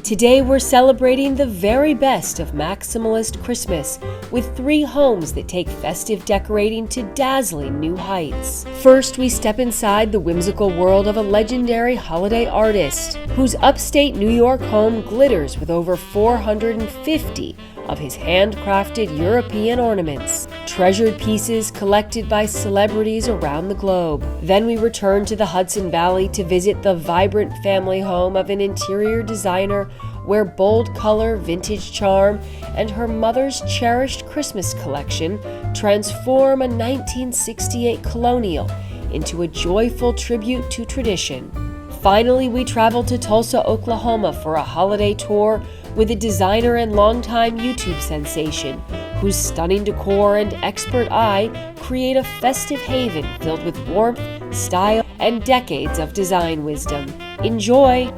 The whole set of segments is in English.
Today we're celebrating the very best of Maximalist Christmas with 3 homes that take festive decorating to dazzling new heights. First, we step inside the whimsical world of a legendary holiday artist whose upstate New York home glitters with over 450 of his handcrafted European ornaments, treasured pieces collected by celebrities around the globe. Then we return to the Hudson Valley to visit the vibrant family home of an interior designer where bold color, vintage charm, and her mother's cherished Christmas collection transform a 1968 colonial into a joyful tribute to tradition. Finally, we travel to Tulsa, Oklahoma for a holiday tour with a designer and longtime YouTube sensation whose stunning decor and expert eye create a festive haven filled with warmth, style, and decades of design wisdom. Enjoy!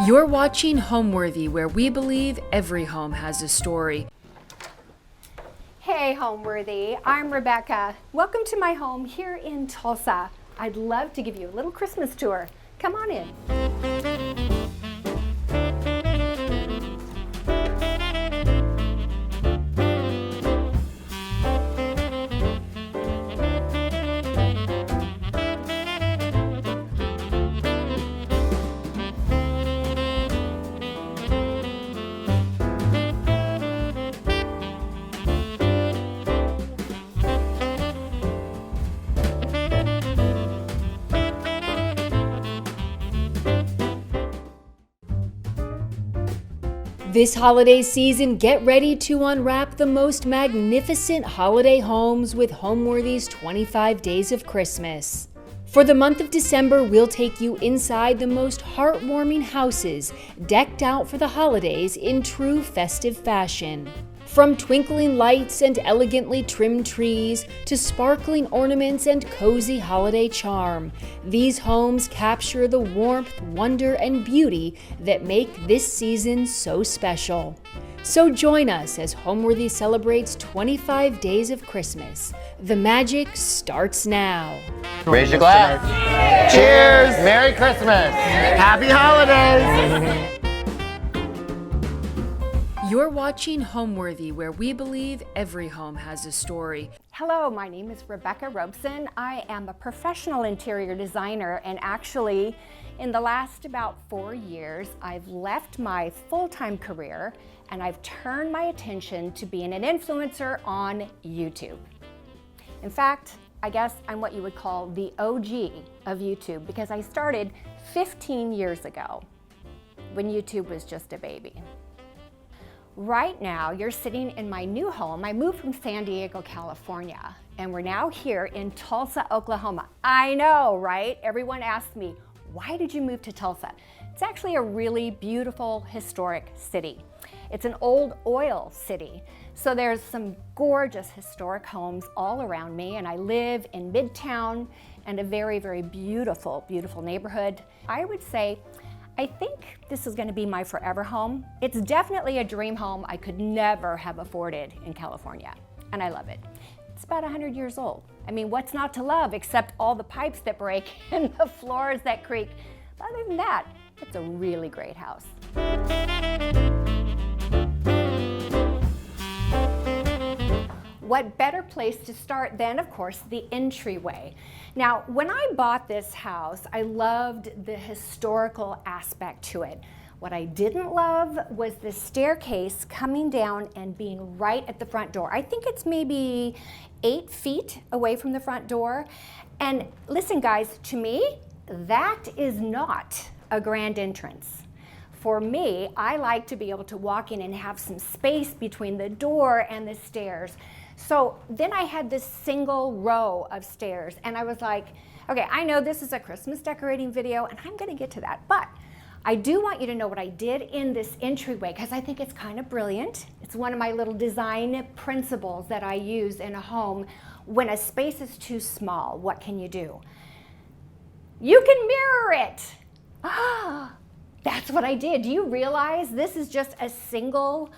You're watching Homeworthy, where we believe every home has a story. Hey Homeworthy, I'm Rebecca. Welcome to my home here in Tulsa. I'd love to give you a little Christmas tour. Come on in. This holiday season, get ready to unwrap the most magnificent holiday homes with Homeworthy's 25 Days of Christmas. For the month of December, we'll take you inside the most heartwarming houses, decked out for the holidays in true festive fashion. From twinkling lights and elegantly trimmed trees to sparkling ornaments and cozy holiday charm, these homes capture the warmth, wonder, and beauty that make this season so special. So join us as Homeworthy celebrates 25 days of Christmas. The magic starts now. Raise your glass. Cheers! Merry Christmas! Happy holidays! You're watching Homeworthy, where we believe every home has a story. Hello, my name is Rebecca Robeson. I am a professional interior designer, and actually in the last about 4 years, I've left my full-time career and I've turned my attention to being an influencer on YouTube. In fact, I guess I'm what you would call the OG of YouTube because I started 15 years ago when YouTube was just a baby. Right now, you're sitting in my new home. I moved from San Diego, California, and we're now here in Tulsa, Oklahoma. I know, right? Everyone asks me, why did you move to Tulsa? It's actually a really beautiful, historic city. It's an old oil city, so there's some gorgeous historic homes all around me, and I live in Midtown and a very, very beautiful, beautiful neighborhood. I would say I think this is going to be my forever home. It's definitely a dream home I could never have afforded in California, and I love it. It's about 100 years old. I mean, what's not to love except all the pipes that break and the floors that creak? But other than that, it's a really great house. What better place to start than, of course, the entryway. Now, when I bought this house, I loved the historical aspect to it. What I didn't love was the staircase coming down and being right at the front door. I think it's maybe 8 feet away from the front door. And listen, guys, to me, that is not a grand entrance. For me, I like to be able to walk in and have some space between the door and the stairs. So then I had this single row of stairs, and I was like, okay, I know this is a Christmas decorating video, and I'm gonna get to that, but I do want you to know what I did in this entryway, because I think it's kind of brilliant. It's one of my little design principles that I use in a home. When a space is too small, what can you do? You can mirror it. Ah, that's what I did. Do you realize this is just a single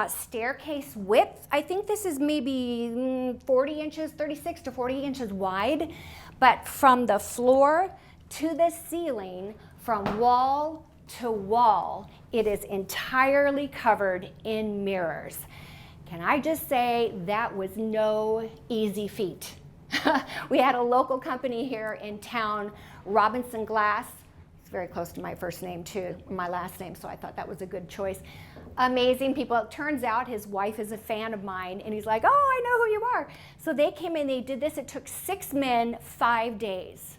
Staircase width, I think this is maybe 40 inches, 36 to 40 inches wide, but from the floor to the ceiling, from wall to wall, it is entirely covered in mirrors. Can I just say that was no easy feat. We had a local company here in town, Robinson Glass. It's very close to my first name too, my last name, so I thought that was a good choice. Amazing people. It turns out his wife is a fan of mine, and he's like, oh, I know who you are. So they came in, they did this. It took 6 men, 5 days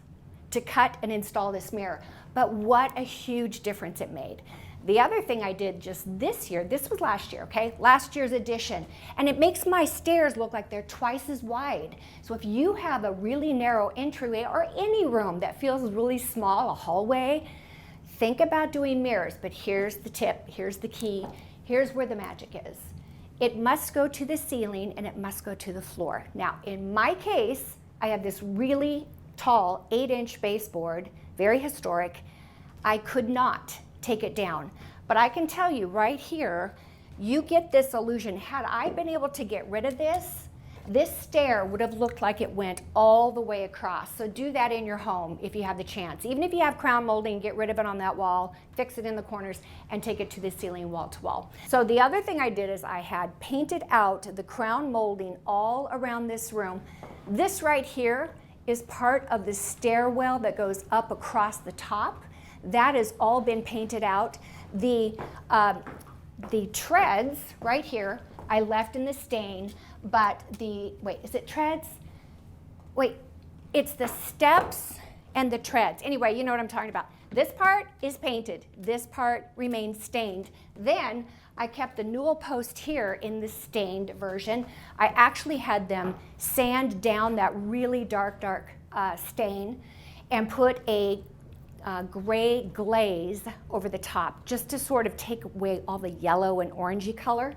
to cut and install this mirror. But what a huge difference it made. The other thing I did just this year, this was last year, okay? Last year's edition. And it makes my stairs look like they're twice as wide. So if you have a really narrow entryway or any room that feels really small, a hallway, think about doing mirrors. But here's the tip, here's the key, here's where the magic is. It must go to the ceiling and it must go to the floor. Now, in my case, I have this really tall 8-inch baseboard, very historic. I could not take it down. But I can tell you right here, you get this illusion. Had I been able to get rid of this, this stair would have looked like it went all the way across. So do that in your home if you have the chance. Even if you have crown molding, get rid of it on that wall, fix it in the corners, and take it to the ceiling wall to wall. So the other thing I did is I had painted out the crown molding all around this room. This right here is part of the stairwell that goes up across the top. That has all been painted out. The treads right here, I left in the stain, but wait, is it treads? Wait, it's the steps and the treads. Anyway, you know what I'm talking about. This part is painted. This part remains stained. Then I kept the newel post here in the stained version. I actually had them sand down that really dark stain and put a gray glaze over the top just to sort of take away all the yellow and orangey color.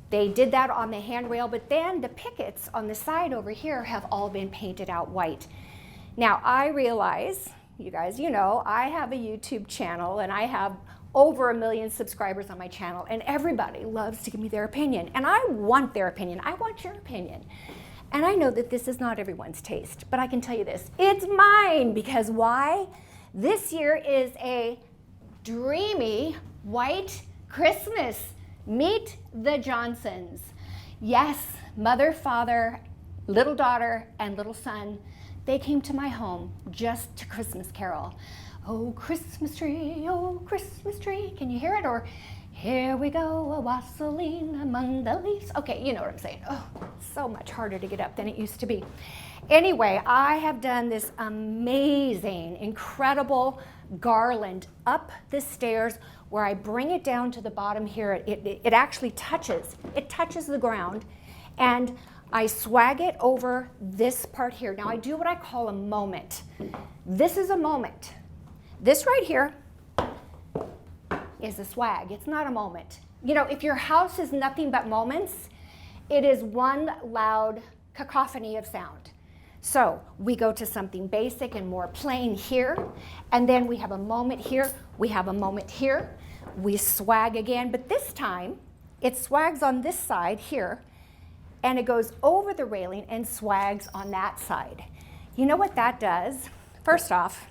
They did that on the handrail, but then the pickets on the side over here have all been painted out white. Now I realize, you guys, you know, I have a YouTube channel and I have over 1 million subscribers on my channel, and everybody loves to give me their opinion, and I want their opinion. I want your opinion. And I know that this is not everyone's taste, but I can tell you this, it's mine, because why? This year is a dreamy white Christmas. Meet the Johnsons. Yes, mother, father, little daughter, and little son, they came to my home just to Christmas carol. Oh, Christmas tree, can you hear it? Or, here we go, a wassailing among the leaves. Okay, you know what I'm saying. Oh, so much harder to get up than it used to be. Anyway, I have done this amazing, incredible garland up the stairs where I bring it down to the bottom here. It actually touches the ground, and I swag it over this part here. Now I do what I call a moment. This is a moment. This right here is a swag. It's not a moment. You know, if your house is nothing but moments, it is one loud cacophony of sound. So we go to something basic and more plain here, and then we have a moment here, we have a moment here, we swag again, but this time it swags on this side here, and it goes over the railing and swags on that side. You know what that does? First off,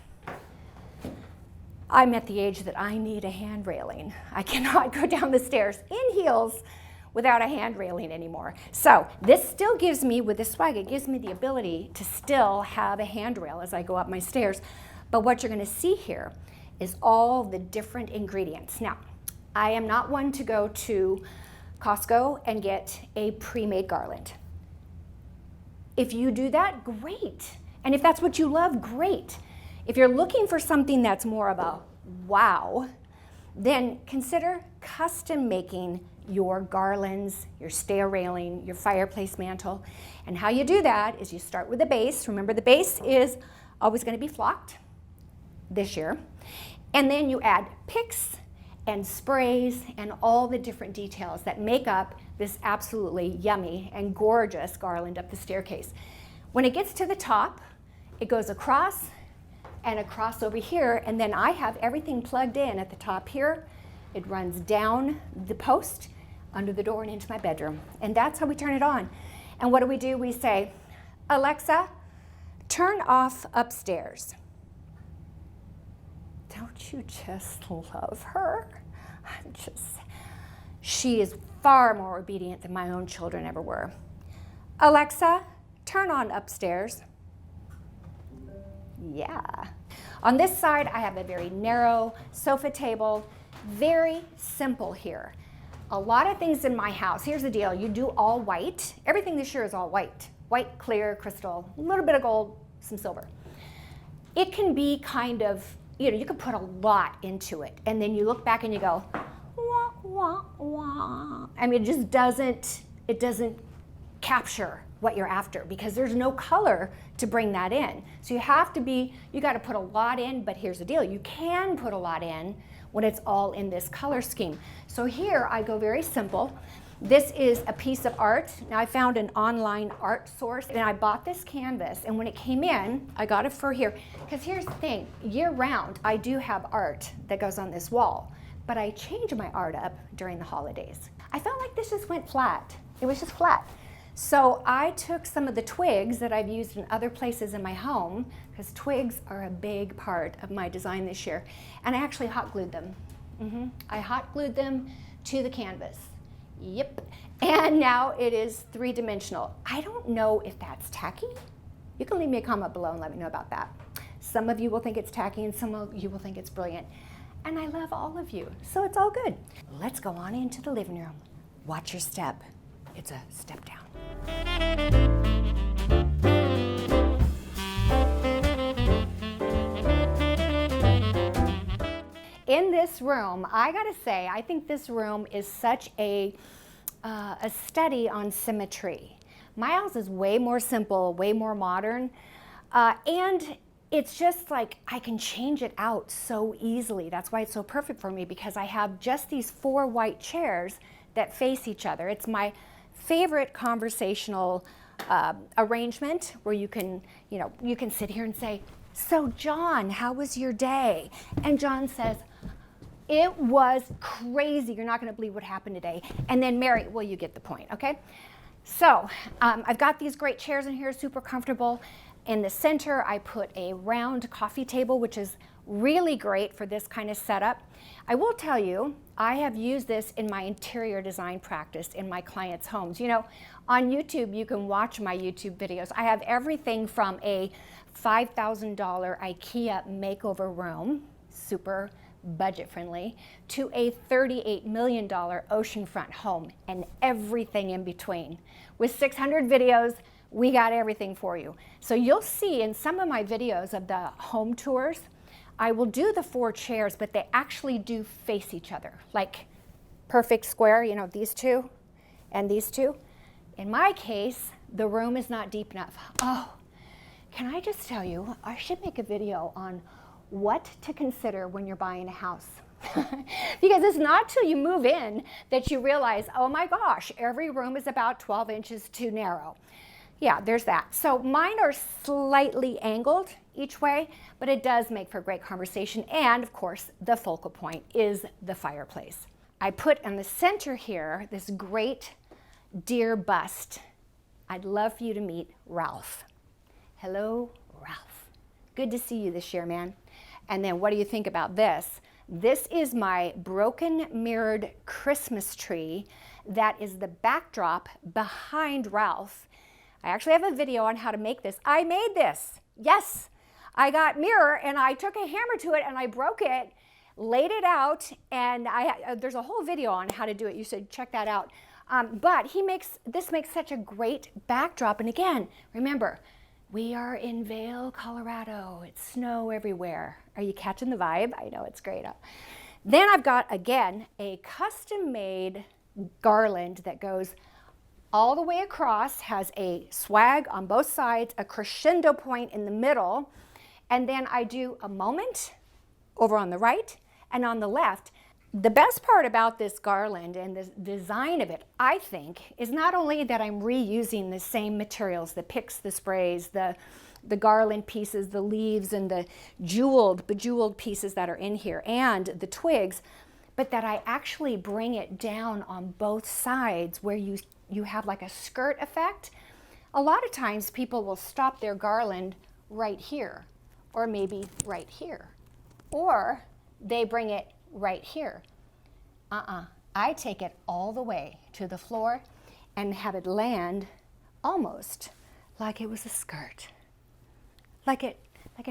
I'm at the age that I need a hand railing. I cannot go down the stairs in heels without a hand railing anymore. So this still gives me, with this swag, it gives me the ability to still have a handrail as I go up my stairs. But what you're gonna see here is all the different ingredients. Now, I am not one to go to Costco and get a pre-made garland. If you do that, great. And if that's what you love, great. If you're looking for something that's more of a wow, then consider custom making your garlands, your stair railing, your fireplace mantle. And how you do that is you start with the base. Remember, the base is always going to be flocked this year. And then you add picks and sprays and all the different details that make up this absolutely yummy and gorgeous garland up the staircase. When it gets to the top, it goes across and across over here, and then I have everything plugged in at the top here. It runs down the post. under the door and into my bedroom. And that's how we turn it on. And what do? We say, Alexa, turn off upstairs. Don't you just love her? She is far more obedient than my own children ever were. Alexa, turn on upstairs. Yeah. On this side, I have a very narrow sofa table, very simple here. A lot of things in my house, here's the deal, you do all white. Everything this year is all white. White, clear, crystal, a little bit of gold, some silver. It can be kind of, you can put a lot into it, and then you look back and you go, wah, wah, wah. I mean, it doesn't capture what you're after because there's no color to bring that in. So you got to put a lot in, but here's the deal, you can put a lot in when it's all in this color scheme. So here I go very simple. This is a piece of art. Now I found an online art source and I bought this canvas, and when it came in, I got it for here. Because here's the thing, year round I do have art that goes on this wall, but I change my art up during the holidays. I felt like this just went flat. It was just flat. So I took some of the twigs that I've used in other places in my home, because twigs are a big part of my design this year, and I actually hot glued them. I hot glued them to the canvas. Yep. And now it is 3-dimensional. I don't know if that's tacky. You can leave me a comment below and let me know about that. Some of you will think it's tacky and some of you will think it's brilliant. And I love all of you, so it's all good. Let's go on into the living room. Watch your step. It's a step down. In this room, I gotta say, I think this room is such a study on symmetry. My house is way more simple, way more modern, and it's just like I can change it out so easily. That's why it's so perfect for me, because I have just these 4 white chairs that face each other. It's my favorite conversational arrangement where you can sit here and say, so John, how was your day? And John says, it was crazy. You're not going to believe what happened today. And then Mary, well, you get the point, okay? So I've got these great chairs in here, super comfortable. In the center, I put a round coffee table, which is really great for this kind of setup. I will tell you, I have used this in my interior design practice in my clients' homes. On YouTube, you can watch my YouTube videos. I have everything from a $5,000 IKEA makeover room, super budget friendly, to a $38 million oceanfront home and everything in between. With 600 videos, we got everything for you. So you'll see in some of my videos of the home tours, I will do the 4 chairs, but they actually do face each other, like perfect square, these 2 and these 2. In my case, the room is not deep enough. Oh, can I just tell you, I should make a video on what to consider when you're buying a house. Because it's not till you move in that you realize, oh my gosh, every room is about 12 inches too narrow. Yeah, there's that. So mine are slightly angled each way, but it does make for great conversation. And of course, the focal point is the fireplace. I put in the center here this great deer bust. I'd love for you to meet Ralph. Hello, Ralph. Good to see you this year, man. And then what do you think about this? This is my broken mirrored Christmas tree that is the backdrop behind Ralph. I actually have a video on how to make this. I made this. Yes, I got mirror and I took a hammer to it and I broke it, laid it out, and there's a whole video on how to do it. You should check that out. But this makes such a great backdrop. And again, remember, we are in Vail, Colorado. It's snow everywhere. Are you catching the vibe? I know it's great. Then I've got, again, a custom-made garland that goes all the way across, has a swag on both sides, a crescendo point in the middle, and then I do a moment over on the right and on the left. The best part about this garland and the design of it, I think, is not only that I'm reusing the same materials, the picks, the sprays, the garland pieces, the leaves, and the bejeweled pieces that are in here, and the twigs, but that I actually bring it down on both sides where you have like a skirt effect. A lot of times people will stop their garland right here, or maybe right here, or they bring it right here. I take it all the way to the floor and have it land almost like it was a skirt. Like it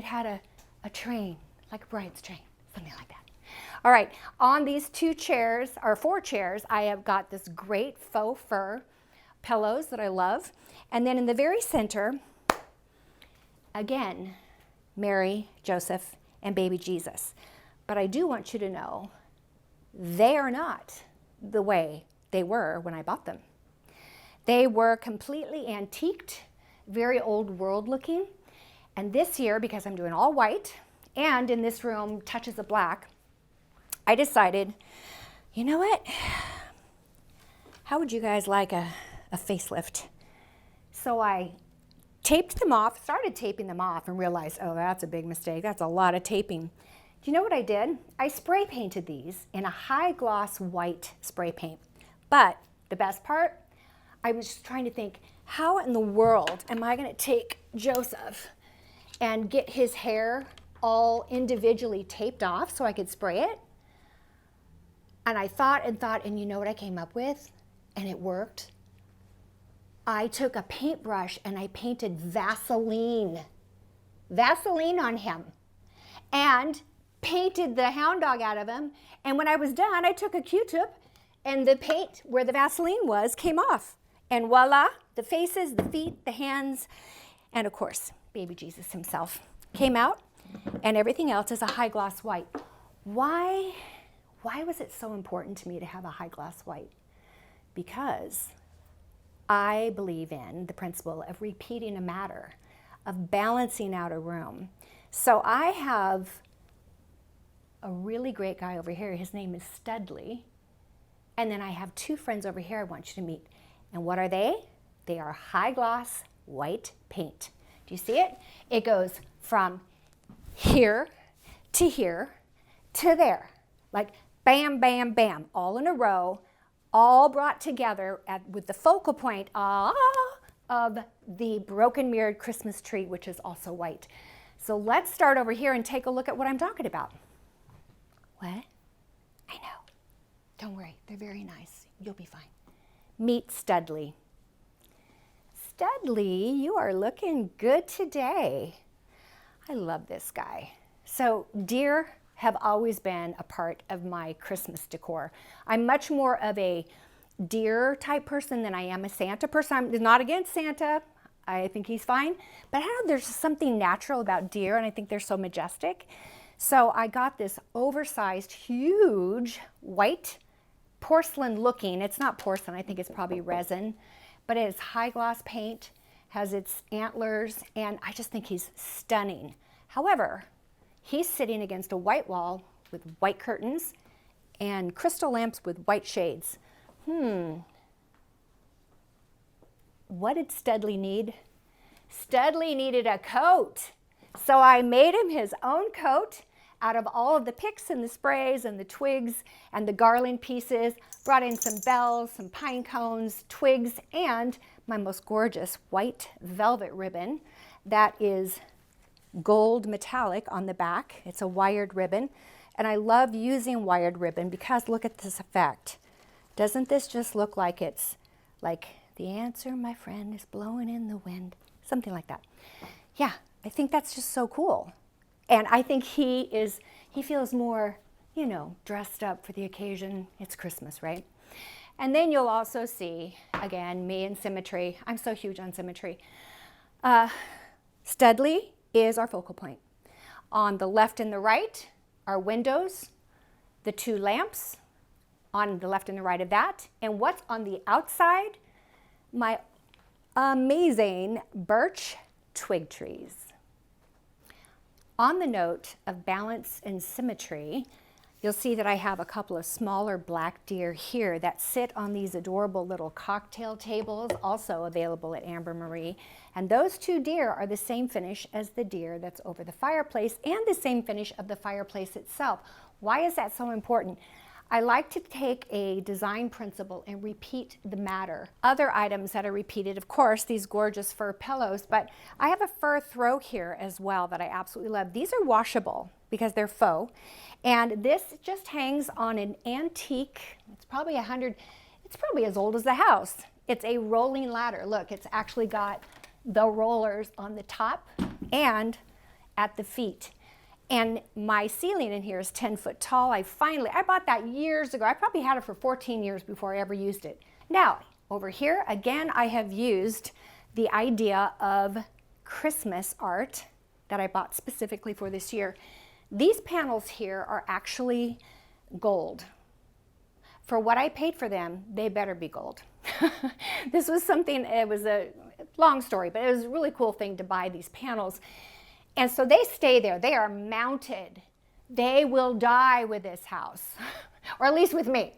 had a train, like a bride's train, something like that. All right, on these 2 chairs, or 4 chairs, I have got this great faux fur pillows that I love. And then in the very center, again, Mary, Joseph, and baby Jesus. But I do want you to know, they are not the way they were when I bought them. They were completely antiqued, very old world looking. And this year, because I'm doing all white, and in this room, touches of black, I decided, you know what? How would you guys like a facelift? So I taped them off, started taping them off, and realized, oh, that's a big mistake. That's a lot of taping. Do you know what I did? I spray painted these in a high gloss white spray paint. But the best part, I was just trying to think, how in the world am I going to take Joseph and get his hair all individually taped off so I could spray it? And I thought, and you know what I came up with? And it worked. I took a paintbrush and I painted Vaseline on him, and painted the hound dog out of him. And when I was done, I took a Q-tip and the paint where the Vaseline was came off. And voila, the faces, the feet, the hands, and of course, baby Jesus himself came out, and everything else is a high gloss white. Why was it so important to me to have a high gloss white? Because I believe in the principle of repeating a matter, of balancing out a room. So I have a really great guy over here. His name is Studley. And then I have 2 friends over here I want you to meet. And what are they? They are high gloss white paint. Do you see it? It goes from here to there. Like bam, bam, bam, all in a row, all brought together with the focal point of the broken mirrored Christmas tree, which is also white. So let's start over here and take a look at what I'm talking about. What? I know. Don't worry, they're very nice. You'll be fine. Meet Studley. Studley, you are looking good today. I love this guy. So deer have always been a part of my Christmas decor. I'm much more of a deer type person than I am a Santa person. I'm not against Santa. I think he's fine. But I don't know, there's something natural about deer, and I think they're so majestic. So I got this oversized, huge, white, porcelain looking. It's not porcelain, I think it's probably resin, but it is high gloss paint, has its antlers, and I just think he's stunning. However, he's sitting against a white wall with white curtains and crystal lamps with white shades. What did Studley need? Studley needed a coat. So I made him his own coat out of all of the picks and the sprays and the twigs and the garland pieces, brought in some bells, some pine cones, twigs, and my most gorgeous white velvet ribbon that is gold metallic on the back. It's a wired ribbon, and I love using wired ribbon because look at this effect. Doesn't this just look like it's like the answer, my friend, is blowing in the wind? Something like that. Yeah, I think that's just so cool. And I think he feels more, you know, dressed up for the occasion. It's Christmas, right? And then you'll also see, again, me and Symmetry. I'm so huge on Symmetry. Studley is our focal point. On the left and the right are windows, the 2 lamps on the left and the right of that. And what's on the outside? My amazing birch twig trees. On the note of balance and symmetry, you'll see that I have a couple of smaller black deer here that sit on these adorable little cocktail tables, also available at Amber Marie. And those 2 deer are the same finish as the deer that's over the fireplace and the same finish of the fireplace itself. Why is that so important? I like to take a design principle and repeat the matter. Other items that are repeated, of course, these gorgeous fur pillows, but I have a fur throw here as well that I absolutely love. These are washable because they're faux, and this just hangs on an antique, it's probably as old as the house. It's a rolling ladder. Look, it's actually got the rollers on the top and at the feet. And my ceiling in here is 10 foot tall. I bought that years ago. I probably had it for 14 years before I ever used it. Now, over here, again, I have used the idea of Christmas art that I bought specifically for this year. These panels here are actually gold. For what I paid for them, they better be gold. This was something, it was a long story, but it was a really cool thing to buy these panels. And so they stay there. They are mounted. They will die with this house, or at least with me.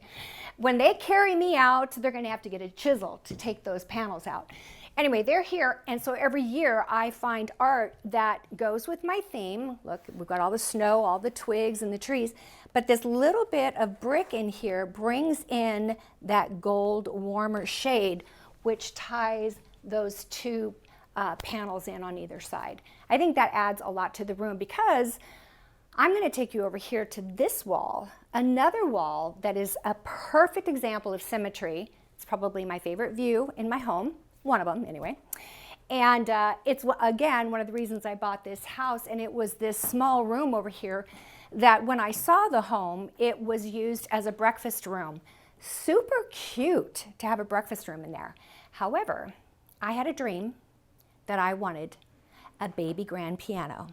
When they carry me out, they're going to have to get a chisel to take those panels out. Anyway, they're here, and so every year I find art that goes with my theme. Look, we've got all the snow, all the twigs and the trees, but this little bit of brick in here brings in that gold warmer shade, which ties those two panels in on either side. I think that adds a lot to the room because I'm going to take you over here to this wall, another wall that is a perfect example of symmetry. It's probably my favorite view in my home, one of them anyway. And it's, again, one of the reasons I bought this house, and it was this small room over here that when I saw the home, it was used as a breakfast room. Super cute to have a breakfast room in there. However, I had a dream that I wanted a baby grand piano.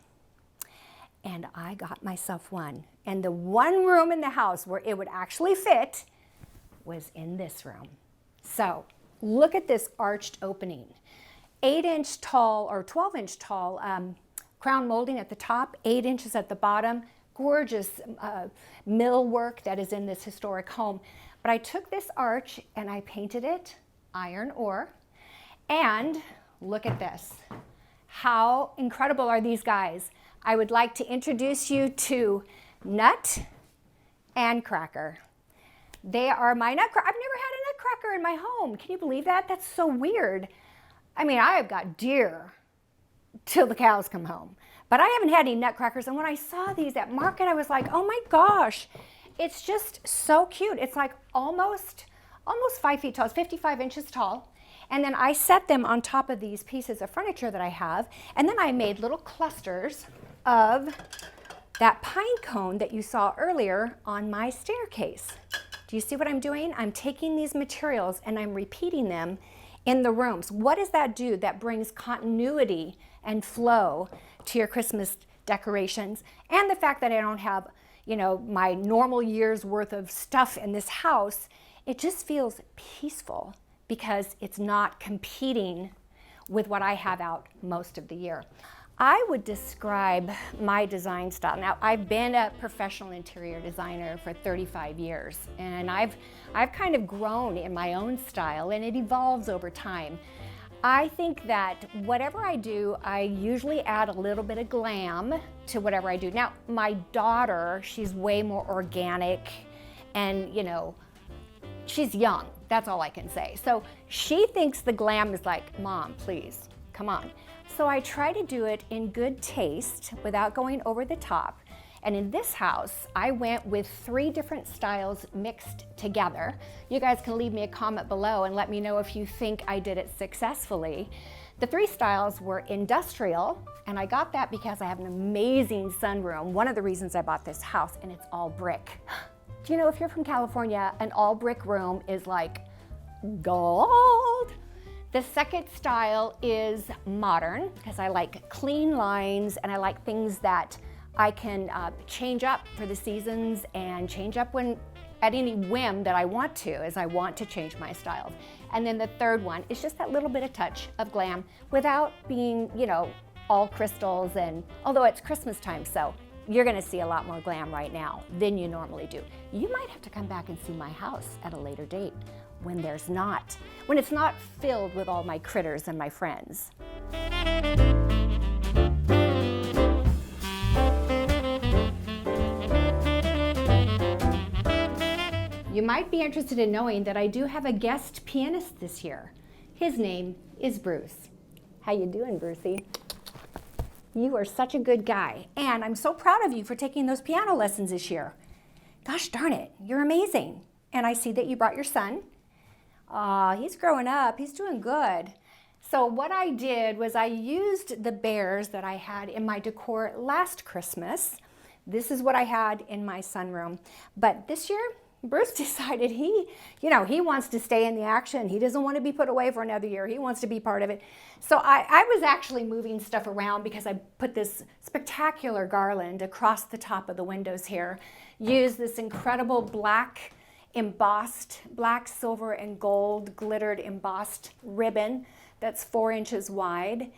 And I got myself one. And the one room in the house where it would actually fit was in this room. So look at this arched opening. 8-inch tall or 12-inch tall crown molding at the top, 8 inches at the bottom. Gorgeous millwork that is in this historic home. But I took this arch and I painted it iron ore. And look at this. How incredible are these guys? I would like to introduce you to Nut and Cracker. They are my nutcracker. I've never had a nutcracker in my home. Can you believe that? That's so weird. I mean, I have got deer till the cows come home, but I haven't had any nutcrackers. And when I saw these at market, I was like, oh my gosh, it's just so cute. It's like almost 5 feet tall. It's 55 inches tall. And then I set them on top of these pieces of furniture that I have. And then I made little clusters of that pine cone that you saw earlier on my staircase. Do you see what I'm doing? I'm taking these materials and I'm repeating them in the rooms. What does that do? That brings continuity and flow to your Christmas decorations. And the fact that I don't have, you know, my normal year's worth of stuff in this house, it just feels peaceful, because it's not competing with what I have out most of the year. I would describe my design style. Now, I've been a professional interior designer for 35 years, and I've kind of grown in my own style, and it evolves over time. I think that whatever I do, I usually add a little bit of glam to whatever I do. Now, my daughter, she's way more organic, and you know, she's young. That's all I can say. So she thinks the glam is like, Mom, please, come on. So I try to do it in good taste without going over the top. And in this house, I went with 3 different styles mixed together. You guys can leave me a comment below and let me know if you think I did it successfully. The 3 styles were industrial, and I got that because I have an amazing sunroom. One of the reasons I bought this house, and it's all brick. Do you know, if you're from California, an all brick room is like gold. The second style is modern, because I like clean lines and I like things that I can change up for the seasons and change up when at any whim that I want to, as I want to change my styles. And then the third one is just that little bit of touch of glam without being, you know, all crystals, and although it's Christmas time, so you're gonna see a lot more glam right now than you normally do. You might have to come back and see my house at a later date when it's not filled with all my critters and my friends. You might be interested in knowing that I do have a guest pianist this year. His name is Bruce. How you doing, Brucey? You are such a good guy, and I'm so proud of you for taking those piano lessons this year. Gosh darn it, you're amazing. And I see that you brought your son. He's growing up, he's doing good. So what I did was I used the bears that I had in my decor last Christmas. This is what I had in my sunroom. But this year, Bruce decided he wants to stay in the action. He doesn't want to be put away for another year. He wants to be part of it. So I was actually moving stuff around because I put this spectacular garland across the top of the windows here. Used this incredible black embossed, black, silver, and gold glittered embossed ribbon that's 4 inches wide.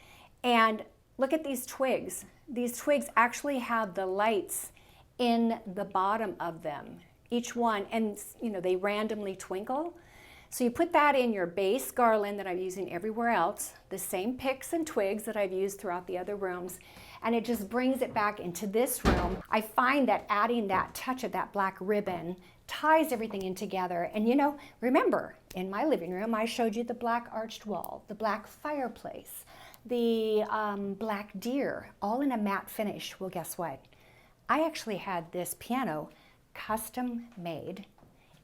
And look at these twigs. These twigs actually have the lights in the bottom of them, each one, and they randomly twinkle. So you put that in your base garland that I'm using everywhere else, the same picks and twigs that I've used throughout the other rooms, and it just brings it back into this room. I find that adding that touch of that black ribbon ties everything in together. And remember, in my living room, I showed you the black arched wall, the black fireplace, the black deer, all in a matte finish. Well, guess what? I actually had this piano custom made,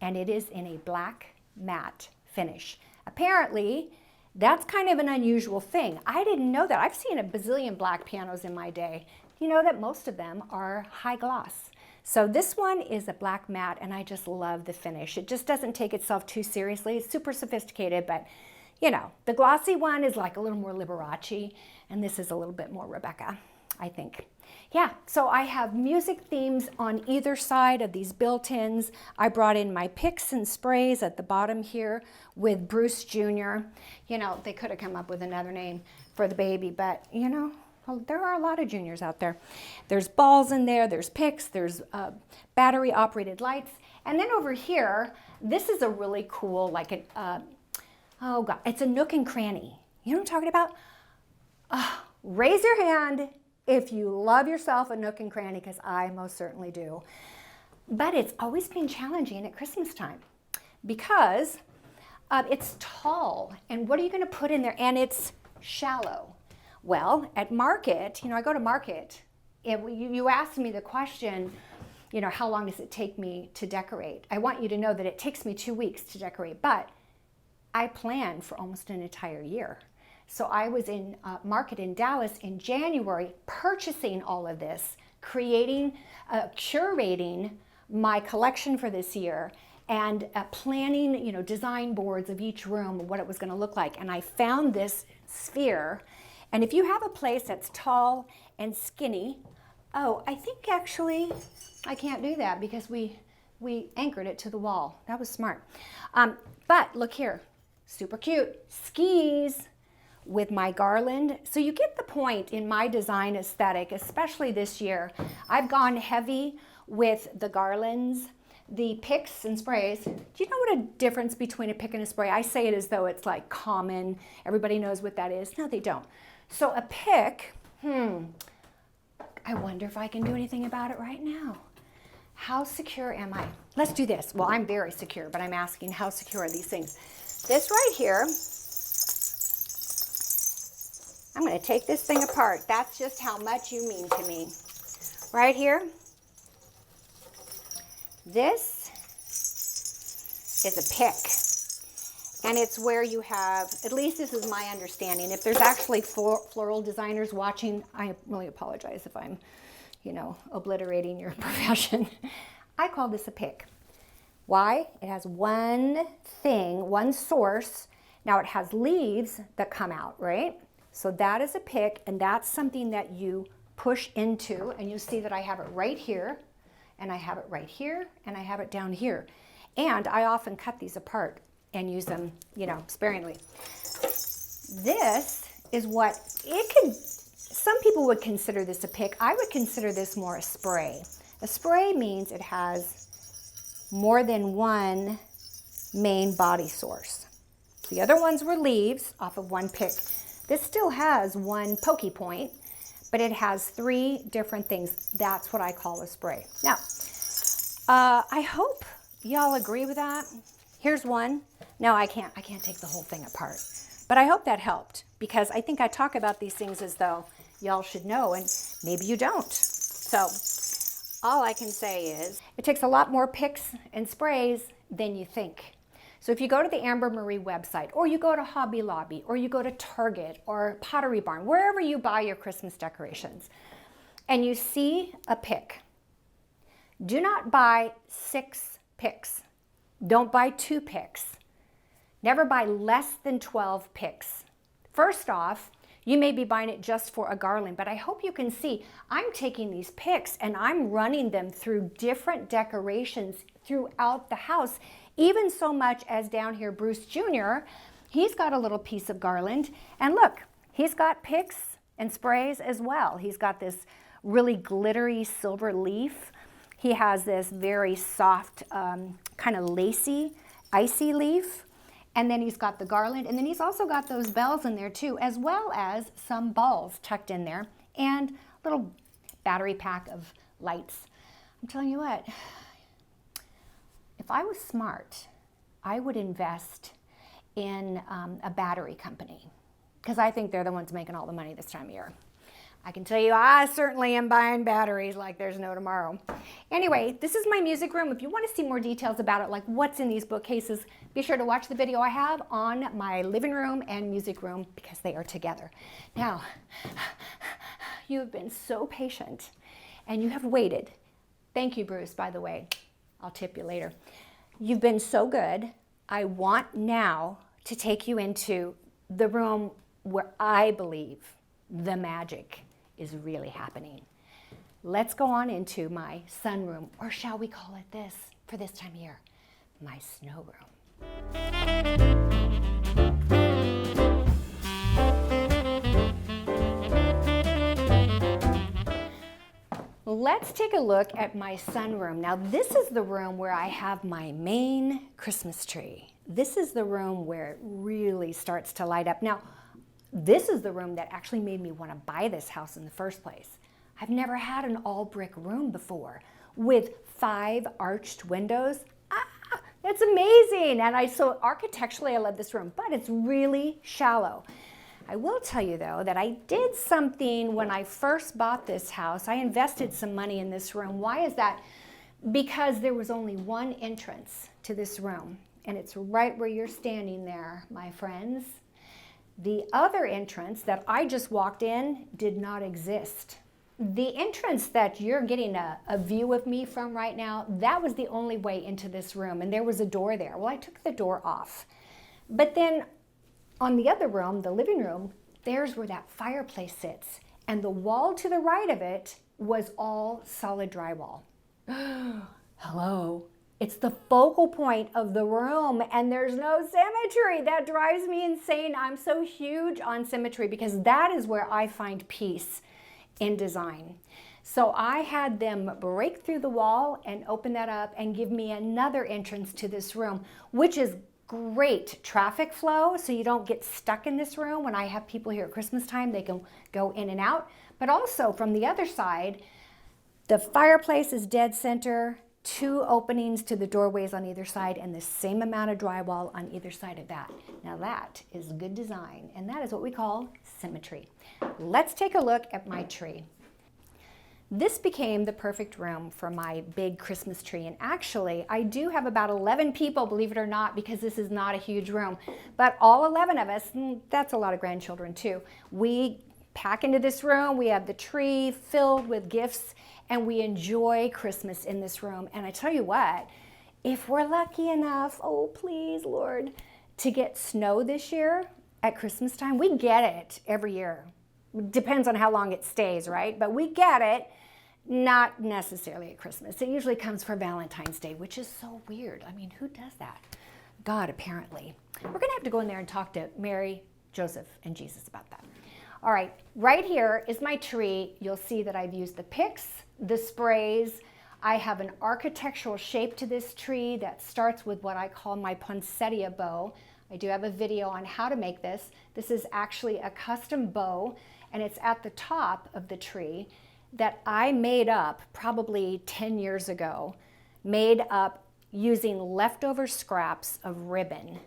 and it is in a black matte finish. Apparently, that's kind of an unusual thing. I didn't know that. I've seen a bazillion black pianos in my day. You know that most of them are high gloss. So this one is a black matte, and I just love the finish. It just doesn't take itself too seriously. It's super sophisticated, but the glossy one is like a little more Liberace, and this is a little bit more Rebecca, I think. Yeah, so I have music themes on either side of these built-ins. I brought in my picks and sprays at the bottom here with Bruce Jr. They could have come up with another name for the baby, but there are a lot of juniors out there. There's balls in there, there's picks, there's battery-operated lights. And then over here, this is a really cool, it's a nook and cranny. You know what I'm talking about? Raise your hand if you love yourself a nook and cranny, because I most certainly do. But it's always been challenging at Christmas time because it's tall. And what are you going to put in there? And it's shallow. Well, at market, I go to market. You asked me the question, how long does it take me to decorate? I want you to know that it takes me 2 weeks to decorate, but I plan for almost an entire year. So I was in market in Dallas in January, purchasing all of this, curating my collection for this year, and planning, design boards of each room, what it was going to look like. And I found this sphere. And if you have a place that's tall and skinny, I think actually I can't do that because we anchored it to the wall. That was smart. But look here, super cute skis with my garland. So you get the point in my design aesthetic, especially this year. I've gone heavy with the garlands, the picks and sprays. Do you know what a difference between a pick and a spray? I say it as though it's like common. Everybody knows what that is. No, they don't. So a pick, I wonder if I can do anything about it right now. How secure am I? Let's do this. Well, I'm very secure, but I'm asking how secure are these things? This right here, I'm going to take this thing apart. That's just how much you mean to me. Right here, this is a pick. And it's where you have, at least this is my understanding. If there's actually floral designers watching, I really apologize if I'm, obliterating your profession. I call this a pick. Why? It has one thing, one source. Now it has leaves that come out, right? So that is a pick, and that's something that you push into, and you'll see that I have it right here, and I have it right here, and I have it down here. And I often cut these apart and use them, sparingly. This is what some people would consider this a pick. I would consider this more a spray. A spray means it has more than one main body source. The other ones were leaves off of one pick. This still has one pokey point, but it has 3 different things. That's what I call a spray. Now, I hope Y'all agree with that? Here's one. No, I can't take the whole thing apart. But I hope that helped, because I think I talk about these things as though y'all should know, and maybe you don't. So all I can say is it takes a lot more picks and sprays than you think. So if you go to the Amber Marie website, or you go to Hobby Lobby, or you go to Target or Pottery Barn, wherever you buy your Christmas decorations, and you see a pick, do not buy 6 picks. Don't buy 2 picks. Never buy less than 12 picks. First off, you may be buying it just for a garland, but I hope you can see I'm taking these picks and I'm running them through different decorations throughout the house, even so much as down here, Bruce Jr., he's got a little piece of garland, and look, he's got picks and sprays as well. He's got this really glittery silver leaf. He has this very soft, kind of lacy, icy leaf. And then he's got the garland, and then he's also got those bells in there too, as well as some balls tucked in there, and a little battery pack of lights. I'm telling you what, if I was smart, I would invest in a battery company, because I think they're the ones making all the money this time of year. I can tell you, I certainly am buying batteries like there's no tomorrow. Anyway, this is my music room. If you want to see more details about it, like what's in these bookcases, be sure to watch the video I have on my living room and music room, because they are together. Now, you have been so patient and you have waited. Thank you, Bruce, by the way. I'll tip you later. You've been so good. I want now to take you into the room where I believe the magic is really happening. Let's go on into my sunroom, or shall we call it this for this time of year, my snow room. Let's take a look at my sunroom. Now this is the room where I have my main Christmas tree. This is the room where it really starts to light up. Now, this is the room that actually made me want to buy this house in the first place. I've never had an all brick room before with 5 arched windows. That's amazing. And so architecturally, I love this room, but it's really shallow. I will tell you though that I did something when I first bought this house. I invested some money in this room. Why is that? Because there was only one entrance to this room, and it's right where you're standing there, my friends. The other entrance that I just walked in did not exist. The entrance that you're getting a view of me from right now, that was the only way into this room, and there was a door there. Well, I took the door off. But then on the other room, the living room, there's where that fireplace sits, and the wall to the right of it was all solid drywall. Hello. It's the focal point of the room, and there's no symmetry. That drives me insane. I'm so huge on symmetry, because that is where I find peace in design. So I had them break through the wall and open that up and give me another entrance to this room, which is great traffic flow, so you don't get stuck in this room. When I have people here at Christmas time, they can go in and out. But also from the other side, the fireplace is dead center, 2 openings to the doorways on either side, and the same amount of drywall on either side of that. Now that is good design, and that is what we call symmetry. Let's take a look at my tree. This became the perfect room for my big Christmas tree, and actually I do have about 11 people, believe it or not, because this is not a huge room, but all 11 of us, that's a lot of grandchildren too, we pack into this room. We have the tree filled with gifts, and we enjoy Christmas in this room. And I tell you what, if we're lucky enough, oh please Lord, to get snow this year at Christmas time, we get it every year. Depends on how long it stays, right? But we get it, not necessarily at Christmas. It usually comes for Valentine's Day, which is so weird. I mean, who does that? God, apparently. We're gonna have to go in there and talk to Mary, Joseph, and Jesus about that. All right, right here is my tree. You'll see that I've used the picks, the sprays. I have an architectural shape to this tree that starts with what I call my poinsettia bow. I do have a video on how to make this. This is actually a custom bow, and it's at the top of the tree that I made up probably 10 years ago, made up using leftover scraps of ribbon.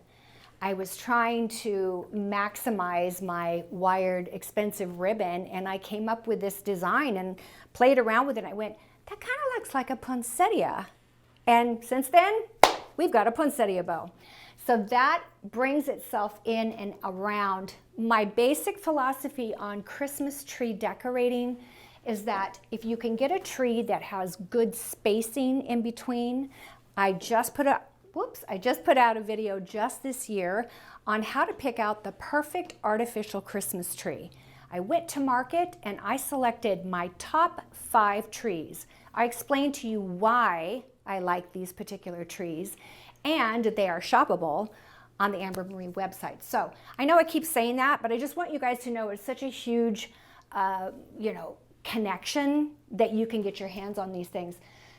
I was trying to maximize my wired expensive ribbon, and I came up with this design and played around with it. I went, that kind of looks like a poinsettia. And since then, we've got a poinsettia bow. So that brings itself in and around. My basic philosophy on Christmas tree decorating is that if you can get a tree that has good spacing in between, I just put out a video just this year on how to pick out the perfect artificial Christmas tree. I went to market and I selected my top 5 trees. I explained to you why I like these particular trees, and they are shoppable on the Amber Marie website. So I know I keep saying that, but I just want you guys to know it's such a huge, connection that you can get your hands on these things.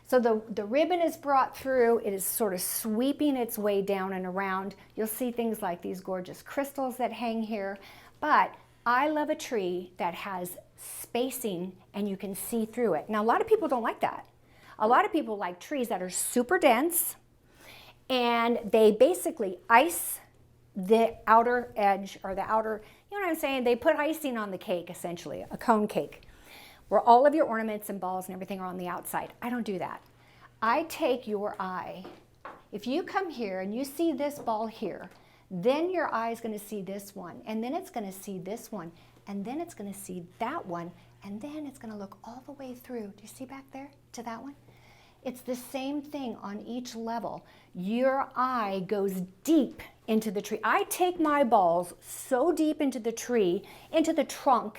So the ribbon is brought through, it is sort of sweeping its way down and around. You'll see things like these gorgeous crystals that hang here, but I love a tree that has spacing and you can see through it. Now, a lot of people don't like that. A lot of people like trees that are super dense, and they basically ice the outer edge or the outer, you know what I'm saying? They put icing on the cake, essentially, a cone cake, where all of your ornaments and balls and everything are on the outside. I don't do that. I take your eye. If you come here and you see this ball here, then your eye is going to see this one, and then it's going to see this one, and then it's going to see that one, and then it's going to look all the way through. Do you see back there to that one? It's the same thing on each level. Your eye goes deep into the tree. I take my balls so deep into the tree, into the trunk,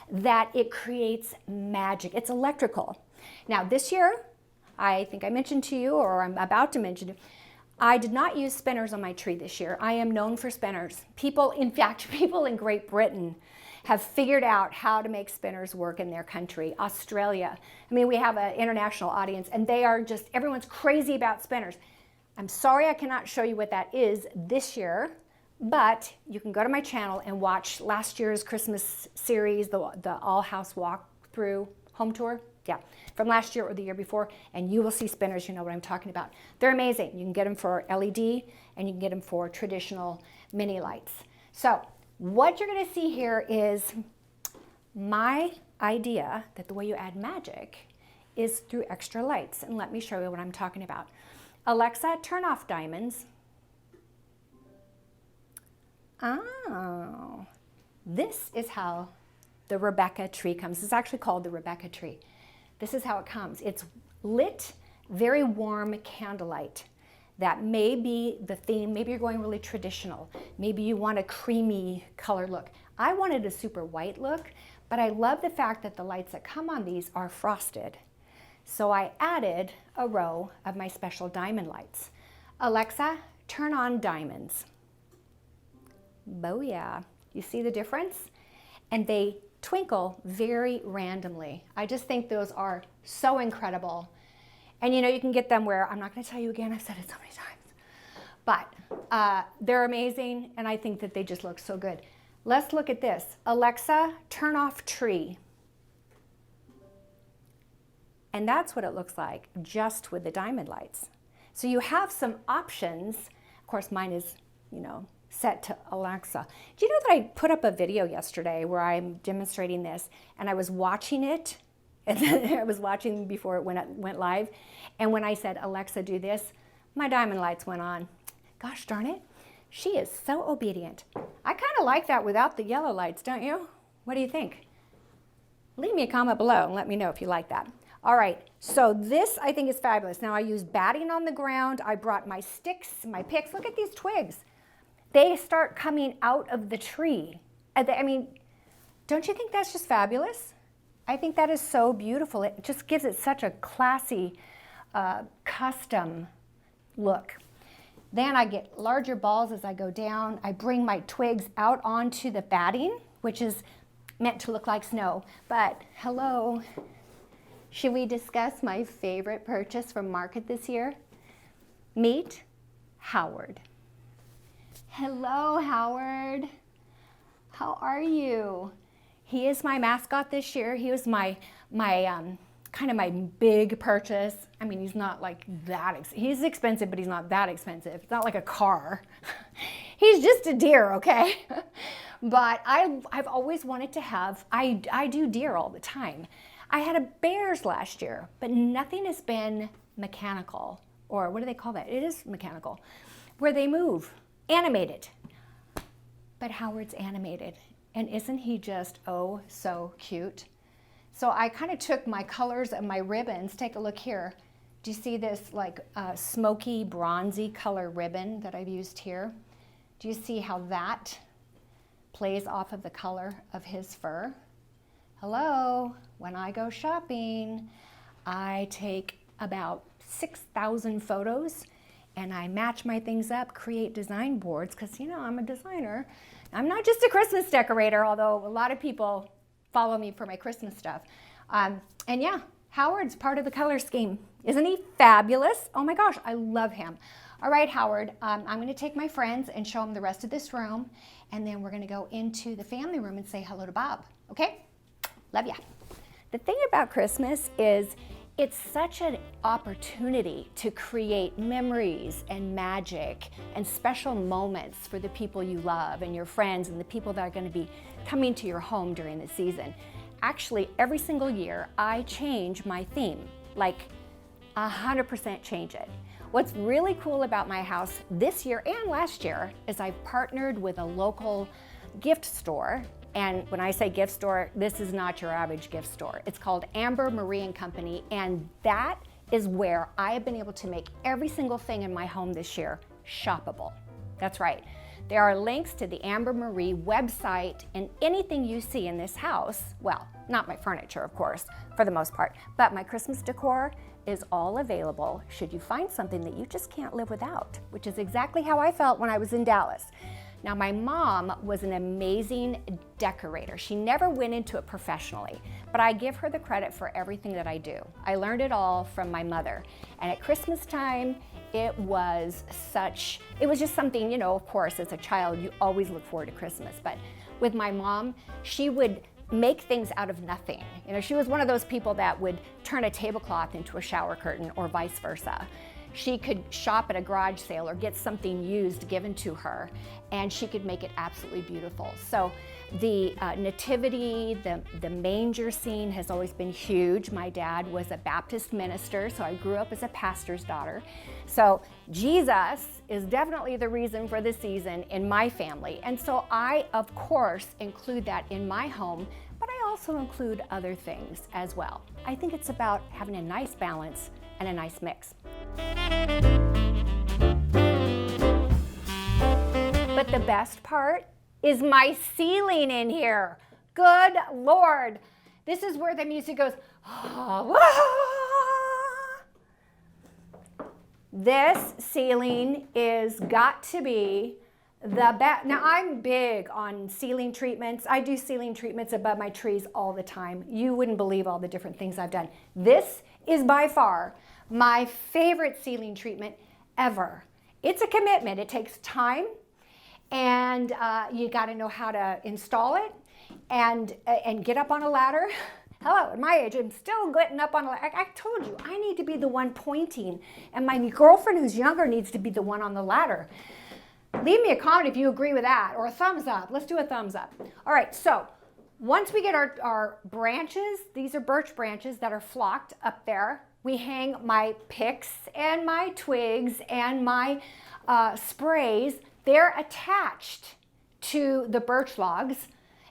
that it creates magic. It's electrical. Now this year, I think I mentioned to you, or I'm about to mention it, I did not use spinners on my tree this year. I am known for spinners. People, in fact, people in Great Britain have figured out how to make spinners work in their country. Australia, I mean, we have an international audience, and they are just, everyone's crazy about spinners. I'm sorry I cannot show you what that is this year, but you can go to my channel and watch last year's Christmas series, the all-house walkthrough home tour. Yeah, from last year or the year before, and you will see spinners. You know what I'm talking about. They're amazing. You can get them for LED, and you can get them for traditional mini lights. So what you're going to see here is my idea that the way you add magic is through extra lights. And let me show you what I'm talking about. Alexa, turn off diamonds. Oh, this is how the Rebecca tree comes. It's actually called the Rebecca tree. This is how it comes. It's lit, very warm candlelight. That may be the theme. Maybe you're going really traditional. Maybe you want a creamy color look. I wanted a super white look, but I love the fact that the lights that come on these are frosted. So I added a row of my special diamond lights. Alexa, turn on diamonds. Booyah. You see the difference? And they twinkle very randomly. I just think those are so incredible. And you know, you can get them where, I'm not going to tell you again, I've said it so many times, but they're amazing, and I think that they just look so good. Let's look at this. Alexa, turn off tree. And that's what it looks like just with the diamond lights. So you have some options. Of course, mine is, you know, set to Alexa. Do you know that I put up a video yesterday where I'm demonstrating this, and I was watching it, and then I was watching before it went live, and when I said, Alexa, do this, my diamond lights went on. Gosh darn it, she is so obedient. I kind of like that without the yellow lights, don't you? What do you think? Leave me a comment below and let me know if you like that. All right, so this I think is fabulous. Now I use batting on the ground. I brought my sticks, my picks. Look at these twigs. They start coming out of the tree. I mean, don't you think that's just fabulous? I think that is so beautiful. It just gives it such a classy, custom look. Then I get larger balls as I go down. I bring my twigs out onto the batting, which is meant to look like snow. But hello, should we discuss my favorite purchase from market this year? Meet Howard. Hello, Howard. How are you? He is my mascot this year. He was my kind of my big purchase. I mean, he's not like that, he's expensive, but he's not that expensive. It's not like a car. He's just a deer, okay? But I've always wanted to have, I do deer all the time. I had a bears last year, but nothing has been mechanical, or what do they call that? It is mechanical, where they move, animated. But Howard's animated, and isn't he just, oh, so cute? So I kind of took my colors and my ribbons. Take a look here. Do you see this like smoky, bronzy color ribbon that I've used here? Do you see how that plays off of the color of his fur? Hello, when I go shopping, I take about 6,000 photos and I match my things up, create design boards, because you know, I'm a designer. I'm not just a Christmas decorator, although a lot of people follow me for my Christmas stuff. And yeah, Howard's part of the color scheme. Isn't he fabulous? Oh my gosh, I love him. All right, Howard, I'm gonna take my friends and show them the rest of this room, and then we're gonna go into the family room and say hello to Bob, okay? Love ya. The thing about Christmas is it's such an opportunity to create memories and magic and special moments for the people you love and your friends and the people that are going to be coming to your home during the season. Actually, every single year I change my theme, like 100% change it. What's really cool about my house this year and last year is I've partnered with a local gift store. And when I say gift store, this is not your average gift store. It's called Amber Marie and Company, and that is where I have been able to make every single thing in my home this year shoppable. That's right. There are links to the Amber Marie website, and anything you see in this house, well, not my furniture, of course, for the most part, but my Christmas decor is all available should you find something that you just can't live without, which is exactly how I felt when I was in Dallas. Now, my mom was an amazing decorator. She never went into it professionally, but I give her the credit for everything that I do. I learned it all from my mother. And at Christmas time, it was just something, you know, of course, as a child, you always look forward to Christmas. But with my mom, she would make things out of nothing. You know, she was one of those people that would turn a tablecloth into a shower curtain or vice versa. She could shop at a garage sale or get something used given to her, and she could make it absolutely beautiful. So the nativity, the manger scene has always been huge. My dad was a Baptist minister, so I grew up as a pastor's daughter. So Jesus is definitely the reason for the season in my family. And so I, of course, include that in my home, but I also include other things as well. I think it's about having a nice balance and a nice mix. But the best part is my ceiling in here. Good Lord. This is where the music goes. This ceiling is got to be the best. Now, I'm big on ceiling treatments. I do ceiling treatments above my trees all the time. You wouldn't believe all the different things I've done. This is by far my favorite ceiling treatment ever. It's a commitment. It takes time, and you got to know how to install it and get up on a ladder. Hello, at my age, I'm still getting up on a ladder. I told you, I need to be the one pointing, and my girlfriend who's younger needs to be the one on the ladder. Leave me a comment if you agree with that, or a thumbs up. Let's do a thumbs up. All right, so once we get our branches, these are birch branches that are flocked up there. We hang my picks and my twigs and my sprays. They're attached to the birch logs.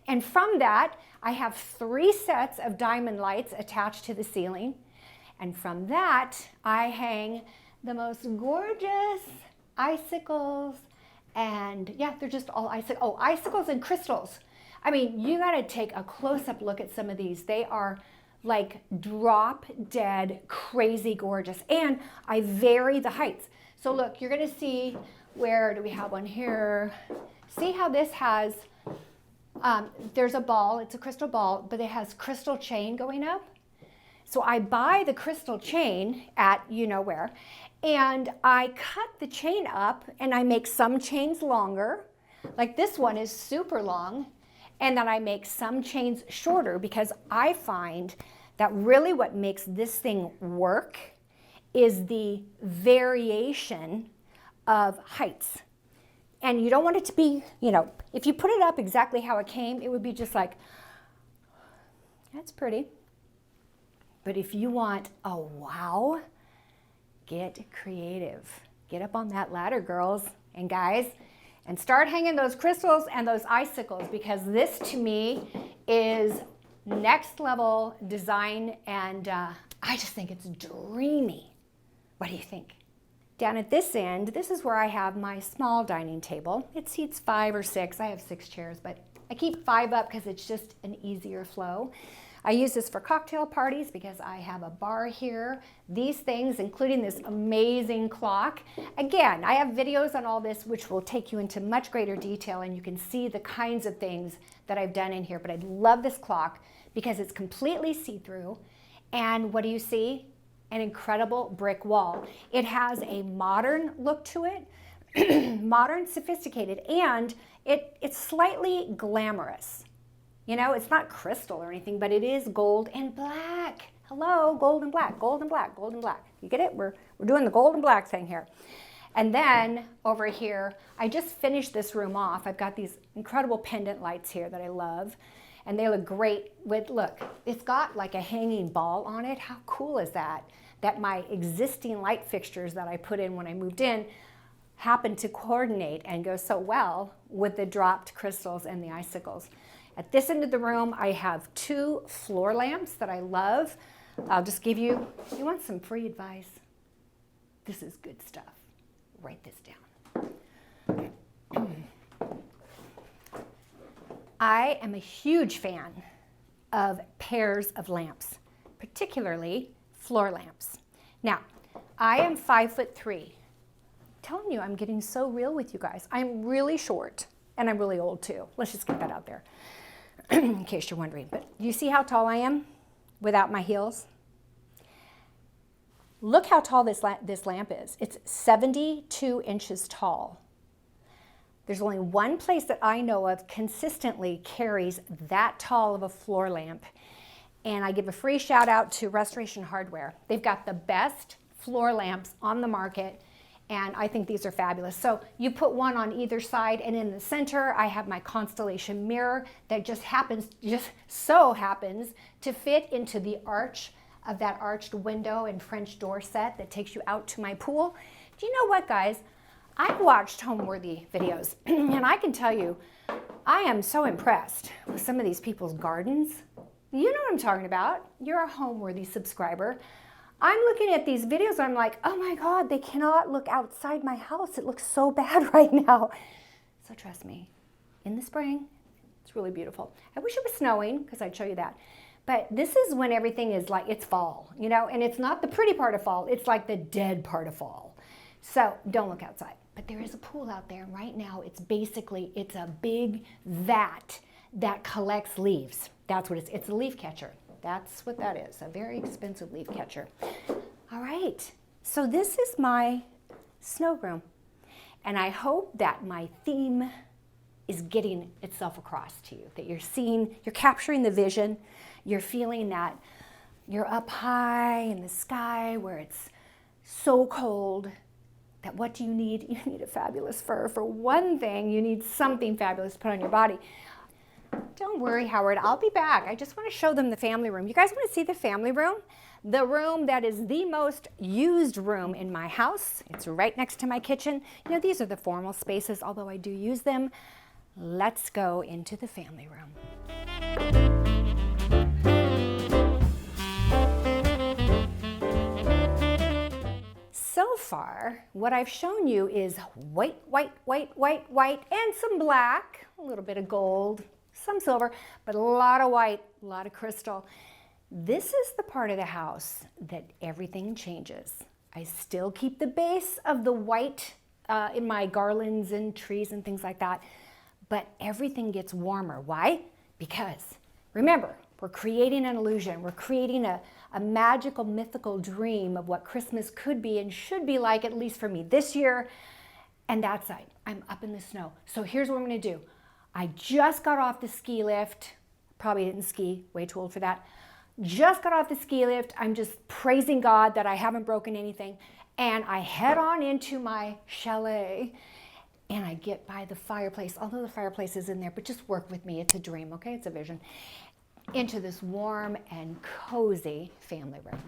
And from that, I have 3 sets of diamond lights attached to the ceiling. And from that, I hang the most gorgeous icicles. And yeah, they're just all icicles and crystals. I mean, you gotta take a close-up look at some of these. They are like drop dead crazy gorgeous, and I vary the heights. So look, you're gonna see, where do we have one here? See how this has, there's a ball, it's a crystal ball, but it has crystal chain going up. So I buy the crystal chain at you know where, and I cut the chain up and I make some chains longer, like this one is super long, and then I make some chains shorter because I find that really what makes this thing work is the variation of heights. And you don't want it to be, you know, if you put it up exactly how it came, it would be just like, that's pretty. But if you want a wow, get creative. Get up on that ladder, girls and guys, and start hanging those crystals and those icicles, because this to me is next level design, and I just think it's dreamy. What do you think? Down at this end, this is where I have my small dining table. It seats 5 or 6. I have 6 chairs, but I keep 5 up because it's just an easier flow. I use this for cocktail parties because I have a bar here. These things, including this amazing clock. Again, I have videos on all this which will take you into much greater detail, and you can see the kinds of things that I've done in here. But I love this clock because it's completely see-through. And what do you see? An incredible brick wall. It has a modern look to it, modern, sophisticated, and it's slightly glamorous. You know, it's not crystal or anything, but it is gold and black. Hello, gold and black, gold and black, gold and black. You get it? We're doing the gold and black thing here. And then over here, I just finished this room off. I've got these incredible pendant lights here that I love. And they look great with, look, it's got like a hanging ball on it. How cool is that? That my existing light fixtures that I put in when I moved in happen to coordinate and go so well with the dropped crystals and the icicles. At this end of the room, I have 2 floor lamps that I love. I'll just give you want some free advice? This is good stuff. Write this down. I am a huge fan of pairs of lamps, particularly floor lamps. Now, I am 5'3". I'm telling you, I'm getting so real with you guys. I'm really short, and I'm really old too. Let's just get that out there, in case you're wondering. But you see how tall I am without my heels? Look how tall this lamp is. It's 72 inches tall. There's only one place that I know of consistently carries that tall of a floor lamp. And I give a free shout out to Restoration Hardware. They've got the best floor lamps on the market, and I think these are fabulous. So you put one on either side, and in the center I have my Constellation mirror that just so happens to fit into the arch of that arched window and French door set that takes you out to my pool. Do you know what, guys? I've watched Homeworthy videos, and I can tell you, I am so impressed with some of these people's gardens. You know what I'm talking about. You're a Homeworthy subscriber. I'm looking at these videos and I'm like, oh my God, they cannot look outside my house. It looks so bad right now. So trust me, in the spring, it's really beautiful. I wish it was snowing because I'd show you that. But this is when everything is like, it's fall, you know, and it's not the pretty part of fall. It's like the dead part of fall. So don't look outside. But there is a pool out there. And right now, it's a big vat that collects leaves. That's what it's a leaf catcher. That's what that is, a very expensive leaf catcher. All right, so this is my snow room. And I hope that my theme is getting itself across to you, that you're capturing the vision, you're feeling that you're up high in the sky where it's so cold, that what do you need? You need a fabulous fur. For one thing, you need something fabulous to put on your body. Don't worry, Howard, I'll be back. I just want to show them the family room. You guys want to see the family room? The room that is the most used room in my house. It's right next to my kitchen. You know, these are the formal spaces, although I do use them. Let's go into the family room. So far, what I've shown you is white, white, white, white, white, and some black, a little bit of gold, some silver, but a lot of white, a lot of crystal. This is the part of the house that everything changes. I still keep the base of the white in my garlands and trees and things like that, but everything gets warmer. Why? Because remember, we're creating an illusion. We're creating a magical, mythical dream of what Christmas could be and should be like, at least for me this year. And that's it. I'm up in the snow. So here's what I'm going to do. I just got off the ski lift. Probably didn't ski, way too old for that. Just got off the ski lift. I'm just praising God that I haven't broken anything. And I head on into my chalet and I get by the fireplace, although the fireplace is in there, but just work with me. It's a dream, okay? It's a vision. Into this warm and cozy family room.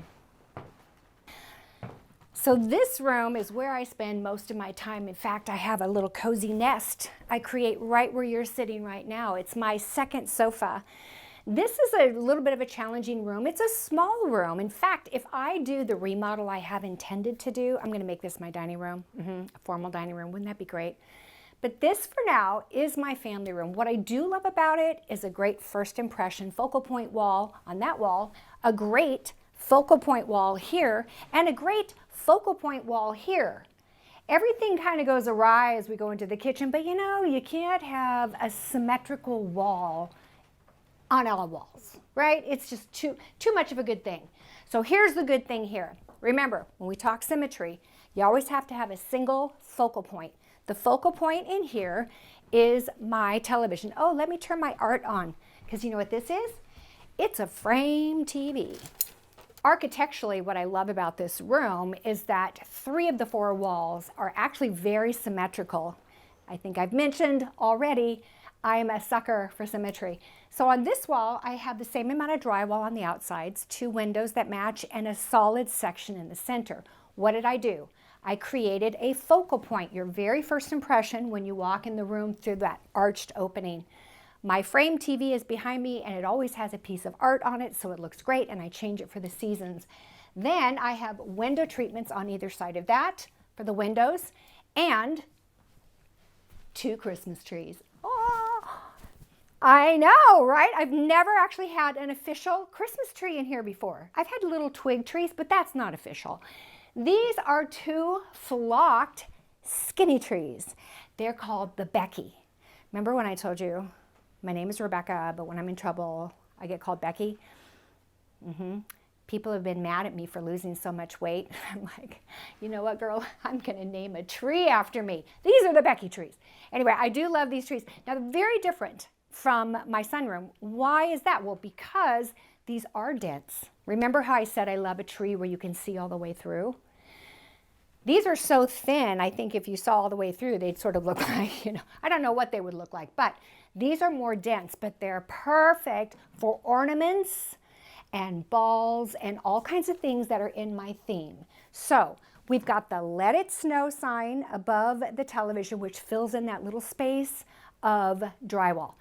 So this room is where I spend most of my time. In fact, I have a little cozy nest I create right where you're sitting right now. It's my second sofa. This is a little bit of a challenging room. It's a small room. In fact, if I do the remodel I have intended to do, I'm going to make this my dining room, a formal dining room. Wouldn't that be great? But this, for now, is my family room. What I do love about it is a great first impression focal point wall on that wall, a great focal point wall here, and a great focal point wall here. Everything kind of goes awry as we go into the kitchen, but you know, you can't have a symmetrical wall on all walls, right? It's just too much of a good thing. So here's the good thing here. Remember, when we talk symmetry, you always have to have a single focal point. The focal point in here is my television. Oh, let me turn my art on, because you know what this is? It's a frame TV. Architecturally, what I love about this room is that 3 of the 4 walls are actually very symmetrical. I think I've mentioned already, I am a sucker for symmetry. So on this wall, I have the same amount of drywall on the outsides, 2 windows that match, and a solid section in the center. What did I do? I created a focal point, your very first impression when you walk in the room through that arched opening. My frame TV is behind me and it always has a piece of art on it, so it looks great, and I change it for the seasons. Then I have window treatments on either side of that for the windows, and 2 Christmas trees. Oh, I know, right? I've never actually had an official Christmas tree in here before. I've had little twig trees, but that's not official. These are 2 flocked skinny trees. They're called the Becky. Remember when I told you my name is Rebecca, but when I'm in trouble, I get called Becky? People have been mad at me for losing so much weight. I'm like, you know what, girl? I'm going to name a tree after me. These are the Becky trees. Anyway, I do love these trees. Now, they're very different from my sunroom. Why is that? Well, because these are dense. Remember how I said I love a tree where you can see all the way through? These are so thin, I think if you saw all the way through, they'd sort of look like, I don't know what they would look like, but these are more dense, but they're perfect for ornaments and balls and all kinds of things that are in my theme. So we've got the Let It Snow sign above the television, which fills in that little space of drywall.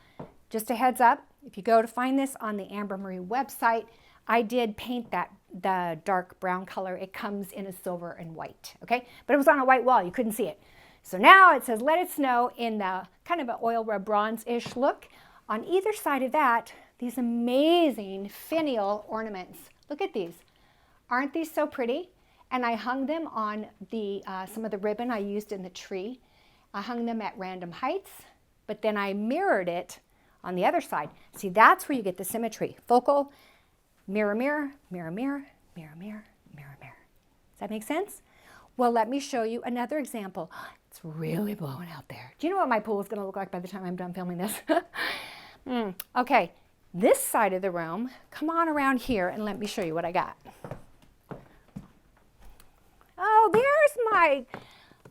Just a heads up, if you go to find this on the Amber Marie website, I did paint the dark brown color. It comes in a silver and white, okay? But it was on a white wall. You couldn't see it. So now it says Let It Snow in the kind of an oil rub bronze-ish look. On either side of that, these amazing finial ornaments. Look at these. Aren't these so pretty? And I hung them on the some of the ribbon I used in the tree. I hung them at random heights, but then I mirrored it on the other side. See, that's where you get the symmetry. Focal, mirror, mirror, mirror, mirror, mirror, mirror, mirror, mirror. Does that make sense? Well, let me show you another example. It's really blowing out there. Do you know what my pool is going to look like by the time I'm done filming this? Okay, this side of the room, come on around here and let me show you what I got. Oh, there's my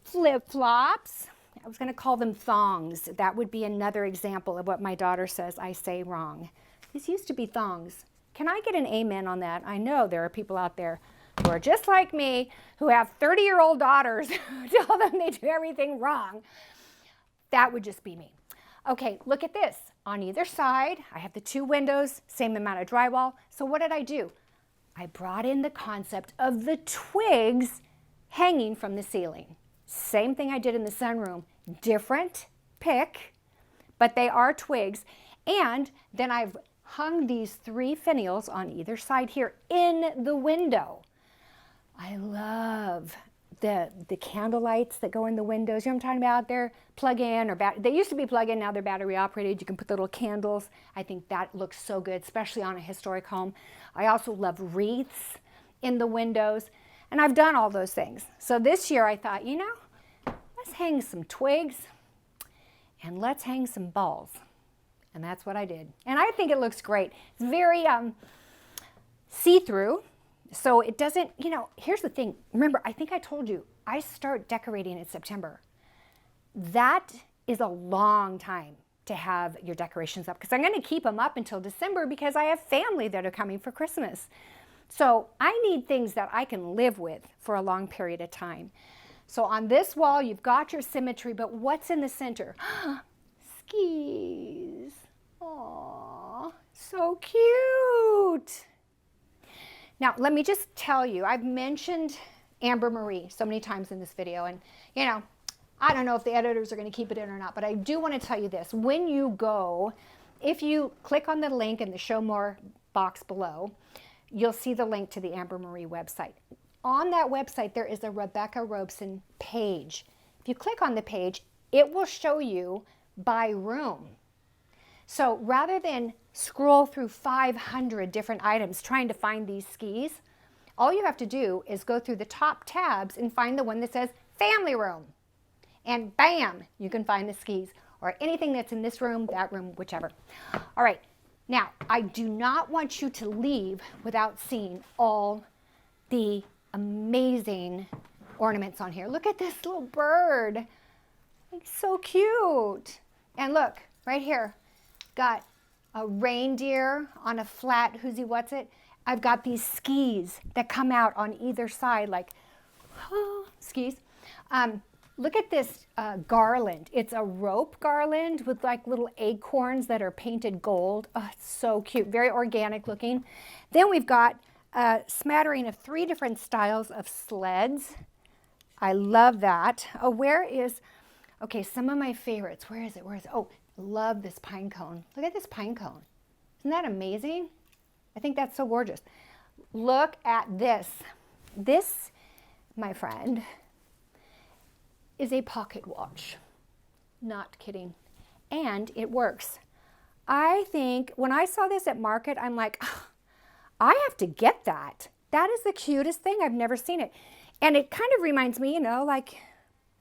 flip-flops. I was going to call them thongs. That would be another example of what my daughter says I say wrong. These used to be thongs. Can I get an amen on that? I know there are people out there who are just like me, who have 30-year-old daughters who tell them they do everything wrong. That would just be me. Okay, look at this. On either side, I have the 2 windows, same amount of drywall. So what did I do? I brought in the concept of the twigs hanging from the ceiling. Same thing I did in the sunroom. Different pick, but they are twigs. And then I've hung these 3 finials on either side here in the window. I love the candle lights that go in the windows. You know what I'm talking about? They're plug-in or they used to be plug-in, now they're battery operated. You can put the little candles. I think that looks so good, especially on a historic home. I also love wreaths in the windows, and I've done all those things. So this year I thought, let's hang some twigs and let's hang some balls. And that's what I did. And I think it looks great. It's very see-through, so it doesn't, you know, here's the thing. Remember, I think I told you, I start decorating in September. That is a long time to have your decorations up, because I'm going to keep them up until December because I have family that are coming for Christmas. So I need things that I can live with for a long period of time. So on this wall, you've got your symmetry, but what's in the center? Skis. Aww, so cute. Now, let me just tell you, I've mentioned Amber Marie so many times in this video, and you know, I don't know if the editors are going to keep it in or not, but I do want to tell you this. When you go, if you click on the link in the Show More box below, you'll see the link to the Amber Marie website. On that website, there is a Rebecca Robeson page. If you click on the page, it will show you by room. So rather than scroll through 500 different items trying to find these skis, all you have to do is go through the top tabs and find the one that says family room. And bam, you can find the skis or anything that's in this room, that room, whichever. All right, now I do not want you to leave without seeing all the amazing ornaments on here. Look at this little bird. It's so cute. And look, right here, got a reindeer on a flat whoosie what's it. I've got these skis that come out on either side, like, oh, skis. Look at this garland. It's a rope garland with like little acorns that are painted gold. Oh, it's so cute, very organic looking. Then we've got a smattering of 3 different styles of sleds. I love that. Oh, where is, okay, some of my favorites. Where is it? Where is it? Oh, love this pine cone. Look at this pine cone. Isn't that amazing? I think that's so gorgeous. Look at this. This, my friend, is a pocket watch. Not kidding. And it works. I think when I saw this at market, I'm like, oh, I have to get that. That is the cutest thing. I've never seen it. And it kind of reminds me, you know, like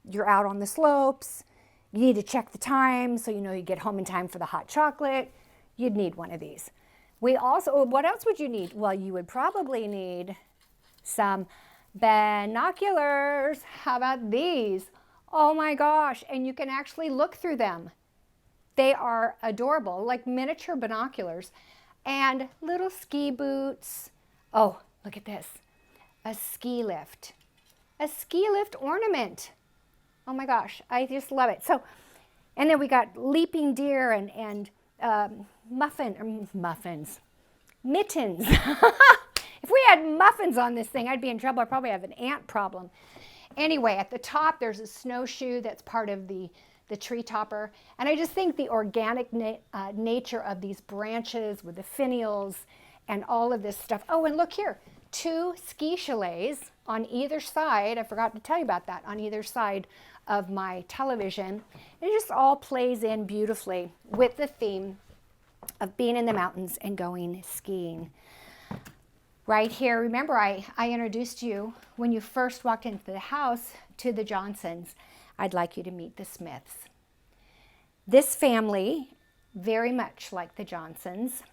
you're out on the slopes. You need to check the time so you know you get home in time for the hot chocolate. You'd need one of these. We also, what else would you need? Well, you would probably need some binoculars. How about these? Oh my gosh, and you can actually look through them. They are adorable, like miniature binoculars. And little ski boots. Oh, look at this. A ski lift. A ski lift ornament. Oh my gosh, I just love it. So, and then we got leaping deer and mittens. If we had muffins on this thing, I'd be in trouble. I'd probably have an ant problem. Anyway, at the top, there's a snowshoe that's part of the tree topper. And I just think the organic nature of these branches with the finials and all of this stuff. Oh, and look here, 2 ski chalets on either side. I forgot to tell you about that, on either side of my television. It just all plays in beautifully with the theme of being in the mountains and going skiing. Right here, remember I introduced you when you first walked into the house to the Johnsons. I'd like you to meet the Smiths. This family, very much like the Johnsons,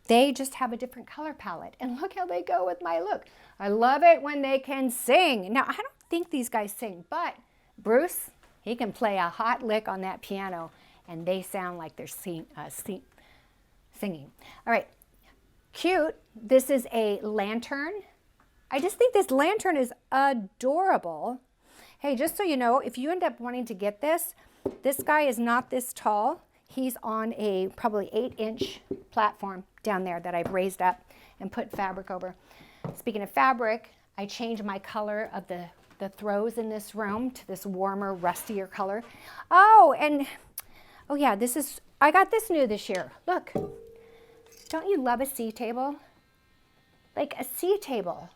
they just have a different color palette. And look how they go with my look. I love it when they can sing. Now, I don't think these guys sing, but Bruce, he can play a hot lick on that piano, and they sound like they're singing. All right, cute. This is a lantern. I just think this lantern is adorable. Hey, just so you know, if you end up wanting to get this, this guy is not this tall. He's on a probably 8-inch platform down there that I've raised up and put fabric over. Speaking of fabric, I changed my color of the throws in this room to this warmer, rustier color. Oh, and oh yeah, I got this new this year. Look, don't you love a sea table? Like a sea table.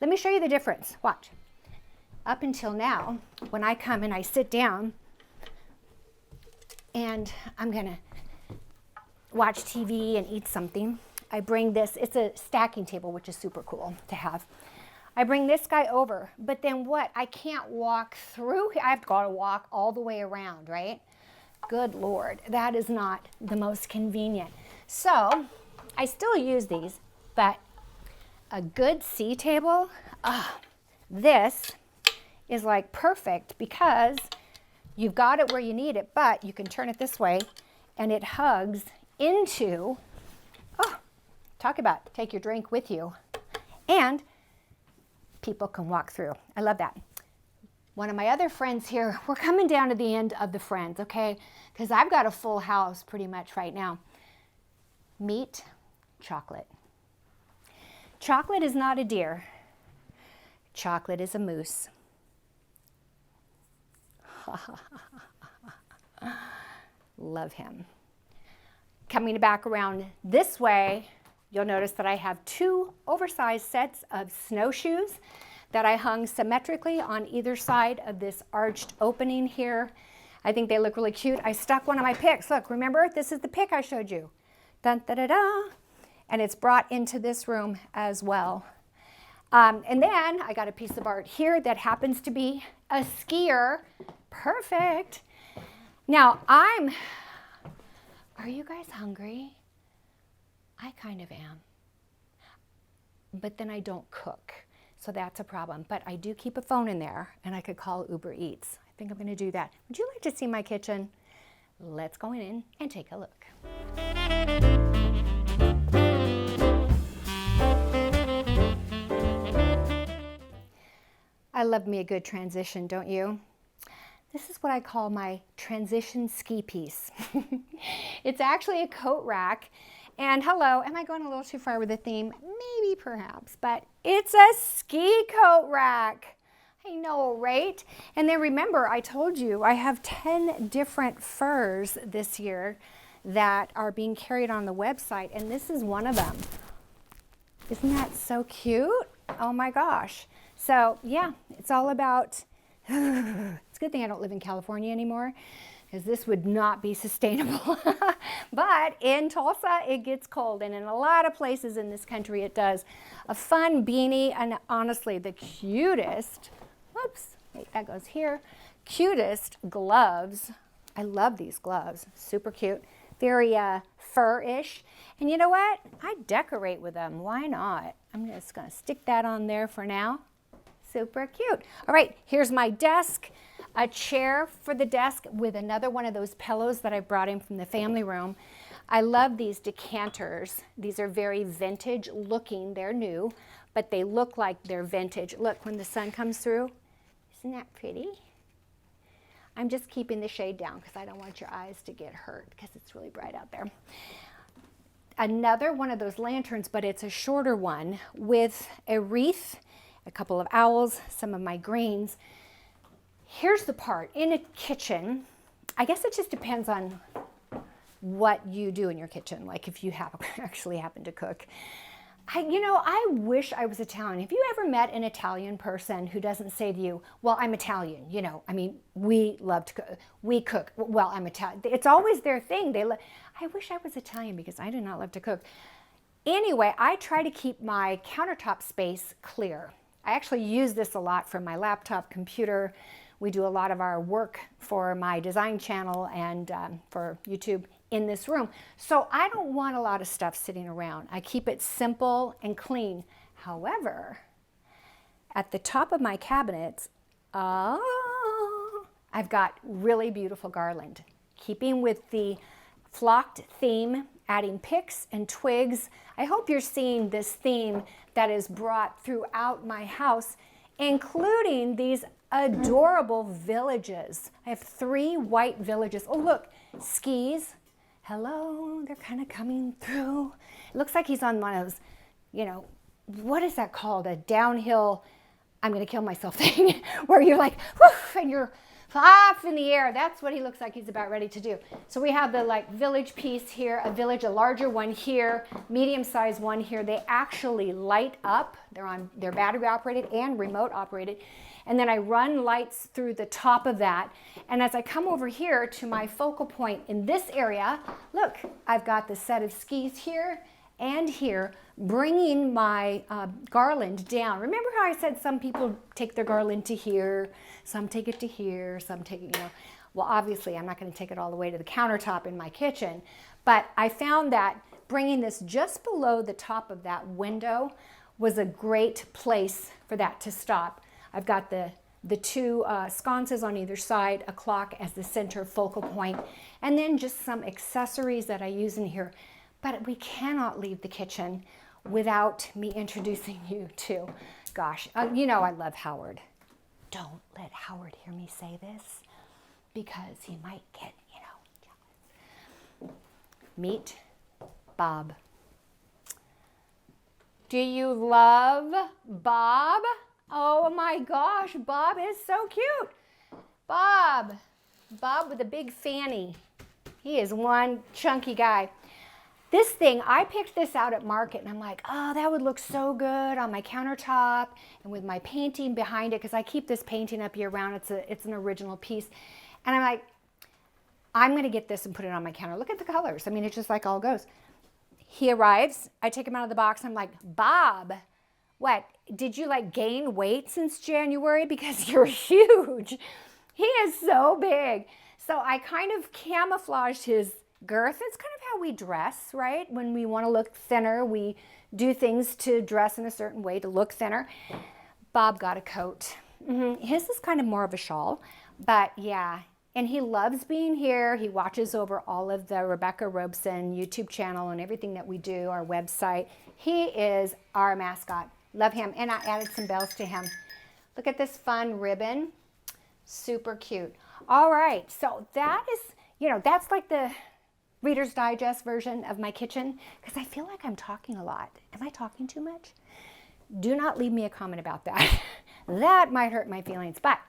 Let me show you the difference. Watch. Up until now, when I come and I sit down and I'm gonna watch TV and eat something, I bring this, it's a stacking table, which is super cool to have. I bring this guy over, but then what? I can't walk through, I have to walk all the way around, right? Good Lord, that is not the most convenient. So I still use these, But a good sea table, this is like perfect because you've got it where you need it, but you can turn it this way and it hugs into, talk about take your drink with you. And people can walk through. I love that. One of my other friends here, we're coming down to the end of the friends, okay? Because I've got a full house pretty much right now. Meet chocolate. Chocolate is not a deer. Chocolate is a moose. Love him. Coming back around this way, you'll notice that I have 2 oversized sets of snowshoes that I hung symmetrically on either side of this arched opening here. I think they look really cute. I stuck one of my picks. Look, remember, this is the pick I showed you. Dun, da, da, da. And it's brought into this room as well. And then I got a piece of art here that happens to be a skier. Perfect. Now are you guys hungry? I kind of am. But then I don't cook, so that's a problem. But I do keep a phone in there, and I could call Uber Eats. I think I'm gonna do that. Would you like to see my kitchen? Let's go in and take a look. I love me a good transition, don't you? This is what I call my transition ski piece. It's actually a coat rack. And hello, am I going a little too far with the theme? Maybe, perhaps, but it's a ski coat rack. I know, right? And then remember, I told you I have 10 different furs this year that are being carried on the website, and this is one of them. Isn't that so cute? Oh my gosh. So yeah, it's all about, it's a good thing I don't live in California anymore, because this would not be sustainable. But in Tulsa, it gets cold, and in a lot of places in this country it does. A fun beanie, and honestly, the cutest, whoops, wait, that goes here, cutest gloves. I love these gloves, super cute, very fur-ish. And you know what? I decorate with them, why not? I'm just gonna stick that on there for now. Super cute. All right, here's my desk, a chair for the desk with another one of those pillows that I brought in from the family room. I love these decanters. These are very vintage looking. They're new, but they look like they're vintage. Look, when the sun comes through, isn't that pretty? I'm just keeping the shade down because I don't want your eyes to get hurt because it's really bright out there. Another one of those lanterns, but it's a shorter one with a wreath, a couple of owls, some of my greens. Here's the part, in a kitchen, I guess it just depends on what you do in your kitchen, like if you actually happen to cook. I wish I was Italian. Have you ever met an Italian person who doesn't say to you, well, I'm Italian, we love to cook, we cook, well, I'm Italian. It's always their thing. I wish I was Italian because I do not love to cook. Anyway, I try to keep my countertop space clear. I actually use this a lot for my laptop computer. We do a lot of our work for my design channel and for YouTube in this room. So I don't want a lot of stuff sitting around. I keep it simple and clean. However, at the top of my cabinets, I've got really beautiful garland. Keeping with the flocked theme, adding picks and twigs. I hope you're seeing this theme that is brought throughout my house, including these adorable villages. I have 3 white villages. Oh, look, skis. Hello, they're kind of coming through. It looks like he's on one of those, what is that called? A downhill, I'm going to kill myself thing, where you're like, whoof, and you're off in the air. That's what he looks like he's about ready to do. So we have the village piece here, a larger one here, medium-sized one here. They actually light up. They're battery operated and remote operated. And then I run lights through the top of that. And as I come over here to my focal point in this area, look, I've got the set of skis here and here, bringing my garland down. Remember how I said some people take their garland to here, some take it to here, some take it, well, obviously I'm not going to take it all the way to the countertop in my kitchen, but I found that bringing this just below the top of that window was a great place for that to stop. I've got the two sconces on either side, a clock as the center focal point, and then just some accessories that I use in here. But we cannot leave the kitchen without me introducing you to, gosh, you know I love Howard. Don't let Howard hear me say this because he might get, you know, jealous. Meet Bob. Do you love Bob? Oh my gosh, Bob is so cute. Bob with a big fanny. He is one chunky guy. This thing, I picked this out at market and I'm like, oh, that would look so good on my countertop and with my painting behind it, because I keep this painting up year round. It's an original piece. And I'm like, I'm gonna get this and put it on my counter. Look at the colors. I mean, it's just like all goes. He arrives, I take him out of the box. I'm like, Bob, what, did you like gain weight since January? Because you're huge. He is so big. So I kind of camouflaged his girth. It's kind of how we dress, right? When we want to look thinner, we do things to dress in a certain way to look thinner. Bob got a coat. His is kind of more of a shawl, but yeah. And he loves being here. He watches over all of the Rebecca Robeson YouTube channel and everything that we do, our website. He is our mascot. Love him. And I added some bells to him. Look at this fun ribbon. Super cute. All right. So that is, you know, that's like the Reader's Digest version of my kitchen, because I feel like I'm talking a lot. Am I talking too much? Do not leave me a comment about that. That might hurt my feelings. But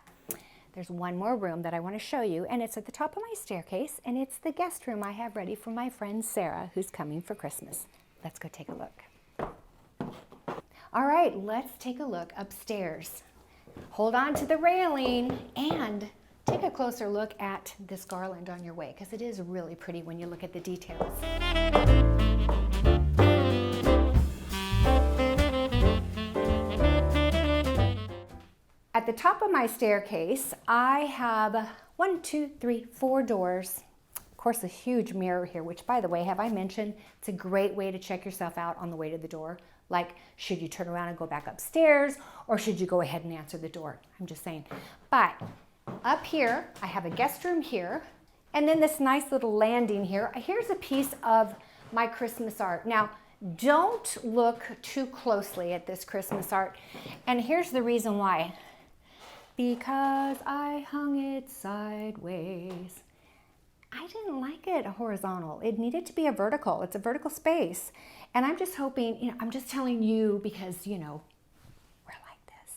there's one more room that I want to show you, and it's at the top of my staircase, and it's the guest room I have ready for my friend Sarah, who's coming for Christmas. Let's go take a look. All right, let's take a look upstairs. Hold on to the railing and take a closer look at this garland on your way, because it is really pretty when you look at the details. At the top of my staircase, I have 4 doors. Of course, a huge mirror here, which, by the way, have I mentioned, it's a great way to check yourself out on the way to the door. Like, should you turn around and go back upstairs, or should you go ahead and answer the door? I'm just saying. But up here, I have a guest room here, and then this nice little landing here. Here's a piece of my Christmas art. Now, don't look too closely at this Christmas art, and here's the reason why. Because I hung it sideways. I didn't like it horizontal. It needed to be a vertical. It's a vertical space. And I'm just hoping, you know, I'm just telling you because, you know, we're like this.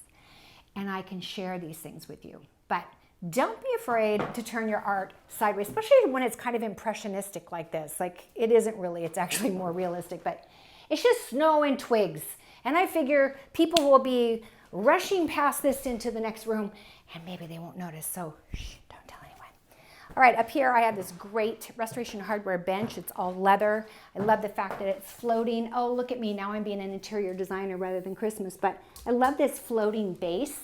And I can share these things with you. But don't be afraid to turn your art sideways, especially when it's kind of impressionistic like this. Like, it isn't really, it's actually more realistic, but it's just snow and twigs. And I figure people will be rushing past this into the next room and maybe they won't notice. So shh, don't tell anyone. All right, up here I have this great Restoration Hardware bench. It's all leather. I love the fact that it's floating. Oh, look at me. Now I'm being an interior designer rather than Christmas, but I love this floating base.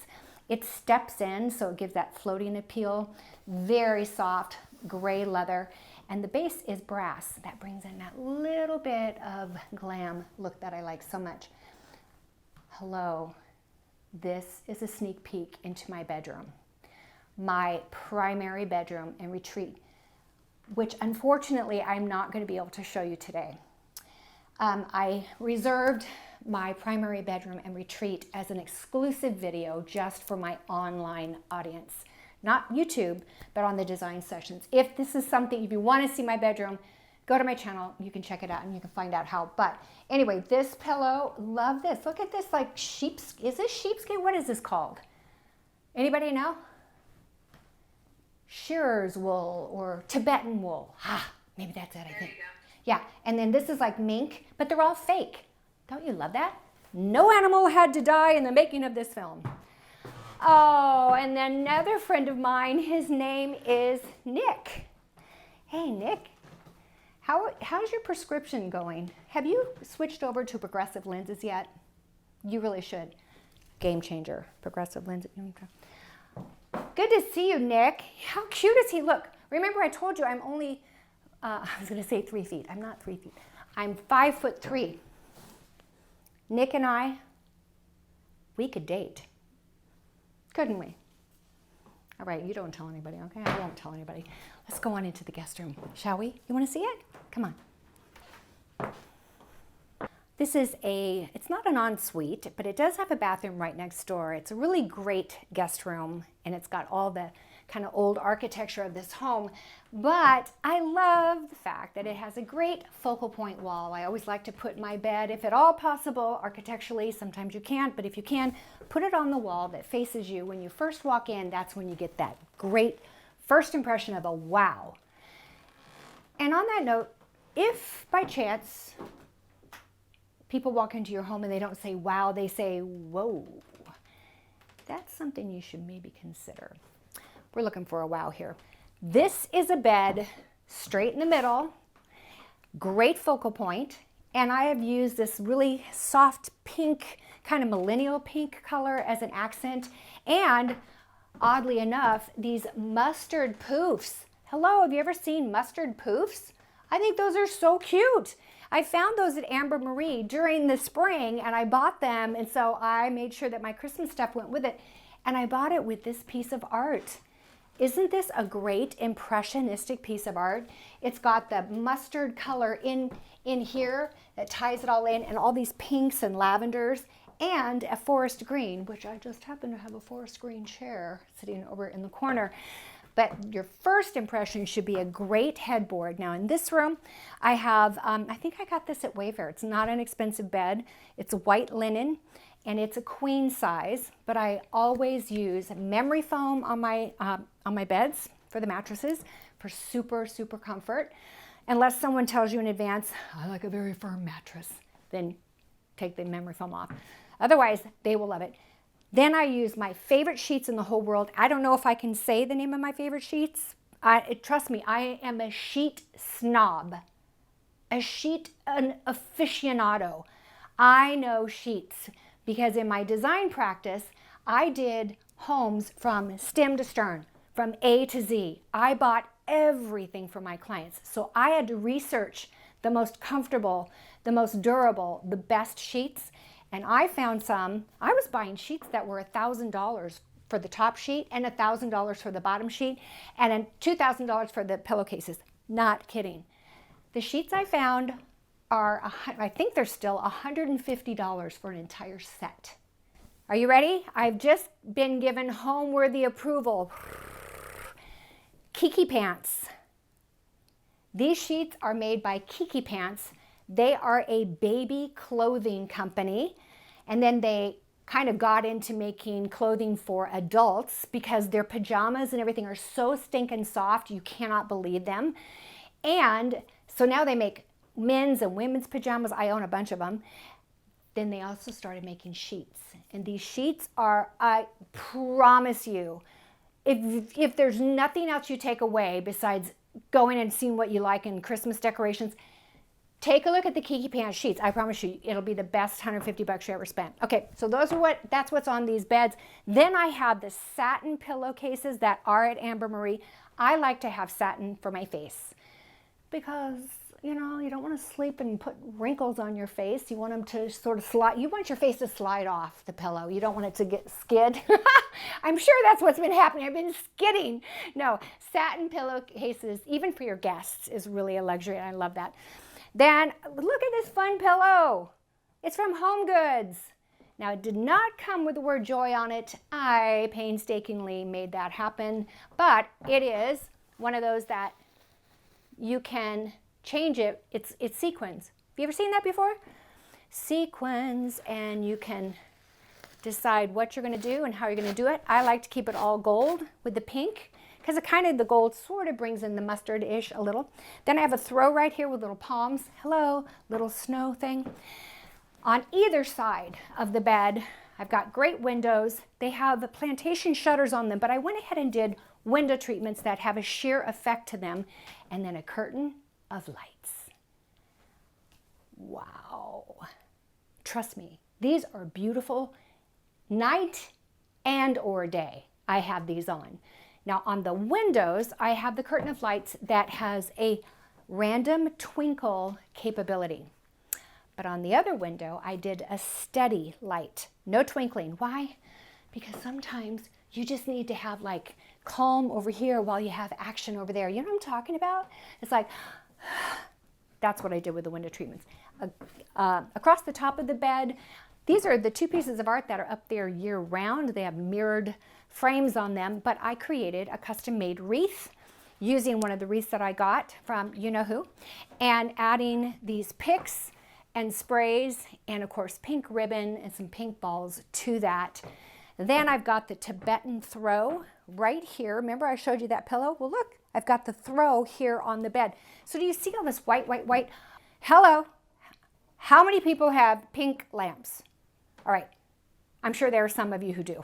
It steps in, so it gives that floating appeal. Very soft gray leather. And the base is brass. That brings in that little bit of glam look that I like so much. Hello. This is a sneak peek into my bedroom. My primary bedroom and retreat, which unfortunately I'm not going to be able to show you today. I reserved my primary bedroom and retreat as an exclusive video just for my online audience. Not YouTube, but on the design sessions. If this is something, if you want to see my bedroom, go to my channel, you can check it out and you can find out how. But anyway, this pillow, love this. Look at this, like sheepskin. Is this sheepskin? What is this called? Anybody know? Shearer's wool or Tibetan wool. Ah, maybe that's it, I think. Yeah, and then this is like mink, but they're all fake. Don't you love that? No animal had to die in the making of this film. Oh, and then another friend of mine, his name is Nick. Hey, Nick. How's your prescription going? Have you switched over to progressive lenses yet? You really should. Game changer, progressive lenses. Good to see you, Nick. How cute does he look? Remember I told you I'm only, I was gonna say 3 feet. I'm not 3 feet. I'm 5'3". Nick and I, we could date, couldn't we? All right, you don't tell anybody, okay? I won't tell anybody. Let's go on into the guest room, shall we? You want to see it? Come on. This is it's not an ensuite, but it does have a bathroom right next door. It's a really great guest room, and it's got all the kind of old architecture of this home, but I love the fact that it has a great focal point wall. I always like to put my bed, if at all possible, architecturally. Sometimes you can't, but if you can, put it on the wall that faces you. When you first walk in, that's when you get that great first impression of a wow. And on that note, if by chance people walk into your home and they don't say wow, they say whoa, that's something you should maybe consider. We're looking for a wow here. This is a bed straight in the middle, great focal point, and I have used this really soft pink, kind of millennial pink color as an accent, and oddly enough, these mustard poofs. Hello, have you ever seen mustard poofs? I think those are so cute. I found those at Amber Marie during the spring, and I bought them, and so I made sure that my Christmas stuff went with it, and I bought it with this piece of art. Isn't this a great impressionistic piece of art? It's got the mustard color in here that ties it all in, and all these pinks and lavenders, and a forest green, which I just happen to have a forest green chair sitting over in the corner. But your first impression should be a great headboard. Now in this room, I have, I think I got this at Wayfair. It's not an expensive bed. It's white linen, and it's a queen size, but I always use memory foam on my beds for the mattresses for super, super comfort. Unless someone tells you in advance, I like a very firm mattress, then take the memory foam off. Otherwise, they will love it. Then I use my favorite sheets in the whole world. I don't know if I can say the name of my favorite sheets. Trust me, I am a sheet snob, an aficionado. I know sheets because in my design practice, I did homes from stem to stern, from A to Z. I bought everything for my clients. So I had to research the most comfortable, the most durable, the best sheets. And I found some, I was buying sheets that were $1,000 for the top sheet and $1,000 for the bottom sheet and then $2,000 for the pillowcases. Not kidding. The sheets I found are, I think they're still $150 for an entire set. Are you ready? I've just been given Homeworthy approval. Kiki Pants. These sheets are made by Kiki Pants. They are a baby clothing company, and then they kind of got into making clothing for adults because their pajamas and everything are so stinking soft, you cannot believe them. And so now they make men's and women's pajamas. I own a bunch of them. Then they also started making sheets. And these sheets are, I promise you, if there's nothing else you take away besides going and seeing what you like in Christmas decorations, take a look at the Kiki Pants sheets. I promise you, it'll be the best $150 you ever spent. Okay, so that's what's on these beds. Then I have the satin pillowcases that are at Amber Marie. I like to have satin for my face because, you know, you don't want to sleep and put wrinkles on your face. You want them to sort of slide. You want your face to slide off the pillow. You don't want it to get skid. I'm sure that's what's been happening. I've been skidding. No, satin pillowcases, even for your guests, is really a luxury, and I love that. Then look at this fun pillow. It's from Home Goods. Now it did not come with the word joy on it. I painstakingly made that happen, but it is one of those that you can change it. It's sequins. Have you ever seen that before? Sequins, and you can decide what you're going to do and how you're going to do it. I like to keep it all gold with the pink, because the gold sort of brings in the mustard-ish a little. Then I have a throw right here with little palms. Hello, little snow thing. On either side of the bed, I've got great windows. They have the plantation shutters on them, but I went ahead and did window treatments that have a sheer effect to them, and then a curtain of lights. Wow. Trust me, these are beautiful night and or day. I have these on. Now on the windows, I have the curtain of lights that has a random twinkle capability. But on the other window, I did a steady light, no twinkling. Why? Because sometimes you just need to have like calm over here while you have action over there. You know what I'm talking about? It's like, that's what I did with the window treatments. Across the top of the bed, these are the two pieces of art that are up there year round. They have mirrored frames on them, but I created a custom-made wreath using one of the wreaths that I got from you-know-who, and adding these picks and sprays, and of course pink ribbon and some pink balls to that. Then I've got the Tibetan throw right here. Remember I showed you that pillow? Well, look, I've got the throw here on the bed. So do you see all this white, white, white? Hello, how many people have pink lamps? All right, I'm sure there are some of you who do.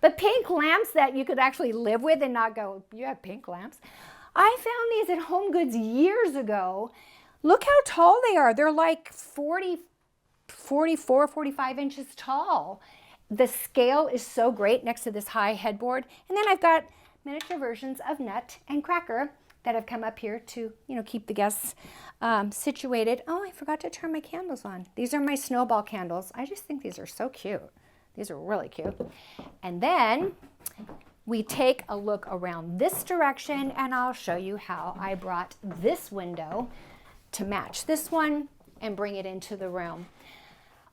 But pink lamps that you could actually live with and not go, you have pink lamps? I found these at Home Goods years ago. Look how tall they are. They're like 44, 45 inches tall. The scale is so great next to this high headboard. And then I've got miniature versions of Nut and Cracker that have come up here to, keep the guests situated. Oh, I forgot to turn my candles on. These are my snowball candles. I just think these are so cute. These are really cute. And then we take a look around this direction, and I'll show you how I brought this window to match this one and bring it into the room.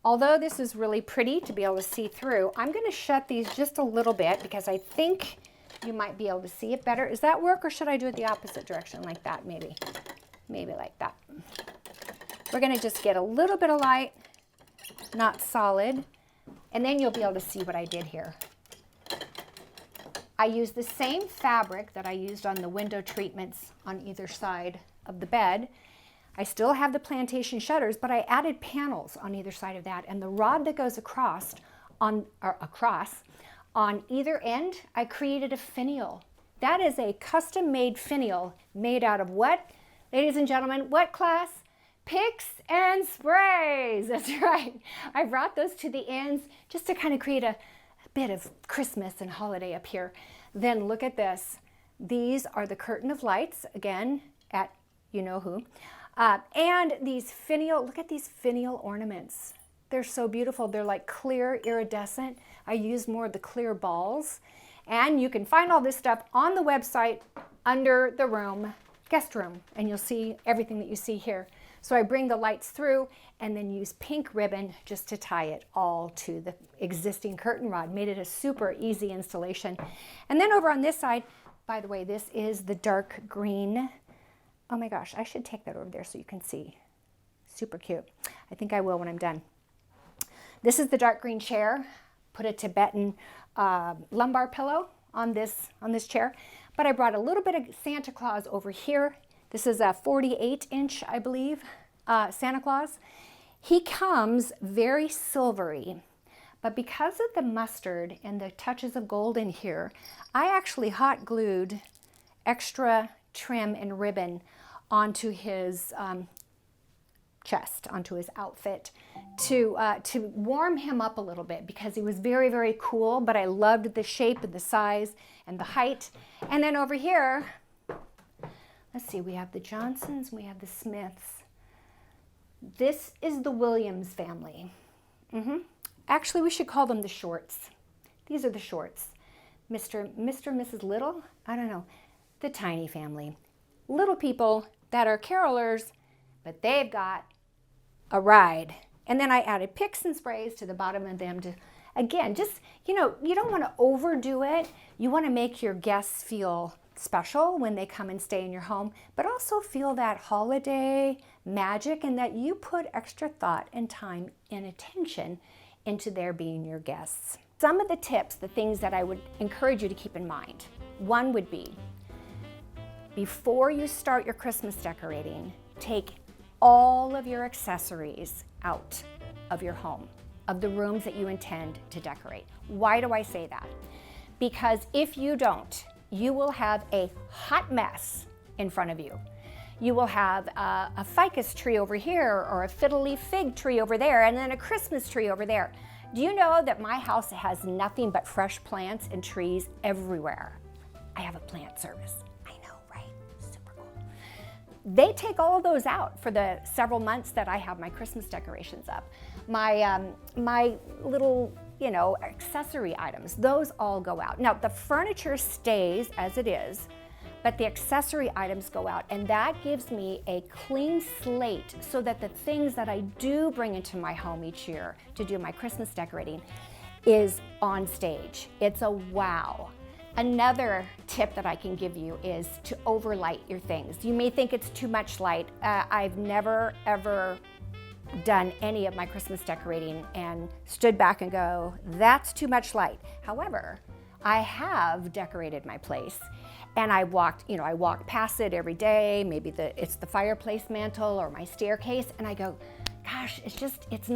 Although this is really pretty to be able to see through, I'm going to shut these just a little bit because I think you might be able to see it better. Does that work, or should I do it the opposite direction like that maybe? Maybe like that. We're going to just get a little bit of light, not solid, and then you'll be able to see what I did here. I used the same fabric that I used on the window treatments on either side of the bed. I still have the plantation shutters, but I added panels on either side of that, and the rod that goes across on either end, I created a finial. That is a custom-made finial made out of what? Ladies and gentlemen, what class? Picks and sprays. That's right. I brought those to the ends just to kind of create a bit of Christmas and holiday up here. Then look at this. These are the curtain of lights, again, at you-know-who. And these finial, look at these finial ornaments. They're so beautiful. They're like clear iridescent. I use more of the clear balls. And you can find all this stuff on the website under the room, guest room, and you'll see everything that you see here. So I bring the lights through and then use pink ribbon just to tie it all to the existing curtain rod. Made it a super easy installation. And then over on this side, by the way, this is the dark green. Oh my gosh, I should take that over there so you can see. Super cute. I think I will when I'm done. This is the dark green chair. Put a Tibetan lumbar pillow on this chair. But I brought a little bit of Santa Claus over here. This is a 48-inch, I believe, Santa Claus. He comes very silvery, but because of the mustard and the touches of gold in here, I actually hot glued extra trim and ribbon onto his chest, onto his outfit to warm him up a little bit because he was very, very cool, but I loved the shape and the size and the height. And then over here, let's see, we have the Johnsons, we have the Smiths. This is the Williams family. Actually, we should call them the Shorts. These are the Shorts. Mr. and Mrs. Little, I don't know, the Tiny family. Little people that are carolers, but they've got a ride. And then I added picks and sprays to the bottom of them to, again, just, you don't want to overdo it. You want to make your guests feel special when they come and stay in your home, but also feel that holiday magic and that you put extra thought and time and attention into their being your guests. Some of the tips, the things that I would encourage you to keep in mind. One would be, before you start your Christmas decorating, take all of your accessories out of your home, of the rooms that you intend to decorate. Why do I say that? Because if you don't, you will have a hot mess in front of you. You will have a ficus tree over here or a fiddle leaf fig tree over there and then a Christmas tree over there. Do you know that my house has nothing but fresh plants and trees everywhere? I have a plant service. I know, right? Super cool. they take all of those out for the several months that I have my Christmas decorations up. My little, you know, accessory items, those all go out. Now the furniture stays as it is, but the accessory items go out, and that gives me a clean slate so that the things that I do bring into my home each year to do my Christmas decorating is on stage. It's a wow. Another tip that I can give you is to overlight your things. You may think it's too much light. I've never ever done any of my Christmas decorating and stood back and go, that's too much light. However, I have decorated my place, and I walk past it every day. Maybe it's the fireplace mantle or my staircase, and I go, gosh, it's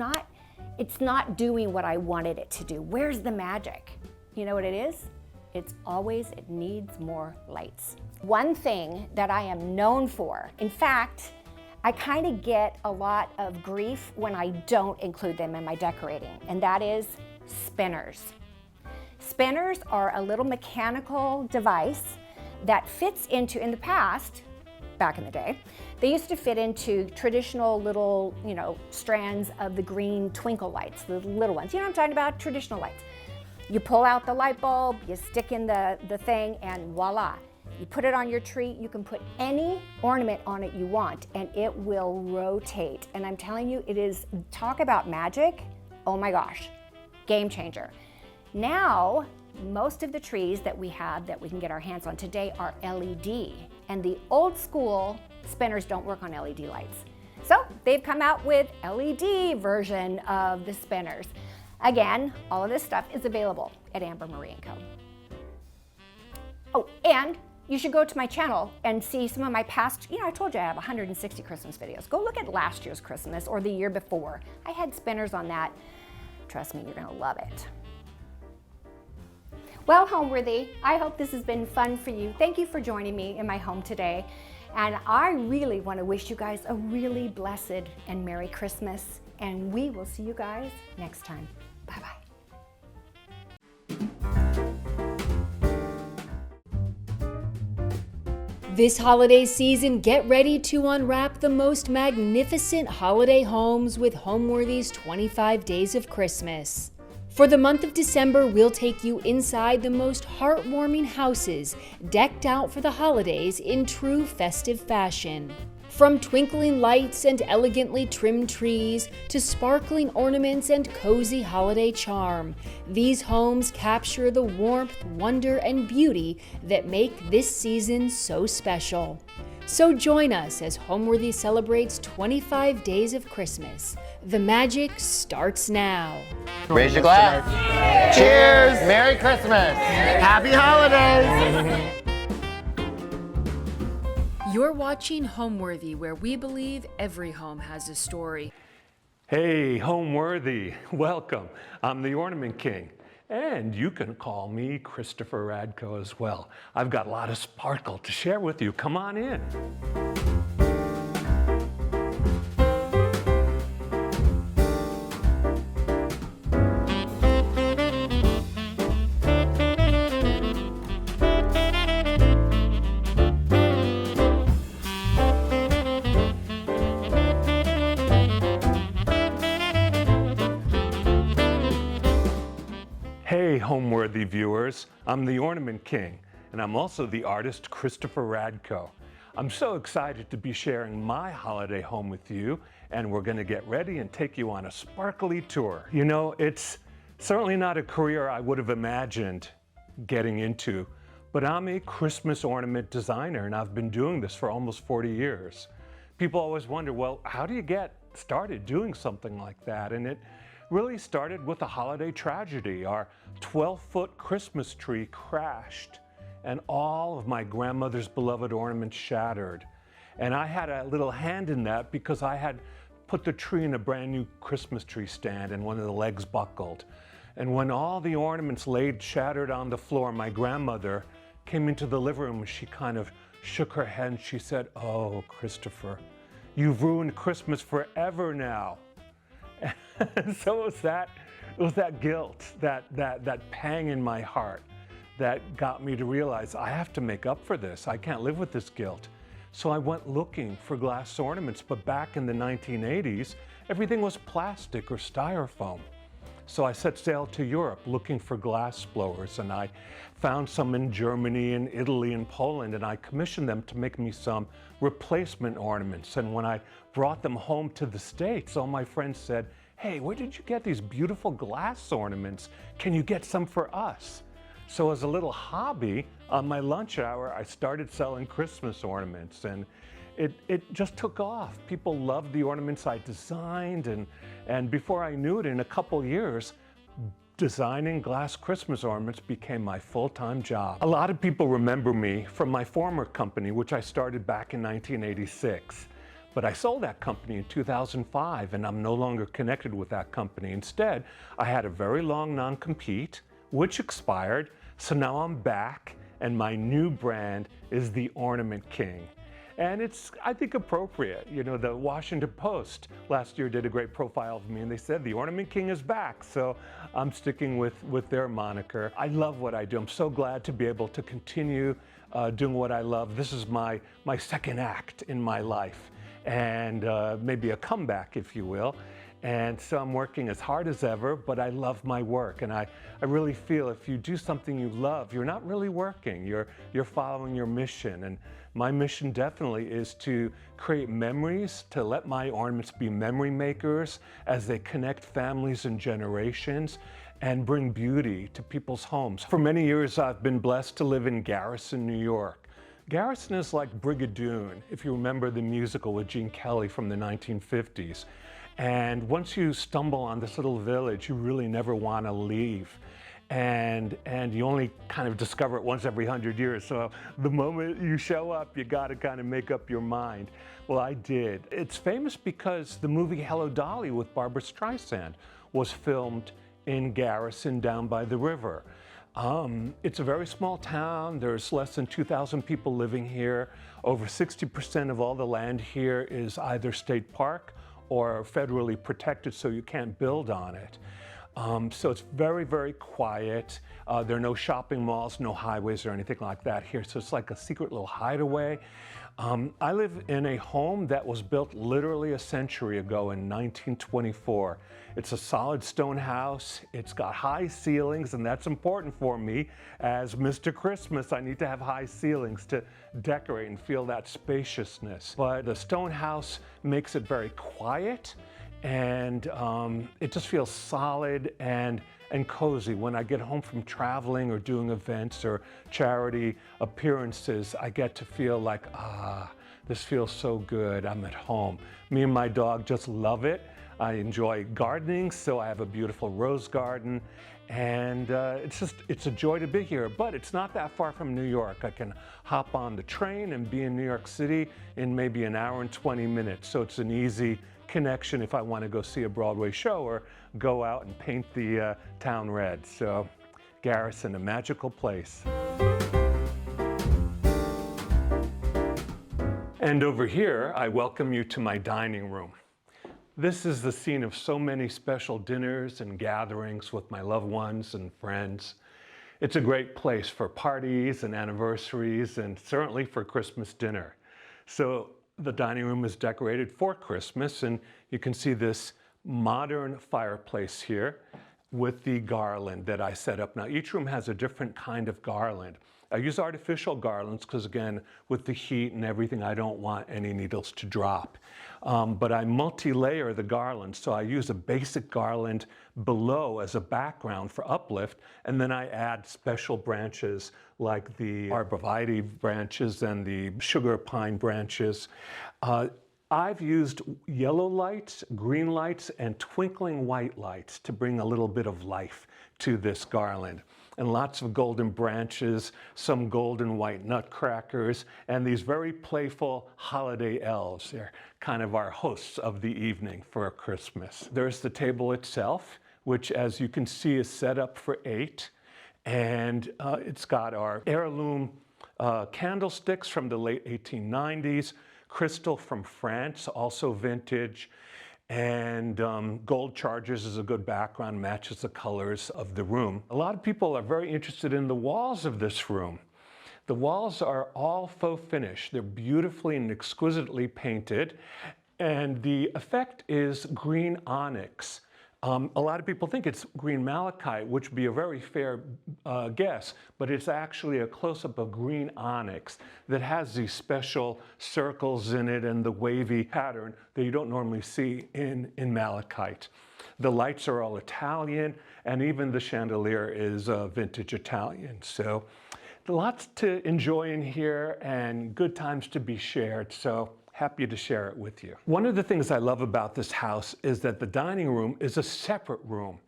not doing what I wanted it to do. Where's the magic? You know what it is? It needs more lights. One thing that I am known for, in fact, I kind of get a lot of grief when I don't include them in my decorating, and that is spinners. Spinners are a little mechanical device that fits into, in the past, back in the day, they used to fit into traditional little, you know, strands of the green twinkle lights, the little ones. You know what I'm talking about? Traditional lights. You pull out the light bulb, you stick in the thing, and voila. You put it on your tree, you can put any ornament on it you want, and it will rotate. And I'm telling you, it is, talk about magic, oh my gosh, game changer. Now, most of the trees that we have that we can get our hands on today are LED, and the old school spinners don't work on LED lights. So they've come out with LED version of the spinners. Again, all of this stuff is available at Amber Marie & Co. Oh, and you should go to my channel and see some of my past, you know, I told you I have 160 Christmas videos. Go look at last year's Christmas or the year before. I had spinners on that. Trust me, you're gonna love it. Well, Homeworthy, I hope this has been fun for you. Thank you for joining me in my home today. And I really want to wish you guys a really blessed and Merry Christmas. And we will see you guys next time. Bye-bye. This holiday season, get ready to unwrap the most magnificent holiday homes with Homeworthy's 25 Days of Christmas. For the month of December, we'll take you inside the most heartwarming houses, decked out for the holidays in true festive fashion. From twinkling lights and elegantly trimmed trees to sparkling ornaments and cozy holiday charm, these homes capture the warmth, wonder, and beauty that make this season so special. So join us as Homeworthy celebrates 25 Days of Christmas. The magic starts now. Raise your glass. Cheers! Merry Christmas! Happy holidays! You're watching Homeworthy, where we believe every home has a story. Hey, Homeworthy, welcome. I'm the Ornament King, and you can call me Christopher Radko as well. I've got a lot of sparkle to share with you. Come on in. Hey, Homeworthy viewers, I'm the Ornament King, and I'm also the artist Christopher Radko. I'm so excited to be sharing my holiday home with you, and we're gonna get ready and take you on a sparkly tour. You know, it's certainly not a career I would have imagined getting into, but I'm a Christmas ornament designer, and I've been doing this for almost 40 years. People always wonder, well, how do you get started doing something like that? And it really started with a holiday tragedy. Our 12-foot Christmas tree crashed, and all of my grandmother's beloved ornaments shattered. And I had a little hand in that because I had put the tree in a brand new Christmas tree stand, and one of the legs buckled. And when all the ornaments laid shattered on the floor, my grandmother came into the living room and she kind of shook her head and she said, "Oh, Christopher, you've ruined Christmas forever now." So it was that guilt, that pang in my heart that got me to realize I have to make up for this. I can't live with this guilt. So I went looking for glass ornaments, but back in the 1980s, everything was plastic or styrofoam. So I set sail to Europe looking for glass blowers, and I found some in Germany and Italy and Poland, and I commissioned them to make me some replacement ornaments. And when I brought them home to the States, all my friends said, "Hey, where did you get these beautiful glass ornaments? Can you get some for us?" So as a little hobby, on my lunch hour, I started selling Christmas ornaments, and it just took off. People loved the ornaments I designed, and before I knew it, in a couple years, designing glass Christmas ornaments became my full-time job. A lot of people remember me from my former company, which I started back in 1986. But I sold that company in 2005, and I'm no longer connected with that company. Instead, I had a very long non-compete, which expired, so now I'm back, and my new brand is the Ornament King. And it's, I think, appropriate. You know, the Washington Post last year did a great profile of me, and they said the Ornament King is back, so I'm sticking with their moniker. I love what I do. I'm so glad to be able to continue doing what I love. This is my second act in my life, and maybe a comeback, if you will. And so I'm working as hard as ever, but I love my work. And I really feel if you do something you love, you're not really working, you're following your mission. And my mission definitely is to create memories, to let my ornaments be memory makers as they connect families and generations and bring beauty to people's homes. For many years, I've been blessed to live in Garrison, New York. Garrison is like Brigadoon, if you remember the musical with Gene Kelly from the 1950s. And once you stumble on this little village, you really never want to leave. And you only kind of discover it once every 100 years. So the moment you show up, you got to kind of make up your mind. Well, I did. It's famous because the movie Hello, Dolly with Barbra Streisand was filmed in Garrison down by the river. It's a very small town. There's less than 2,000 people living here. Over 60% of all the land here is either state park or federally protected, so you can't build on it. So it's very, very quiet. There are no shopping malls, no highways or anything like that here, so it's like a secret little hideaway. I live in a home that was built literally a century ago in 1924. It's a solid stone house. It's got high ceilings, and that's important for me. As Mr. Christmas, I need to have high ceilings to decorate and feel that spaciousness. But the stone house makes it very quiet, and it just feels solid and cozy. When I get home from traveling or doing events or charity appearances, I get to feel like, this feels so good, I'm at home. Me and my dog just love it. I enjoy gardening, so I have a beautiful rose garden, and it's a joy to be here. But it's not that far from New York. I can hop on the train and be in New York City in maybe an hour and 20 minutes, so it's an easy connection if I want to go see a Broadway show or go out and paint the town red. So Garrison, a magical place. And over here, I welcome you to my dining room. This is the scene of so many special dinners and gatherings with my loved ones and friends. It's a great place for parties and anniversaries, and certainly for Christmas dinner. So the dining room is decorated for Christmas, and you can see this modern fireplace here with the garland that I set up. Now, each room has a different kind of garland. I use artificial garlands because, again, with the heat and everything, I don't want any needles to drop. But I multi-layer the garland, so I use a basic garland below as a background for uplift, and then I add special branches like the arborvitae branches and the sugar pine branches. I've used yellow lights, green lights, and twinkling white lights to bring a little bit of life to this garland. And lots of golden branches, some golden white nutcrackers, and these very playful holiday elves. They're kind of our hosts of the evening for Christmas. There's the table itself, which, as you can see, is set up for 8. And it's got our heirloom candlesticks from the late 1890s, crystal from France, also vintage, and gold chargers is a good background, matches the colors of the room. A lot of people are very interested in the walls of this room. The walls are all faux finish. They're beautifully and exquisitely painted, and the effect is green onyx. A lot of people think it's green malachite, which would be a very fair guess, but it's actually a close-up of green onyx that has these special circles in it and the wavy pattern that you don't normally see in malachite. The lights are all Italian, and even the chandelier is vintage Italian. So lots to enjoy in here and good times to be shared. So happy to share it with you. One of the things I love about this house is that the dining room is a separate room.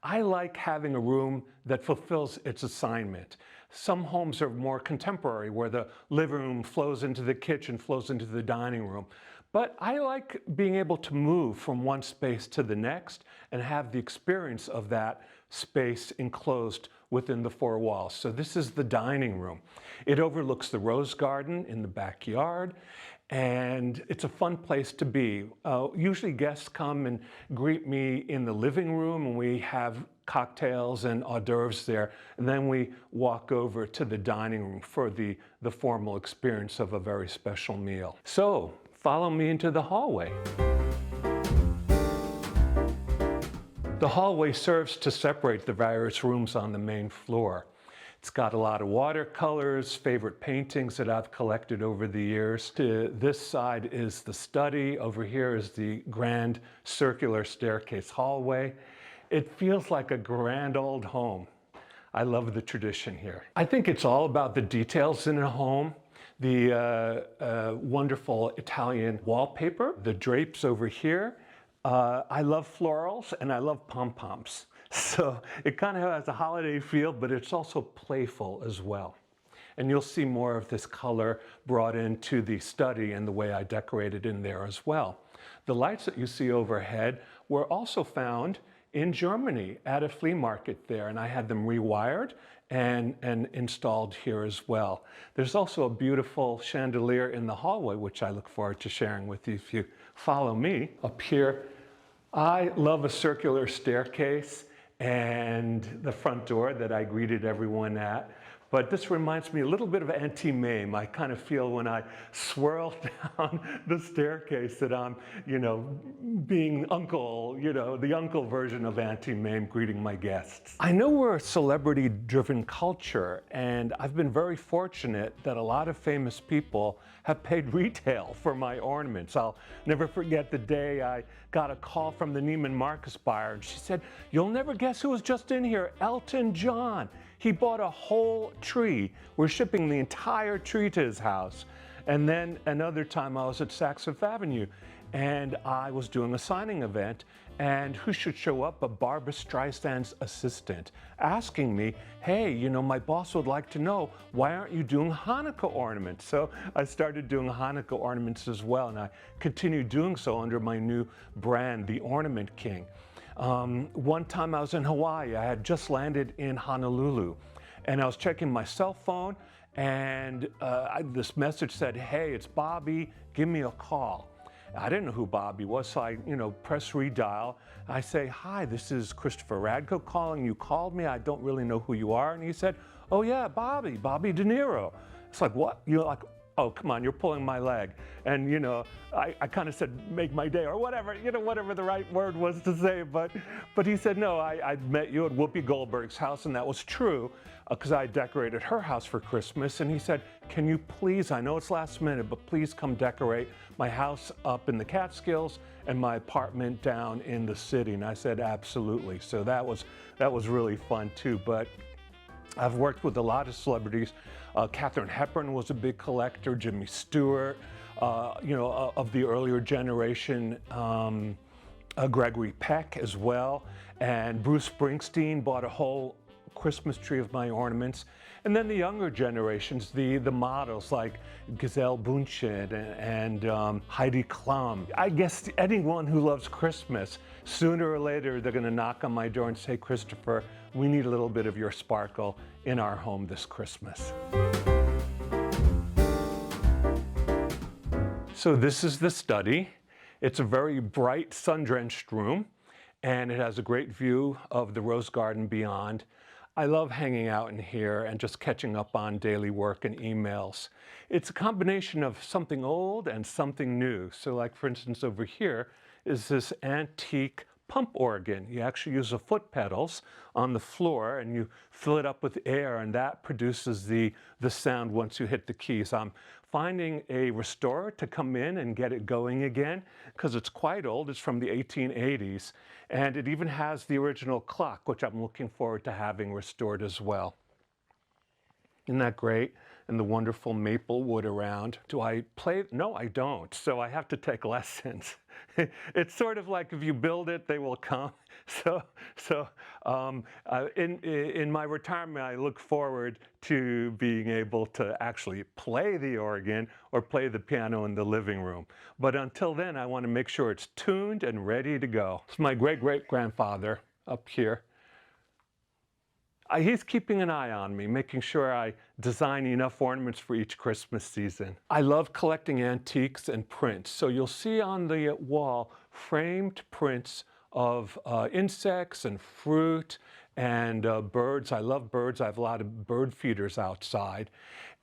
I like having a room that fulfills its assignment. Some homes are more contemporary, where the living room flows into the kitchen, flows into the dining room. But I like being able to move from one space to the next and have the experience of that space enclosed within the four walls. So this is the dining room. It overlooks the rose garden in the backyard, and it's a fun place to be. Usually guests come and greet me in the living room, and we have cocktails and hors d'oeuvres there, and then we walk over to the dining room for the formal experience of a very special meal. So follow me into the hallway. The hallway serves to separate the various rooms on the main floor. It's got a lot of watercolors, favorite paintings that I've collected over the years. To this side is the study. Over here is the grand circular staircase hallway. It feels like a grand old home. I love the tradition here. I think it's all about the details in a home. The wonderful Italian wallpaper, the drapes over here. I love florals and I love pom-poms. So it kind of has a holiday feel, but it's also playful as well. And you'll see more of this color brought into the study and the way I decorated in there as well. The lights that you see overhead were also found in Germany at a flea market there, and I had them rewired and installed here as well. There's also a beautiful chandelier in the hallway, which I look forward to sharing with you if you follow me up here. I love a circular staircase and the front door that I greeted everyone at. But this reminds me a little bit of Auntie Mame. I kind of feel when I swirl down the staircase that I'm, being uncle, the uncle version of Auntie Mame greeting my guests. I know we're a celebrity-driven culture, and I've been very fortunate that a lot of famous people have paid retail for my ornaments. I'll never forget the day I got a call from the Neiman Marcus buyer, and she said, "You'll never guess who was just in here, Elton John. He bought a whole tree. We're shipping the entire tree to his house." And then another time I was at Saks Fifth Avenue and I was doing a signing event, and who should show up but Barbra Streisand's assistant, asking me, "Hey, my boss would like to know, why aren't you doing Hanukkah ornaments?" So I started doing Hanukkah ornaments as well, and I continue doing so under my new brand, the Ornament King. One time I was in Hawaii. I had just landed in Honolulu, and I was checking my cell phone, and this message said, "Hey, it's Bobby, give me a call." I didn't know who Bobby was, so I press redial. I say, "Hi, this is Christopher Radko calling. You called me. I don't really know who you are." And he said, "Oh yeah, Bobby De Niro." It's like, what? You're like, "Oh, come on, you're pulling my leg." And I kind of said, "Make my day," or whatever, whatever the right word was to say. But he said, "No, I met you at Whoopi Goldberg's house," and that was true because I decorated her house for Christmas. And he said, "Can you please, I know it's last minute, but please come decorate my house up in the Catskills and my apartment down in the city." And I said, "Absolutely." So that was really fun too. But I've worked with a lot of celebrities. Katharine Hepburn was a big collector, Jimmy Stewart, of the earlier generation, Gregory Peck as well, and Bruce Springsteen bought a whole Christmas tree of my ornaments. And then the younger generations, the models like Gisele Bündchen and Heidi Klum. I guess anyone who loves Christmas, sooner or later they're gonna knock on my door and say, "Christopher, we need a little bit of your sparkle in our home this Christmas." So this is the study. It's a very bright, sun-drenched room, and it has a great view of the rose garden beyond. I love hanging out in here and just catching up on daily work and emails. It's a combination of something old and something new. So like for instance over here is this antique pump organ. You actually use the foot pedals on the floor and you fill it up with air, and that produces the sound once you hit the keys. I'm finding a restorer to come in and get it going again because it's quite old. It's from the 1880s, and it even has the original clock, which I'm looking forward to having restored as well. Isn't that great? And the wonderful maple wood around. Do I play? No, I don't. So I have to take lessons. It's sort of like if you build it, they will come. In my retirement, I look forward to being able to actually play the organ or play the piano in the living room. But until then, I want to make sure it's tuned and ready to go. It's my great-great-grandfather up here. He's keeping an eye on me, making sure I design enough ornaments for each Christmas season. I love collecting antiques and prints. So you'll see on the wall framed prints of insects and fruit and birds. I love birds. I have a lot of bird feeders outside.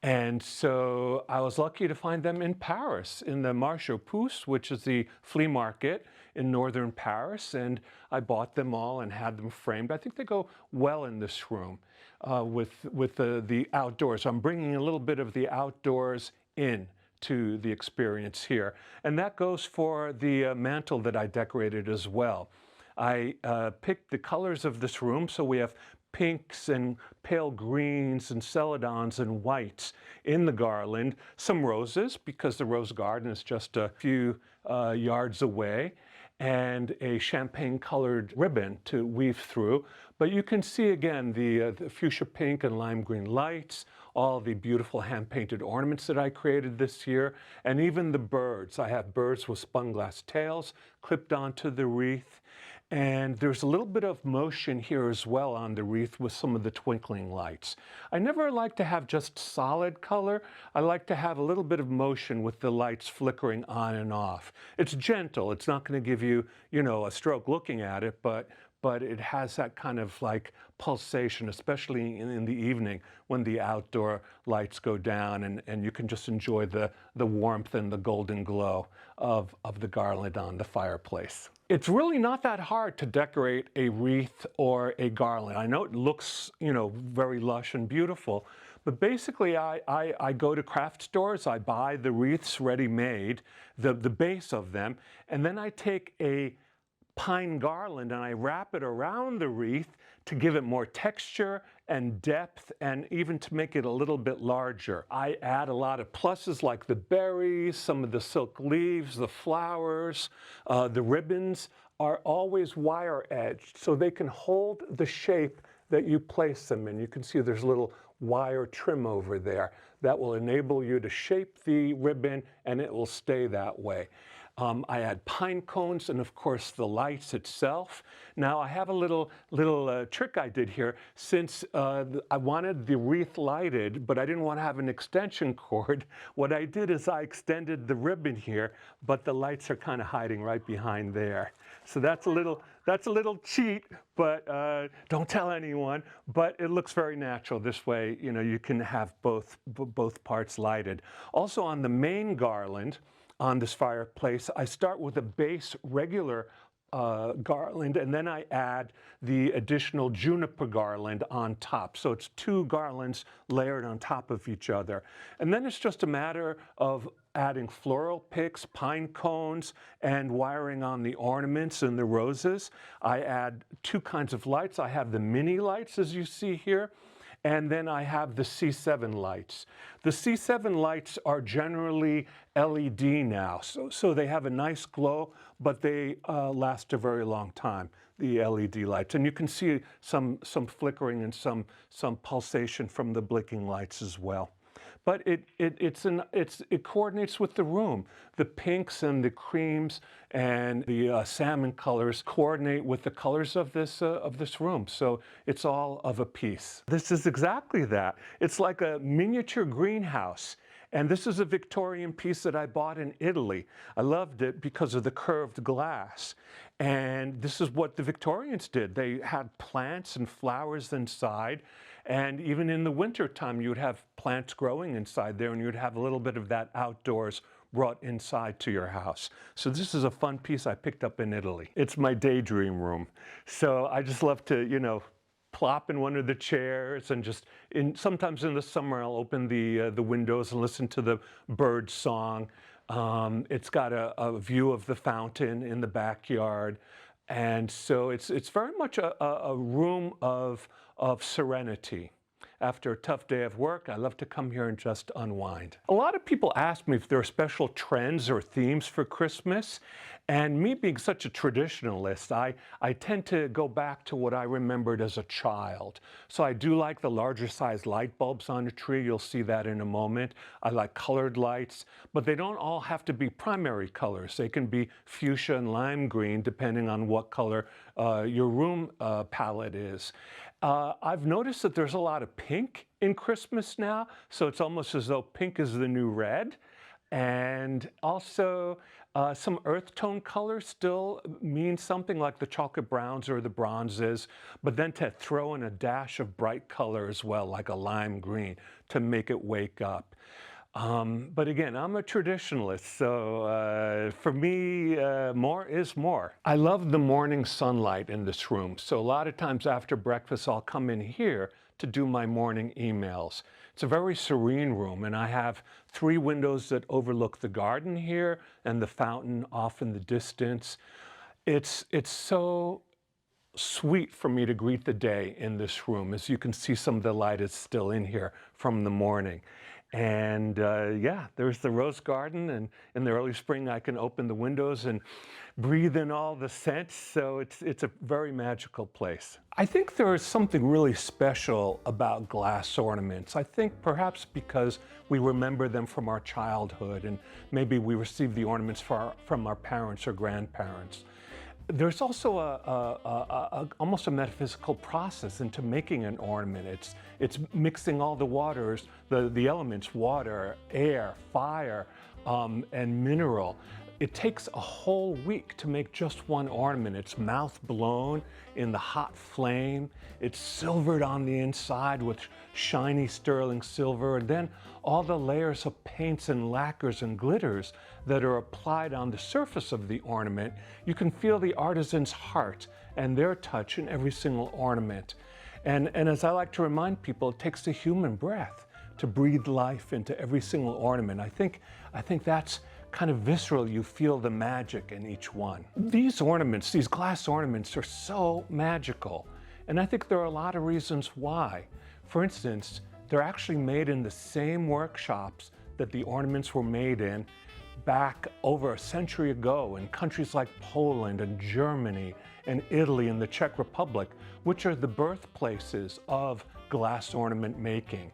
And so I was lucky to find them in Paris, in the Marché aux Puces, which is the flea market in northern Paris. And I bought them all and had them framed. I think they go well in this room with the outdoors. I'm bringing a little bit of the outdoors in to the experience here. And that goes for the mantle that I decorated as well. I picked the colors of this room, so we have pinks and pale greens and celadons and whites in the garland, some roses because the rose garden is just a few yards away, and a champagne colored ribbon to weave through. But you can see again the fuchsia pink and lime green lights, all the beautiful hand-painted ornaments that I created this year, and even the birds. I have birds with spun glass tails clipped onto the wreath. And there's a little bit of motion here as well on the wreath with some of the twinkling lights. I never like to have just solid color. I like to have a little bit of motion with the lights flickering on and off. It's gentle. It's not going to give you, a stroke looking at it, but it has that kind of like pulsation, especially in the evening when the outdoor lights go down and you can just enjoy the warmth and the golden glow of the garland on the fireplace. It's really not that hard to decorate a wreath or a garland. I know it looks, very lush and beautiful, but basically I go to craft stores, I buy the wreaths ready-made, the base of them, and then I take a pine garland and I wrap it around the wreath to give it more texture and depth and even to make it a little bit larger. I add a lot of pluses like the berries, some of the silk leaves, the flowers. The ribbons are always wire edged so they can hold the shape that you place them in. You can see there's a little wire trim over there that will enable you to shape the ribbon and it will stay that way. I add pine cones and of course the lights itself. Now I have a little trick I did here. Since I wanted the wreath lighted, but I didn't want to have an extension cord, what I did is I extended the ribbon here, but the lights are kind of hiding right behind there. So that's a little cheat, but don't tell anyone. But it looks very natural. This way, you can have both parts lighted. Also on the main garland, on this fireplace, I start with a base regular garland, and then I add the additional juniper garland on top. So it's two garlands layered on top of each other. And then it's just a matter of adding floral picks, pine cones, and wiring on the ornaments and the roses. I add two kinds of lights. I have the mini lights, as you see here, and then I have the C7 lights. The C7 lights are generally LED now, so they have a nice glow, but they last a very long time, the LED lights. And you can see some flickering and some pulsation from the blinking lights as well. But it coordinates with the room. The pinks and the creams and the salmon colors coordinate with the colors of this room. So it's all of a piece. This is exactly that. It's like a miniature greenhouse. And this is a Victorian piece that I bought in Italy. I loved it because of the curved glass. And this is what the Victorians did. They had plants and flowers inside. And even in the wintertime, you would have plants growing inside there, and you'd have a little bit of that outdoors brought inside to your house. So this is a fun piece I picked up in Italy. It's my daydream room. So I just love to, you know, plop in one of the chairs and just, sometimes in the summer, I'll open the windows and listen to the bird song. It's got a view of the fountain in the backyard. And so it's very much a room of serenity. After a tough day of work, I love to come here and just unwind. A lot of people ask me if there are special trends or themes for Christmas. And me being such a traditionalist, I tend to go back to what I remembered as a child. So I do like the larger size light bulbs on a tree. You'll see that in a moment. I like colored lights, but they don't all have to be primary colors. They can be fuchsia and lime green, depending on what color your room palette is. I've noticed that there's a lot of pink in Christmas now, so it's almost as though pink is the new red. And also some earth tone colors still mean something, like the chocolate browns or the bronzes, but then to throw in a dash of bright color as well, like a lime green, to make it wake up. But again, I'm a traditionalist, so for me, more is more. I love the morning sunlight in this room, so a lot of times after breakfast, I'll come in here to do my morning emails. It's a very serene room, and I have 3 windows that overlook the garden here and the fountain off in the distance. It's so sweet for me to greet the day in this room. As you can see, some of the light is still in here from the morning. And yeah, there's the rose garden, and in the early spring I can open the windows and breathe in all the scents, so it's a very magical place. I think there is something really special about glass ornaments. I think perhaps because we remember them from our childhood, and maybe we received the ornaments from our parents or grandparents. There's also almost a metaphysical process into making an ornament. It's mixing all the waters, the elements, water, air, fire, and mineral. It takes a whole week to make just one ornament. It's mouth blown in the hot flame. It's silvered on the inside with shiny sterling silver, and then all the layers of paints and lacquers and glitters that are applied on the surface of the ornament. You can feel the artisan's heart and their touch in every single ornament. And as I like to remind people, it takes a human breath to breathe life into every single ornament. I think that's kind of visceral. You feel the magic in each one. These ornaments, these glass ornaments, are so magical. And I think there are a lot of reasons why. For instance, they're actually made in the same workshops that the ornaments were made in back over a century ago in countries like Poland and Germany and Italy and the Czech Republic, which are the birthplaces of glass ornament making.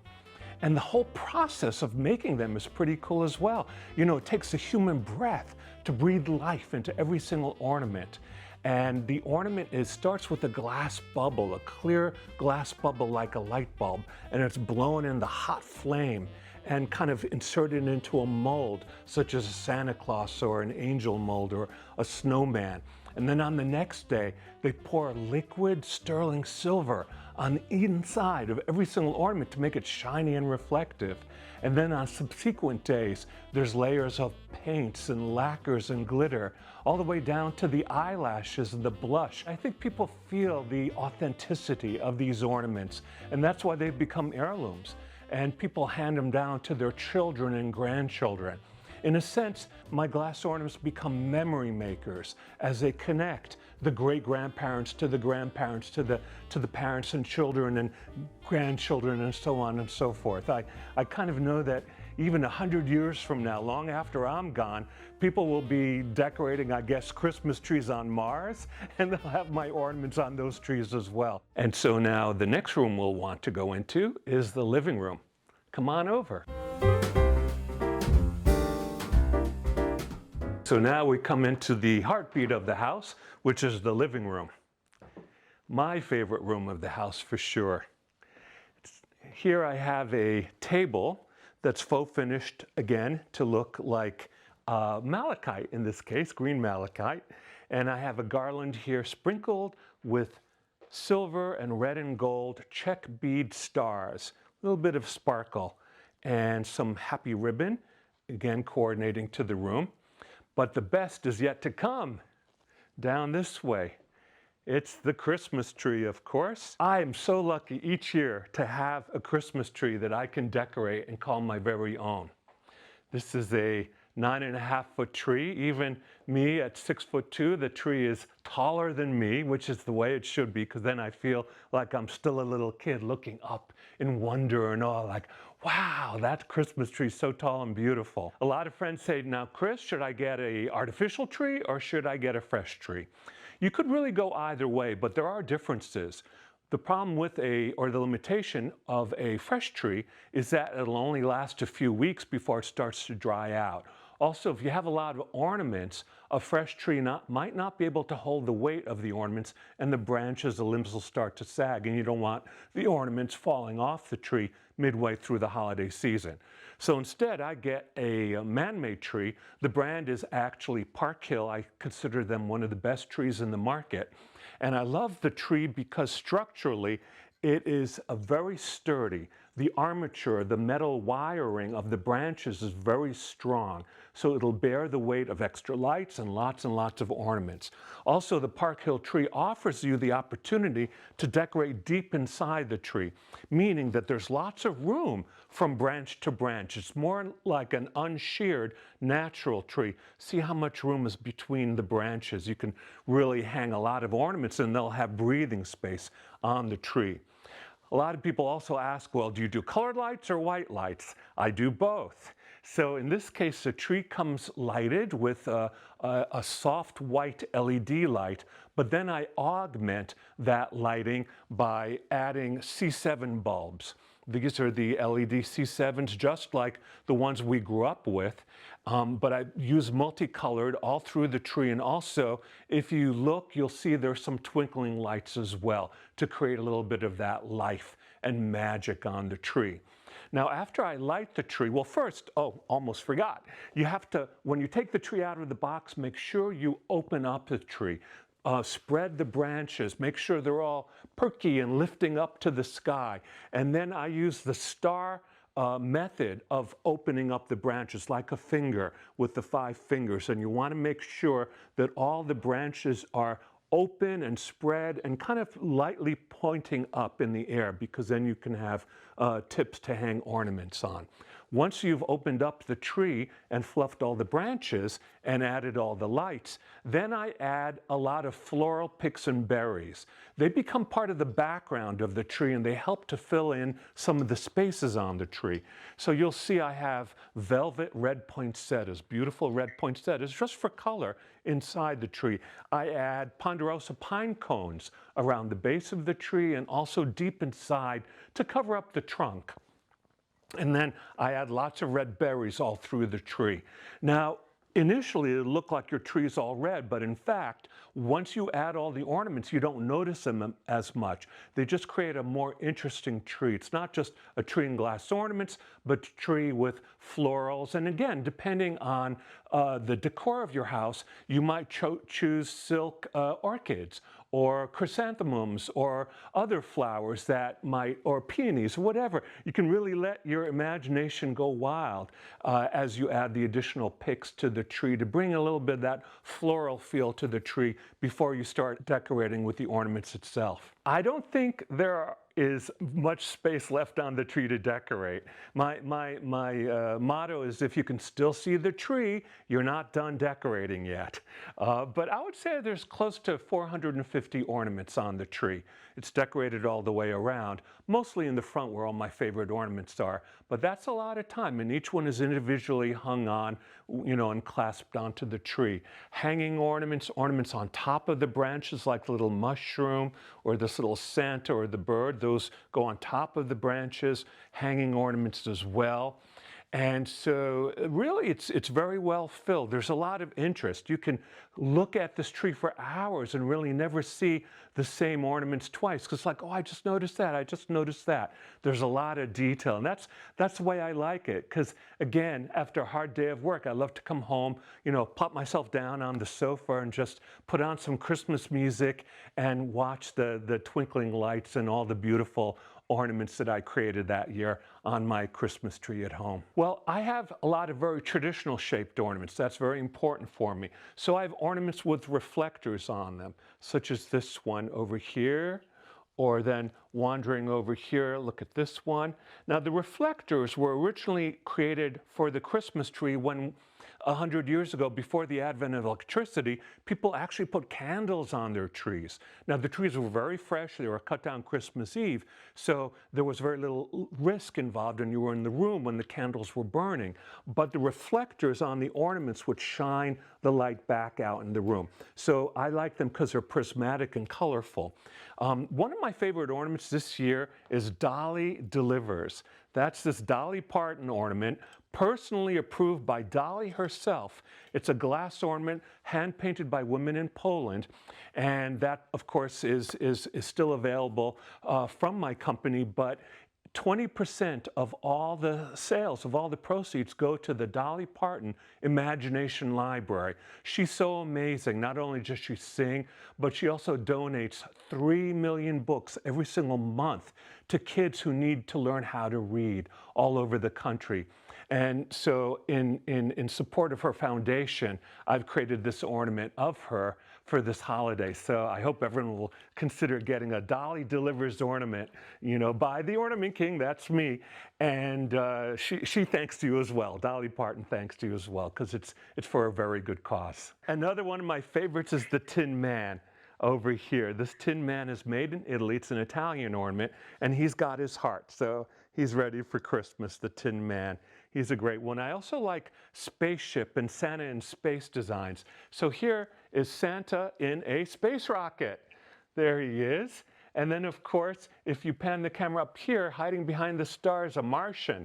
And the whole process of making them is pretty cool as well. You know, it takes a human breath to breathe life into every single ornament. And the ornament starts with a glass bubble, a clear glass bubble like a light bulb, and it's blown in the hot flame and kind of inserted into a mold, such as a Santa Claus or an angel mold or a snowman. And then on the next day, they pour liquid sterling silver on the inside of every single ornament to make it shiny and reflective. And then on subsequent days, there's layers of paints and lacquers and glitter, all the way down to the eyelashes and the blush. I think people feel the authenticity of these ornaments, and that's why they've become heirlooms. And people hand them down to their children and grandchildren. In a sense, my glass ornaments become memory makers as they connect the great-grandparents to the grandparents to the parents and children and grandchildren and so on and so forth. I kind of know that even 100 years from now, long after I'm gone, people will be decorating, I guess, Christmas trees on Mars, and they'll have my ornaments on those trees as well. And so now the next room we'll want to go into is the living room. Come on over. So now we come into the heartbeat of the house, which is the living room. My favorite room of the house for sure. Here I have a table that's faux finished again to look like malachite, in this case, green malachite. And I have a garland here sprinkled with silver and red and gold check bead stars, a little bit of sparkle, and some happy ribbon, again coordinating to the room. But the best is yet to come. Down this way, it's the Christmas tree, of course. I am so lucky each year to have a Christmas tree that I can decorate and call my very own. This is a 9.5-foot tree. Even me at 6'2", the tree is taller than me, which is the way it should be, because then I feel like I'm still a little kid looking up in wonder and awe, like, wow, that Christmas tree is so tall and beautiful. A lot of friends say, now, Chris, should I get an artificial tree or should I get a fresh tree? You could really go either way, but there are differences. The problem with the limitation of a fresh tree is that it'll only last a few weeks before it starts to dry out. Also, if you have a lot of ornaments, a fresh tree might not be able to hold the weight of the ornaments, and the branches, the limbs will start to sag, and you don't want the ornaments falling off the tree midway through the holiday season. So instead, I get a man-made tree. The brand is actually Park Hill. I consider them one of the best trees in the market. And I love the tree because structurally, it is very sturdy. The armature, the metal wiring of the branches is very strong, so it'll bear the weight of extra lights and lots of ornaments. Also, the Park Hill tree offers you the opportunity to decorate deep inside the tree, meaning that there's lots of room from branch to branch. It's more like an unsheared natural tree. See how much room is between the branches. You can really hang a lot of ornaments and they'll have breathing space on the tree. A lot of people also ask, well, do you do colored lights or white lights? I do both. So in this case, the tree comes lighted with a soft white LED light, but then I augment that lighting by adding C7 bulbs. These are the LED C7s, just like the ones we grew up with, but I use multicolored all through the tree. And also, if you look, you'll see there's some twinkling lights as well to create a little bit of that life and magic on the tree. Now, after I light the tree, well, first, almost forgot. You have to, when you take the tree out of the box, make sure you open up the tree. Spread the branches, make sure they're all perky and lifting up to the sky. And then I use the star method of opening up the branches like a finger with the 5 fingers. And you want to make sure that all the branches are open and spread and kind of lightly pointing up in the air, because then you can have tips to hang ornaments on. Once you've opened up the tree and fluffed all the branches and added all the lights, then I add a lot of floral picks and berries. They become part of the background of the tree and they help to fill in some of the spaces on the tree. So you'll see I have velvet red poinsettias, beautiful red poinsettias, just for color inside the tree. I add ponderosa pine cones around the base of the tree and also deep inside to cover up the trunk. And then I add lots of red berries all through the tree. Now, initially it looked like your tree's all red, but in fact, once you add all the ornaments, you don't notice them as much. They just create a more interesting tree. It's not just a tree and glass ornaments, but a tree with florals. And again, depending on the decor of your house, you might choose silk orchids or chrysanthemums or other flowers that might, or peonies, or whatever. You can really let your imagination go wild as you add the additional picks to the tree to bring a little bit of that floral feel to the tree before you start decorating with the ornaments itself. I don't think there is much space left on the tree to decorate. My motto is, if you can still see the tree, you're not done decorating yet. But I would say there's close to 450 ornaments on the tree. It's decorated all the way around, mostly in the front where all my favorite ornaments are. But that's a lot of time, and each one is individually hung on, you know, and clasped onto the tree. Hanging ornaments, ornaments on top of the branches like the little mushroom or this little Santa or the bird, those go on top of the branches. Hanging ornaments as well. And so really it's very well filled. There's a lot of interest. You can look at this tree for hours and really never see the same ornaments twice. Because like, oh, I just noticed that, I just noticed that. There's a lot of detail. And that's the way I like it. Because again, after a hard day of work, I love to come home, pop myself down on the sofa and just put on some Christmas music and watch the twinkling lights and all the beautiful ornaments that I created that year on my Christmas tree at home. Well, I have a lot of very traditional shaped ornaments. That's very important for me. So I have ornaments with reflectors on them, such as this one over here, or then wandering over here, look at this one. Now the reflectors were originally created for the Christmas tree when 100 years ago, before the advent of electricity, people actually put candles on their trees. Now the trees were very fresh, they were cut down Christmas Eve, so there was very little risk involved and you were in the room when the candles were burning. But the reflectors on the ornaments would shine the light back out in the room. So I like them because they're prismatic and colorful. One of my favorite ornaments this year is Dolly Delivers. That's this Dolly Parton ornament, personally approved by Dolly herself. It's a glass ornament, hand-painted by women in Poland, and that, of course, is still available from my company, but 20% of all the sales, of all the proceeds, go to the Dolly Parton Imagination Library. She's so amazing. Not only does she sing, but she also donates 3 million books every single month to kids who need to learn how to read all over the country. And so in support of her foundation, I've created this ornament of her for this holiday. So I hope everyone will consider getting a Dolly Delivers ornament, by the Ornament King, that's me. And she thanks to you as well. Dolly Parton thanks to you as well, because it's for a very good cause. Another one of my favorites is the Tin Man. Over here, this Tin Man is made in Italy. It's an Italian ornament, and he's got his heart, so he's ready for Christmas, the Tin Man. He's a great one. I also like spaceship and Santa in space designs. So here is Santa in a space rocket. There he is. And then, of course, if you pan the camera up here, hiding behind the stars, a Martian.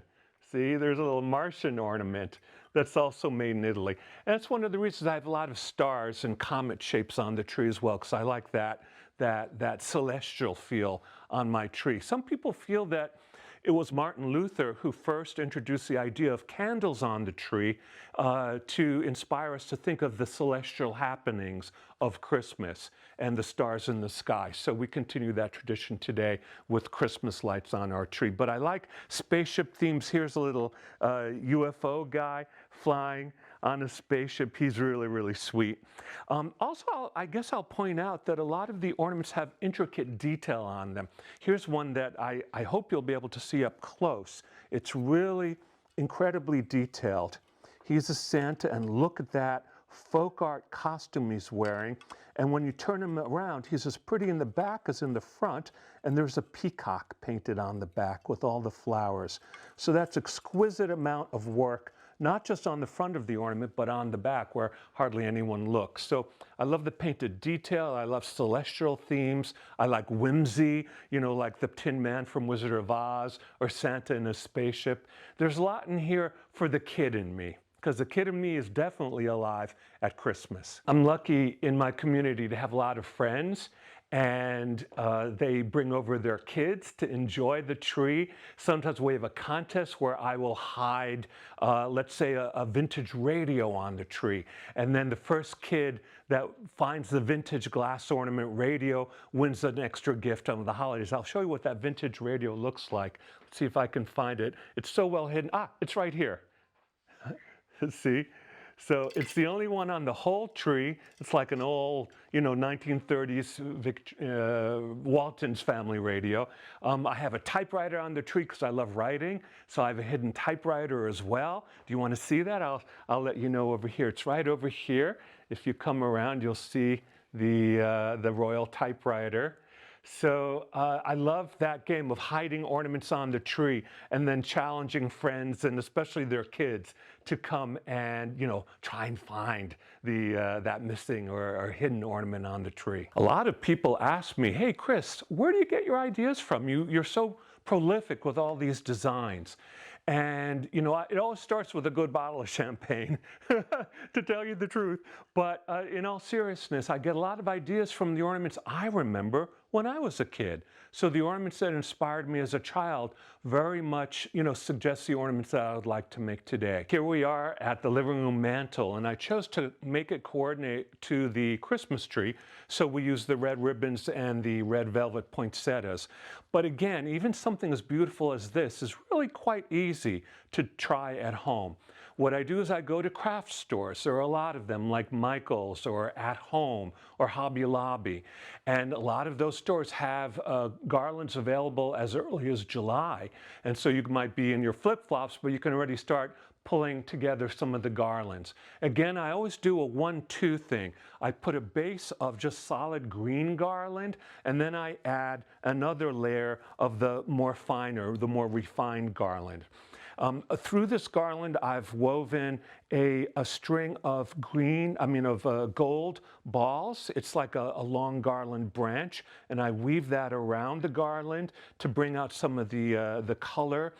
See, there's a little Martian ornament that's also made in Italy. And that's one of the reasons I have a lot of stars and comet shapes on the tree as well, because I like that celestial feel on my tree. Some people feel that it was Martin Luther who first introduced the idea of candles on the tree to inspire us to think of the celestial happenings of Christmas and the stars in the sky. So we continue that tradition today with Christmas lights on our tree. But I like spaceship themes. Here's a little UFO guy flying on a spaceship. He's really, really sweet. Also, I guess I'll point out that a lot of the ornaments have intricate detail on them. Here's one that I hope you'll be able to see up close. It's really incredibly detailed. He's a Santa, and look at that folk art costume he's wearing. And when you turn him around, he's as pretty in the back as in the front, and there's a peacock painted on the back with all the flowers. So that's exquisite amount of work, not just on the front of the ornament, but on the back where hardly anyone looks. So I love the painted detail. I love celestial themes. I like whimsy, like the Tin Man from Wizard of Oz or Santa in a spaceship. There's a lot in here for the kid in me, because the kid in me is definitely alive at Christmas. I'm lucky in my community to have a lot of friends, and they bring over their kids to enjoy the tree. Sometimes we have a contest where I will hide, let's say, a vintage radio on the tree. And then the first kid that finds the vintage glass ornament radio wins an extra gift on the holidays. I'll show you what that vintage radio looks like. Let's see if I can find it. It's so well hidden. Ah, it's right here. See? So it's the only one on the whole tree. It's like an old, 1930s Walton's family radio. I have a typewriter on the tree because I love writing. So I have a hidden typewriter as well. Do you want to see that? I'll let you know over here. It's right over here. If you come around, you'll see the royal typewriter. So I love that game of hiding ornaments on the tree and then challenging friends and especially their kids to come and, try and find that missing or hidden ornament on the tree. A lot of people ask me, hey, Chris, where do you get your ideas from? You're so prolific with all these designs. And, you know, it always starts with a good bottle of champagne, to tell you the truth. But in all seriousness, I get a lot of ideas from the ornaments I remember when I was a kid. So the ornaments that inspired me as a child very much, you know, suggest the ornaments that I would like to make today. Here we are at the living room mantle, and I chose to make it coordinate to the Christmas tree. So we use the red ribbons and the red velvet poinsettias. But again, even something as beautiful as this is really quite easy to try at home. What I do is I go to craft stores. There are a lot of them, like Michael's or At Home or Hobby Lobby. And a lot of those stores have garlands available as early as July. And so you might be in your flip-flops, but you can already start pulling together some of the garlands. Again, I always do a 1-2 thing. I put a base of just solid green garland, and then I add another layer of the more finer, the more refined garland. Through this garland, I've woven a string of gold balls. It's like a long garland branch, and I weave that around the garland to bring out some of the color,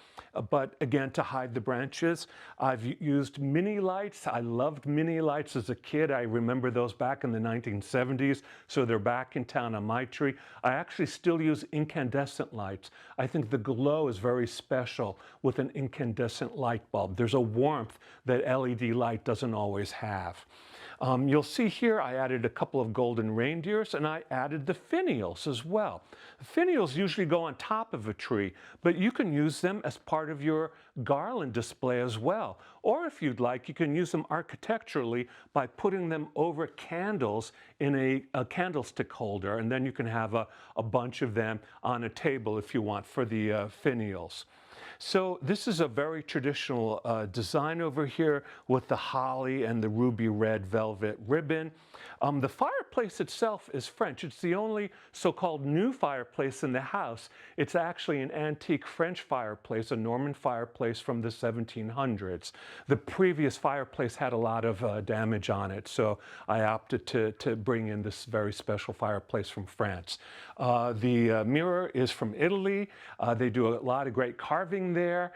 but again, to hide the branches. I've used mini lights. I loved mini lights as a kid. I remember those back in the 1970s, so they're back in town on my tree. I actually still use incandescent lights. I think the glow is very special with an incandescent light bulb. There's a warmth that LED light doesn't always have. You'll see here I added a couple of golden reindeers, and I added the finials as well. Finials usually go on top of a tree, but you can use them as part of your garland display as well. Or if you'd like, you can use them architecturally by putting them over candles in a candlestick holder, and then you can have a bunch of them on a table if you want for the finials. So this is a very traditional design over here with the holly and the ruby red velvet ribbon. The fireplace itself is French. It's the only so-called new fireplace in the house. It's actually an antique French fireplace, a Norman fireplace from the 1700s. The previous fireplace had a lot of damage on it, so I opted to bring in this very special fireplace from France. The mirror is from Italy. They do a lot of great carving there.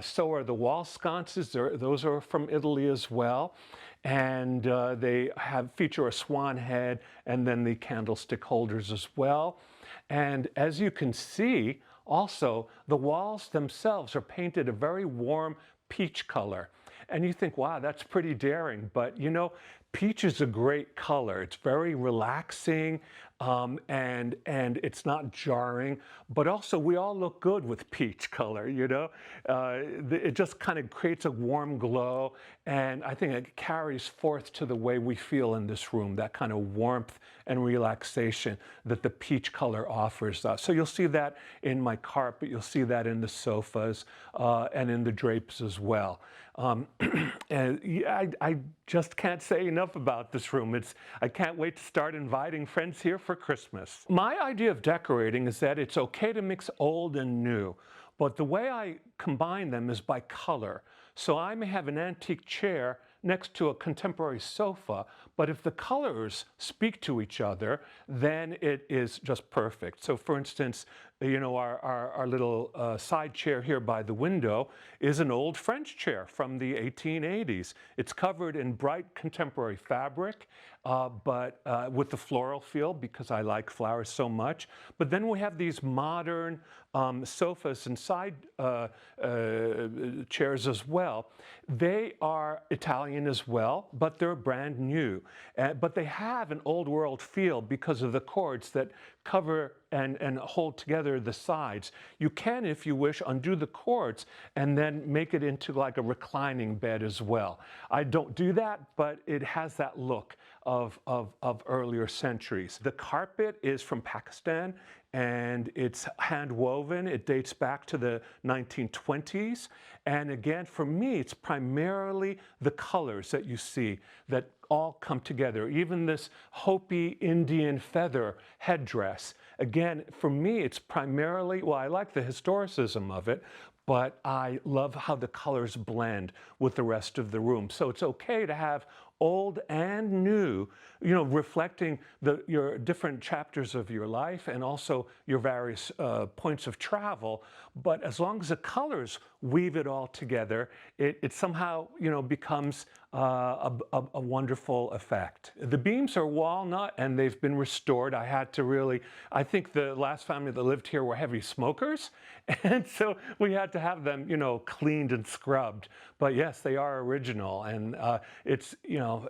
So are the wall sconces. Those are from Italy as well. And they feature a swan head and then the candlestick holders as well. And as you can see, also, the walls themselves are painted a very warm peach color. And you think, wow, that's pretty daring. But you know, peach is a great color. It's very relaxing, and it's not jarring. But also, we all look good with peach color, you know? It just kind of creates a warm glow, and I think it carries forth to the way we feel in this room, that kind of warmth and relaxation that the peach color offers us. So you'll see that in my carpet, you'll see that in the sofas, and in the drapes as well. And I just can't say enough about this room. I can't wait to start inviting friends here for Christmas. My idea of decorating is that it's okay to mix old and new, but the way I combine them is by color. So I may have an antique chair next to a contemporary sofa, but if the colors speak to each other, then it is just perfect. So for instance, you know, our little side chair here by the window is an old French chair from the 1880s. It's covered in bright contemporary fabric, but with the floral feel because I like flowers so much. But then we have these modern sofas and side chairs as well. They are Italian as well, but they're brand new. But they have an old world feel because of the cords that cover and hold together the sides. You can, if you wish, undo the cords and then make it into like a reclining bed as well. I don't do that, but it has that look of earlier centuries. The carpet is from Pakistan, and it's hand woven. It dates back to the 1920s. And again, for me, it's primarily the colors that you see that all come together. Even this Hopi Indian feather headdress. Again, for me, it's primarily, well, I like the historicism of it, but I love how the colors blend with the rest of the room. So it's okay to have old and new, reflecting your different chapters of your life and also your various points of travel. But as long as the colors weave it all together, it somehow, becomes a wonderful effect. The beams are walnut and they've been restored. I think the last family that lived here were heavy smokers, and so we had to have them, cleaned and scrubbed. But yes, they are original, and it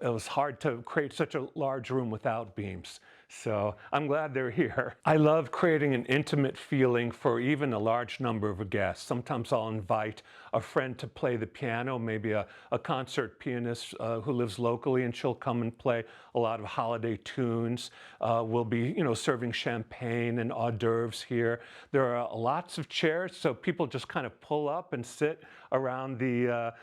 was hard to create such a large room without beams. So I'm glad they're here. I love creating an intimate feeling for even a large number of guests. Sometimes I'll invite a friend to play the piano, maybe a concert pianist who lives locally, and she'll come and play a lot of holiday tunes. We'll be, serving champagne and hors d'oeuvres here. There are lots of chairs, so people just kind of pull up and sit around the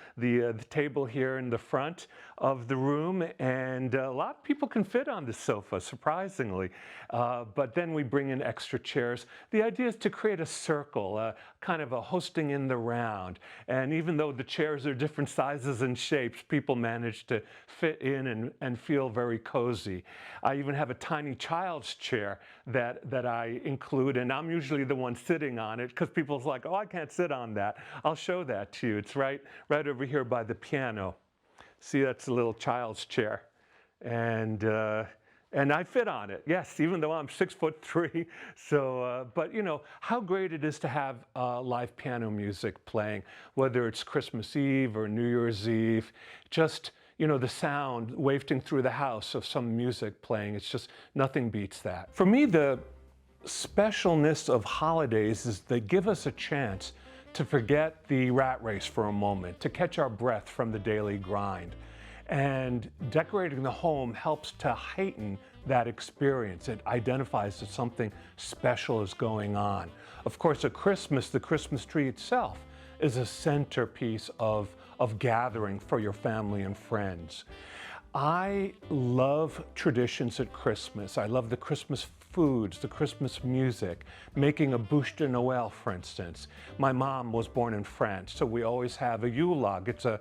table here in the front of the room, and a lot of people can fit on the sofa, surprisingly. But then we bring in extra chairs. The idea is to create a circle, kind of a hosting in the round. And even though the chairs are different sizes and shapes, people manage to fit in and feel very cozy. I even have a tiny child's chair that I include, and I'm usually the one sitting on it because people's like, oh, I can't sit on that. I'll show that to you. It's right over here by the piano. See, that's a little child's chair. And I fit on it, yes, even though I'm 6'3". So, but how great it is to have live piano music playing, whether it's Christmas Eve or New Year's Eve. Just, the sound wafting through the house of some music playing. It's just, nothing beats that. For me, the specialness of holidays is they give us a chance to forget the rat race for a moment, to catch our breath from the daily grind. And decorating the home helps to heighten that experience. It identifies that something special is going on. Of course, at Christmas, the Christmas tree itself is a centerpiece of gathering for your family and friends. I love traditions at Christmas. I love the Christmas foods, the Christmas music, making a bûche de Noël, for instance. My mom was born in France, so we always have a Yule log. It's a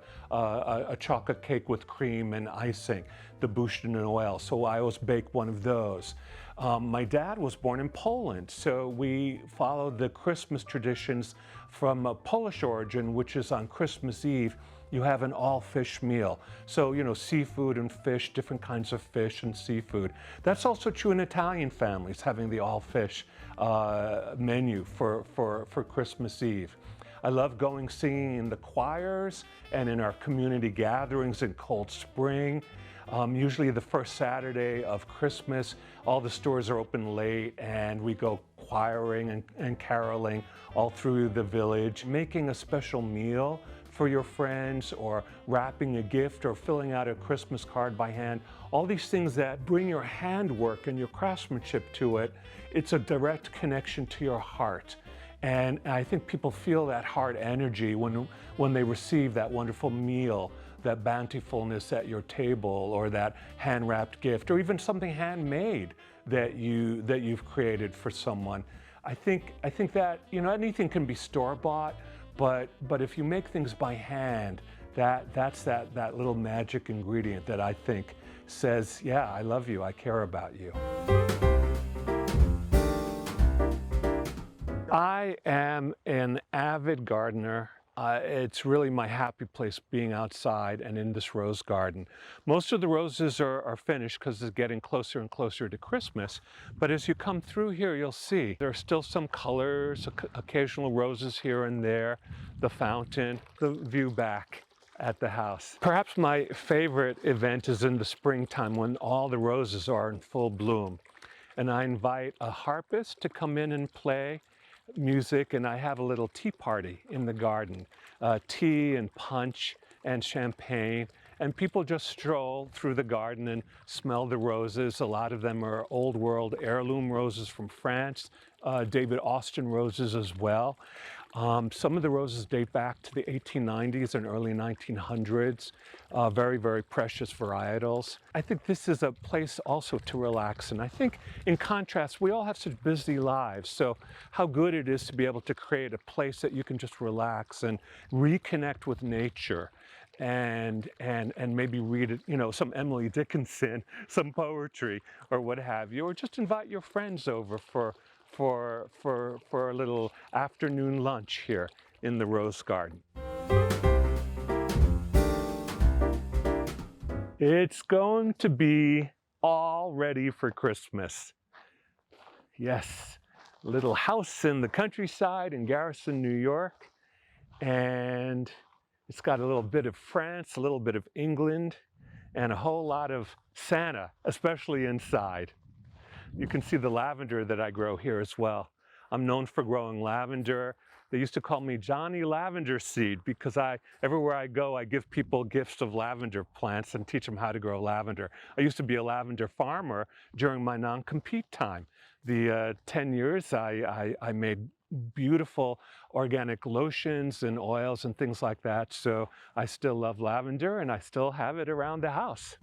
chocolate cake with cream and icing, the bûche de Noël, so I always bake one of those. My dad was born in Poland, so we follow the Christmas traditions from a Polish origin, which is on Christmas Eve. You have an all-fish meal. So, seafood and fish, different kinds of fish and seafood. That's also true in Italian families, having the all-fish menu for Christmas Eve. I love singing in the choirs and in our community gatherings in Cold Spring. Usually the first Saturday of Christmas, all the stores are open late and we go choiring and caroling all through the village, making a special meal for your friends, or wrapping a gift, or filling out a Christmas card by hand. All these things that bring your handwork and your craftsmanship to it, it's a direct connection to your heart. And I think people feel that heart energy when they receive that wonderful meal, that bountifulness at your table, or that hand-wrapped gift, or even something handmade that you've created for someone. I think that anything can be store-bought, but if you make things by hand, that's that little magic ingredient that I think says, yeah, I love you, I care about you. I am an avid gardener. It's really my happy place being outside and in this rose garden. Most of the roses are finished because it's getting closer and closer to Christmas. But as you come through here, you'll see there are still some colors, occasional roses here and there, the fountain, the view back at the house. Perhaps my favorite event is in the springtime when all the roses are in full bloom. And I invite a harpist to come in and play music, and I have a little tea party in the garden. Tea and punch and champagne, and people just stroll through the garden and smell the roses. A lot of them are old world heirloom roses from France, David Austin roses as well. Some of the roses date back to the 1890s and early 1900s, very, very precious varietals. I think this is a place also to relax, and I think in contrast, we all have such busy lives, so how good it is to be able to create a place that you can just relax and reconnect with nature and maybe read it, you know, some Emily Dickinson, some poetry or what have you, or just invite your friends over for a little afternoon lunch here in the Rose Garden. It's going to be all ready for Christmas. Yes, little house in the countryside in Garrison, New York. And it's got a little bit of France, a little bit of England, and a whole lot of Santa, especially inside. You can see the lavender that I grow here as well. I'm known for growing lavender. They used to call me Johnny Lavender Seed because everywhere I go, I give people gifts of lavender plants and teach them how to grow lavender. I used to be a lavender farmer during my non-compete time. The 10 years I made beautiful organic lotions and oils and things like that. So I still love lavender and I still have it around the house.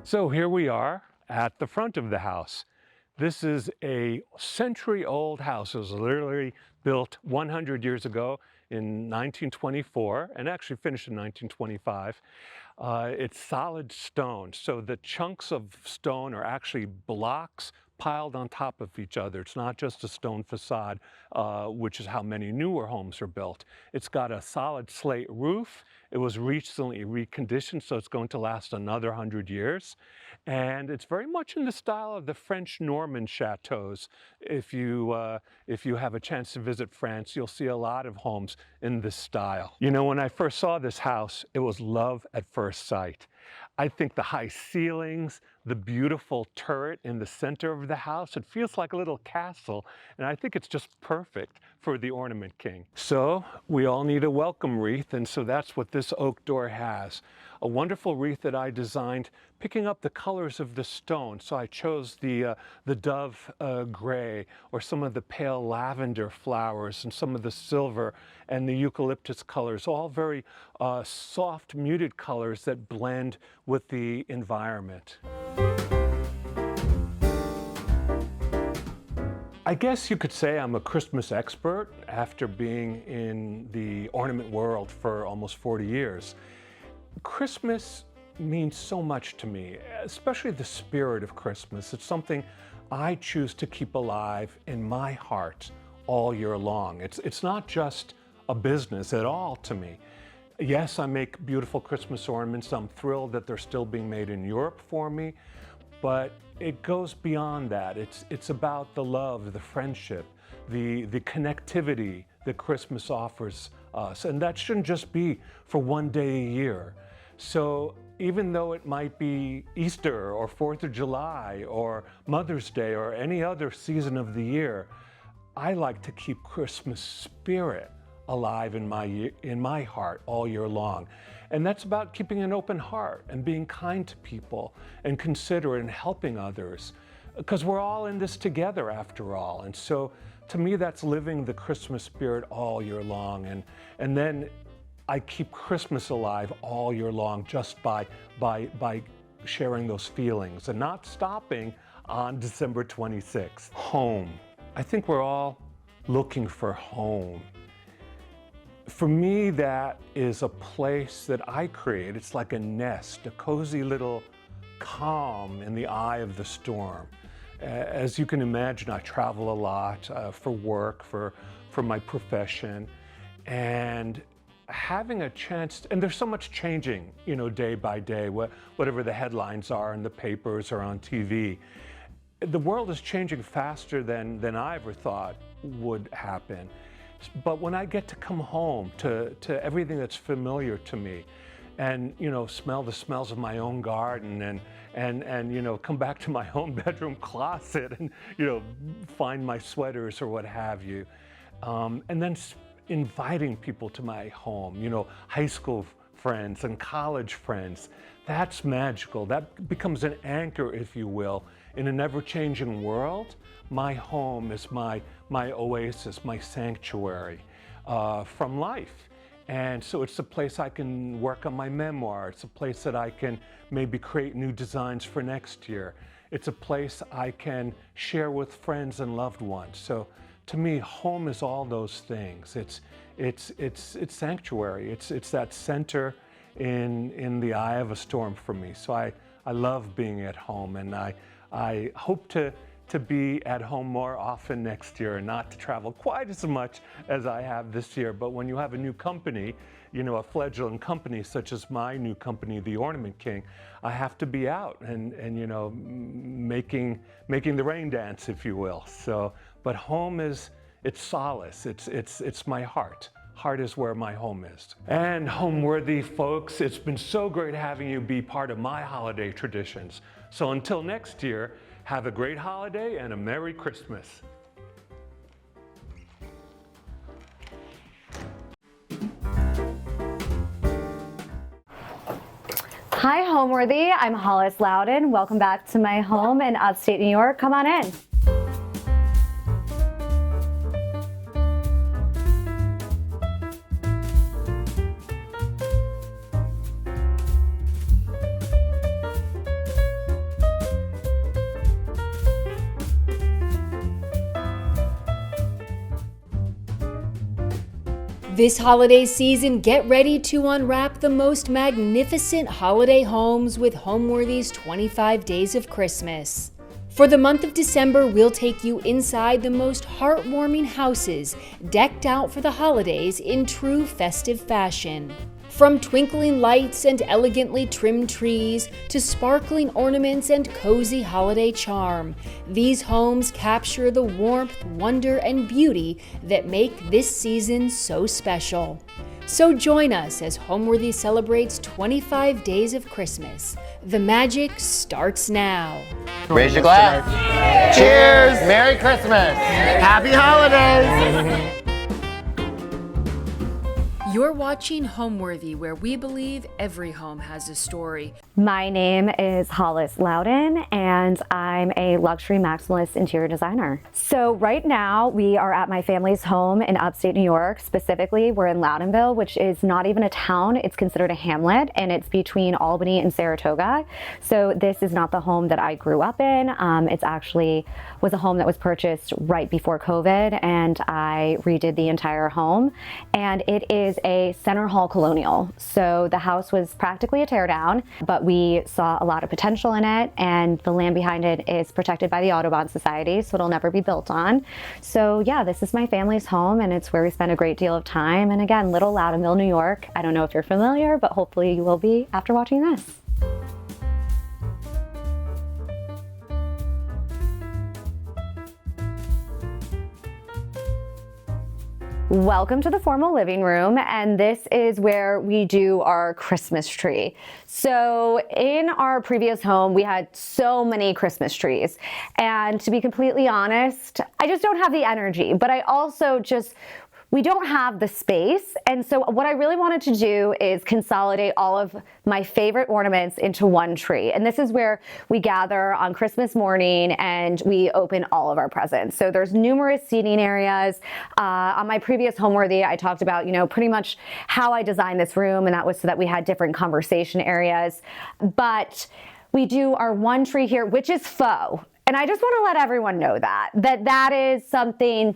So here we are at the front of the house. This is a century-old house. It was literally built 100 years ago in 1924 and actually finished in 1925. It's solid stone, so the chunks of stone are actually blocks piled on top of each other. It's not just a stone facade, which is how many newer homes are built. It's got a solid slate roof. It was recently reconditioned, so it's going to last another 100 years. And it's very much in the style of the French Norman chateaus. If you have a chance to visit France, you'll see a lot of homes in this style. You know, when I first saw this house, it was love at first sight. I think the high ceilings, the beautiful turret in the center of the house, it feels like a little castle, and I think it's just perfect for the Ornament King. So we all need a welcome wreath, and so that's what this oak door has. A wonderful wreath that I designed, picking up the colors of the stone. So I chose the dove gray, or some of the pale lavender flowers, and some of the silver and the eucalyptus colors, all very soft, muted colors that blend with the environment. I guess you could say I'm a Christmas expert after being in the ornament world for almost 40 years. Christmas means so much to me, especially the spirit of Christmas. It's something I choose to keep alive in my heart all year long. It's not just a business at all to me. Yes, I make beautiful Christmas ornaments. I'm thrilled that they're still being made in Europe for me, but it goes beyond that. It's about the love, the friendship, the connectivity that Christmas offers us, and that shouldn't just be for one day a year. So even though it might be Easter or 4th of July or Mother's Day or any other season of the year, I like to keep Christmas spirit alive in my heart all year long. And that's about keeping an open heart and being kind to people and considerate and helping others, because we're all in this together after all. And so to me, that's living the Christmas spirit all year long. And then I keep Christmas alive all year long just by sharing those feelings and not stopping on December 26th. Home. I think we're all looking for home. For me, that is a place that I create. It's like a nest, a cozy little calm in the eye of the storm. As you can imagine, I travel a lot for work, for my profession, and having a chance, and there's so much changing, you know, day by day, whatever the headlines are in the papers or on TV. The world is changing faster than I ever thought would happen. But when I get to come home to everything that's familiar to me, and you know, smell the smells of my own garden, and you know, come back to my own bedroom closet, and you know, find my sweaters or what have you, and then inviting people to my home, you know, high school friends and college friends, that's magical. That becomes an anchor, if you will, in an ever-changing world. My home is my oasis, my sanctuary from life. And so it's a place I can work on my memoir. It's a place that I can maybe create new designs for next year. It's a place I can share with friends and loved ones. So to me, home is all those things. It's sanctuary. It's that center in the eye of a storm for me. So I love being at home, and I hope to be at home more often next year and not to travel quite as much as I have this year. But when you have a new company, you know, a fledgling company such as my new company, the Ornament King, I have to be out and you know, making the rain dance, if you will. So, but home it's solace. It's my heart. Heart is where my home is. And Homeworthy folks, it's been so great having you be part of my holiday traditions. So until next year, have a great holiday and a Merry Christmas. Hi, Homeworthy. I'm Hollis Loudon. Welcome back to my home in upstate New York. Come on in. This holiday season, get ready to unwrap the most magnificent holiday homes with Homeworthy's 25 Days of Christmas. For the month of December, we'll take you inside the most heartwarming houses, decked out for the holidays in true festive fashion. From twinkling lights and elegantly trimmed trees to sparkling ornaments and cozy holiday charm, these homes capture the warmth, wonder, and beauty that make this season so special. So join us as Homeworthy celebrates 25 days of Christmas. The magic starts now. Raise your glass. Cheers! Merry Christmas! Happy holidays! You're watching Homeworthy, where we believe every home has a story. My name is Hollis Loudon, and I'm a luxury maximalist interior designer. So right now we are at my family's home in upstate New York. Specifically, we're in Loudonville, which is not even a town. It's considered a hamlet, and it's between Albany and Saratoga. So this is not the home that I grew up in. It's actually was a home that was purchased right before COVID, and I redid the entire home. And it is a center hall colonial. So the house was practically a tear down, but we saw a lot of potential in it, and the land behind it is protected by the Audubon Society, so it'll never be built on. So yeah, this is my family's home, and it's where we spend a great deal of time. And again, Little Loudonville, New York. I don't know if you're familiar, but hopefully you will be after watching this. Welcome to the formal living room, and this is where we do our Christmas tree. So in our previous home, we had so many Christmas trees, and to be completely honest, I just don't have the energy, but I also we don't have the space. And so what I really wanted to do is consolidate all of my favorite ornaments into one tree. And this is where we gather on Christmas morning and we open all of our presents. So there's numerous seating areas. On my previous Homeworthy, I talked about, pretty much how I designed this room, and that was so that we had different conversation areas. But we do our one tree here, which is faux. And I just want to let everyone know that is something.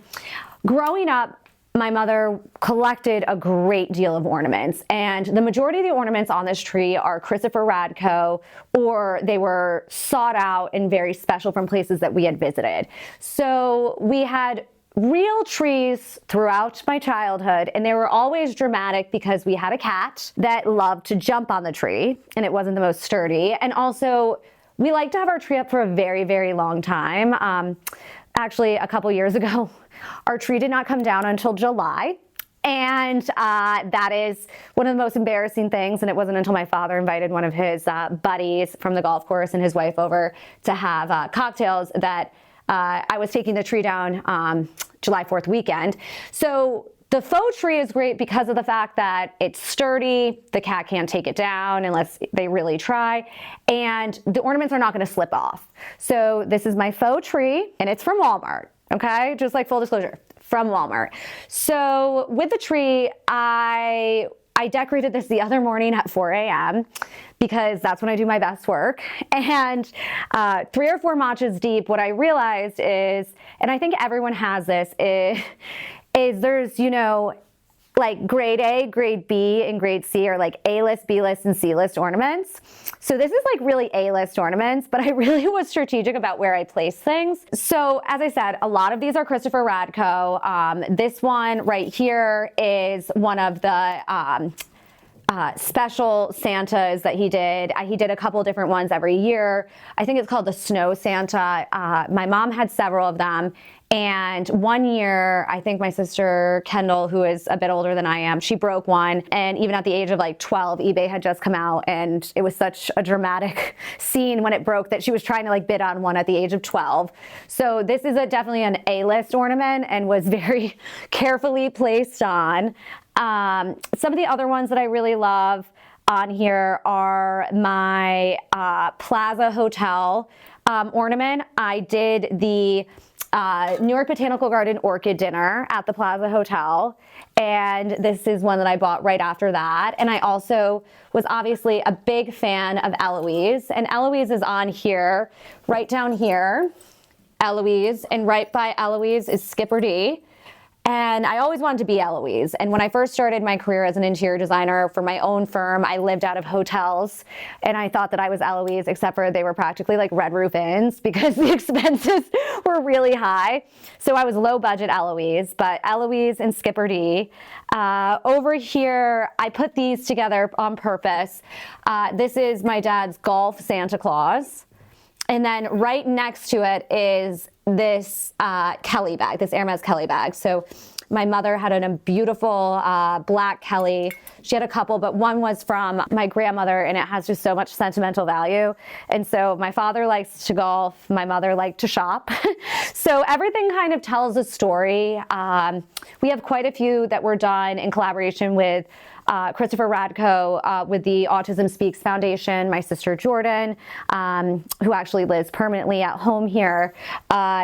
Growing up, my mother collected a great deal of ornaments, and the majority of the ornaments on this tree are Christopher Radko, or they were sought out and very special from places that we had visited. So we had real trees throughout my childhood, and they were always dramatic because we had a cat that loved to jump on the tree, and it wasn't the most sturdy. And also, we like to have our tree up for a very, very long time. Actually, a couple years ago, our tree did not come down until July, and that is one of the most embarrassing things. And it wasn't until my father invited one of his buddies from the golf course and his wife over to have cocktails that I was taking the tree down July 4th weekend. So the faux tree is great because of the fact that it's sturdy, the cat can't take it down unless they really try, and the ornaments are not going to slip off. So this is my faux tree, and it's from Walmart. Okay, just like full disclosure, from Walmart. So with the tree, I I decorated this the other morning at 4 a.m. because that's when I do my best work. And 3 or 4 matches deep, what I realized is, and I think everyone has this, is there's, you know, like grade A, grade B, and grade C are like A-list, B-list, and C-list ornaments. So this is like really A-list ornaments, but I really was strategic about where I place things. So as I said, a lot of these are Christopher Radko. This one right here is one of the special Santas that he did. He did a couple different ones every year. I think it's called the Snow Santa. My mom had several of them. And one year, I think my sister Kendall, who is a bit older than I am, she broke one. And even at the age of like 12, eBay had just come out, and it was such a dramatic scene when it broke that she was trying to like bid on one at the age of 12. So this is definitely an A-list ornament and was very carefully placed on. Some of the other ones that I really love on here are my Plaza Hotel ornament. I did the New York Botanical Garden Orchid Dinner at the Plaza Hotel, and this is one that I bought right after that. And I also was obviously a big fan of Eloise, and Eloise is on here, right down here, Eloise, and right by Eloise is Skipper D. And I always wanted to be Eloise. And when I first started my career as an interior designer for my own firm, I lived out of hotels, and I thought that I was Eloise, except for they were practically like Red Roof Inns because the expenses were really high. So I was low budget Eloise, but Eloise and Skipper D. Over here, I put these together on purpose. This is my dad's golf Santa Claus. And then right next to it is this Kelly bag, this Hermes Kelly bag. So my mother had a beautiful black Kelly. She had a couple, but one was from my grandmother, and it has just so much sentimental value. And so my father likes to golf, my mother liked to shop. So everything kind of tells a story. We have quite a few that were done in collaboration with Christopher Radko with the Autism Speaks Foundation, my sister Jordan, who actually lives permanently at home here.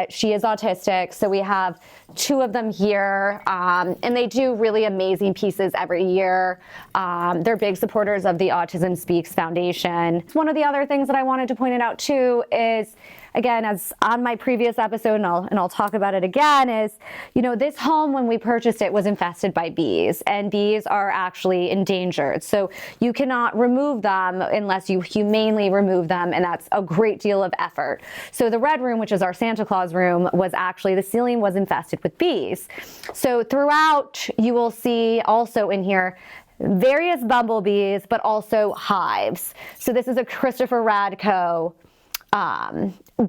She is autistic, so we have 2 of them here, and they do really amazing pieces every year. They're big supporters of the Autism Speaks Foundation. One of the other things that I wanted to point it out too is, again, as on my previous episode, and I'll talk about it again, is, you know, this home, when we purchased it, was infested by bees, and bees are actually endangered. So you cannot remove them unless you humanely remove them, and that's a great deal of effort. So the red room, which is our Santa Claus room, was actually, the ceiling was infested with bees. So throughout, you will see also in here various bumblebees, but also hives. So this is a Christopher Radko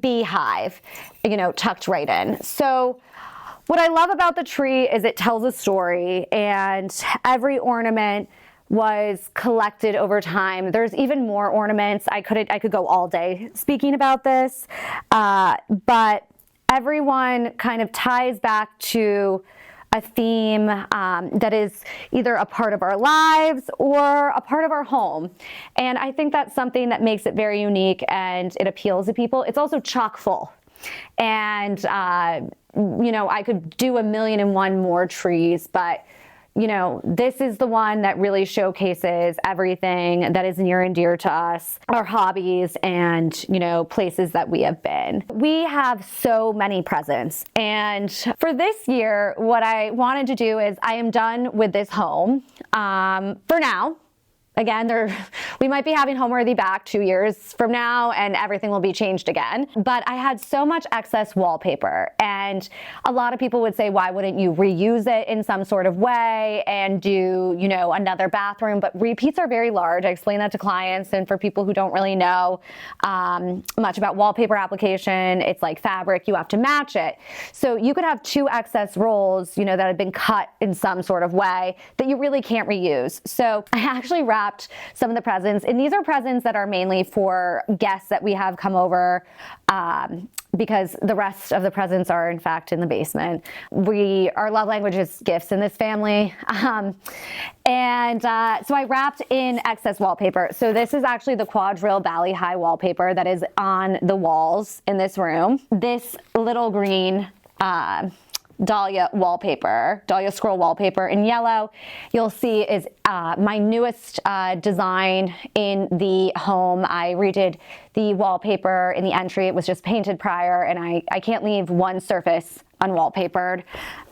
beehive, you know, tucked right in. So what I love about the tree is it tells a story, and every ornament was collected over time. There's even more ornaments. I could go all day speaking about this, but everyone kind of ties back to a theme that is either a part of our lives or a part of our home. And I think that's something that makes it very unique, and it appeals to people. It's also chock full. And, you know, I could do 1,000,001 more trees, but you know, this is the one that really showcases everything that is near and dear to us, our hobbies, and, you know, places that we have been. We have so many presents. And for this year, what I wanted to do is I am done with this home for now. Again, we might be having Homeworthy back 2 years from now, and everything will be changed again. But I had so much excess wallpaper, and a lot of people would say, why wouldn't you reuse it in some sort of way and do, you know, another bathroom? But repeats are very large. I explain that to clients, and for people who don't really know much about wallpaper application, it's like fabric, you have to match it. So you could have 2 excess rolls, you know, that have been cut in some sort of way that you really can't reuse. So I actually wrapped some of the presents, and these are presents that are mainly for guests that we have come over, because the rest of the presents are in fact in the basement. Our love language is gifts in this family. So I wrapped in excess wallpaper. So this is actually the Quadrille Valley High wallpaper that is on the walls in this room. This little green dahlia wallpaper, dahlia scroll wallpaper in yellow. You'll see is my newest design in the home. I redid the wallpaper in the entry. It was just painted prior, and I can't leave one surface unwallpapered.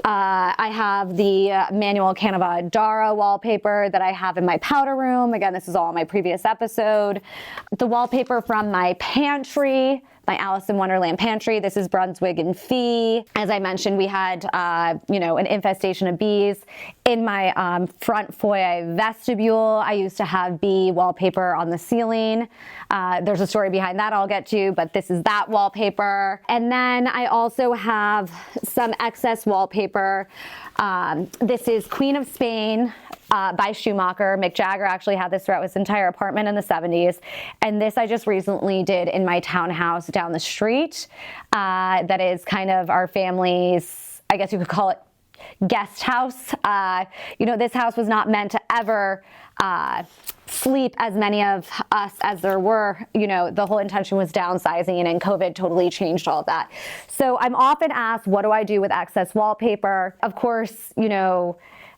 I have the manual Canova Dara wallpaper that I have in my powder room. Again, this is all in my previous episode. The wallpaper from my pantry, my Alice in Wonderland pantry. This is Brunswick and Fee. As I mentioned, we had, an infestation of bees in my front foyer vestibule. I used to have bee wallpaper on the ceiling. There's a story behind that I'll get to, but this is that wallpaper. And then I also have some excess wallpaper. This is Queen of Spain by Schumacher. Mick Jagger actually had this throughout his entire apartment in the 70s. And this I just recently did in my townhouse down the street. That is kind of our family's, I guess you could call it, guest house. This house was not meant to ever sleep as many of us as there were. The whole intention was downsizing, and COVID totally changed all of that. So I'm often asked, what do I do with excess wallpaper? Of course,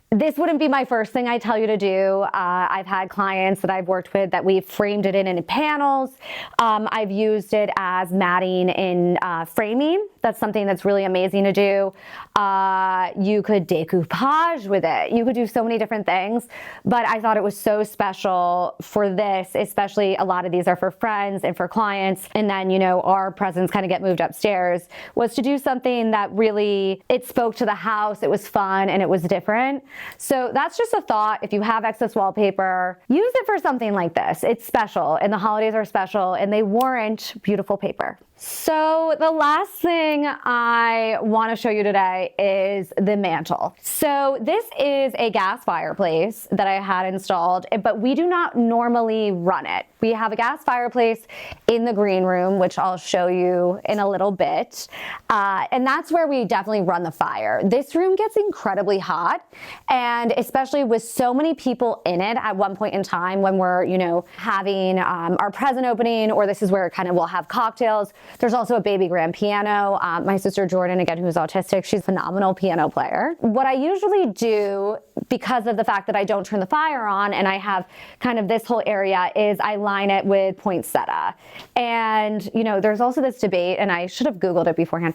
this wouldn't be my first thing I tell you to do. I've had clients that I've worked with that we've framed it in panels. I've used it as matting in framing. That's something that's really amazing to do. You could decoupage with it. You could do so many different things, but I thought it was so special for this, especially a lot of these are for friends and for clients. And then, our presents kind of get moved upstairs, was to do something that really, it spoke to the house. It was fun and it was different. So that's just a thought. If you have excess wallpaper, use it for something like this. It's special, and the holidays are special, and they warrant beautiful paper. So the last thing I want to show you today is the mantle. So this is a gas fireplace that I had installed, but we do not normally run it. We have a gas fireplace in the green room, which I'll show you in a little bit. And that's where we definitely run the fire. This room gets incredibly hot, and especially with so many people in it at one point in time when we're, having our present opening, or this is where kind of we'll have cocktails. There's also a baby grand piano. My sister Jordan, again, who's autistic, she's a phenomenal piano player. What I usually do, because of the fact that I don't turn the fire on and I have kind of this whole area, is I line it with poinsettia. And, there's also this debate, and I should have Googled it beforehand.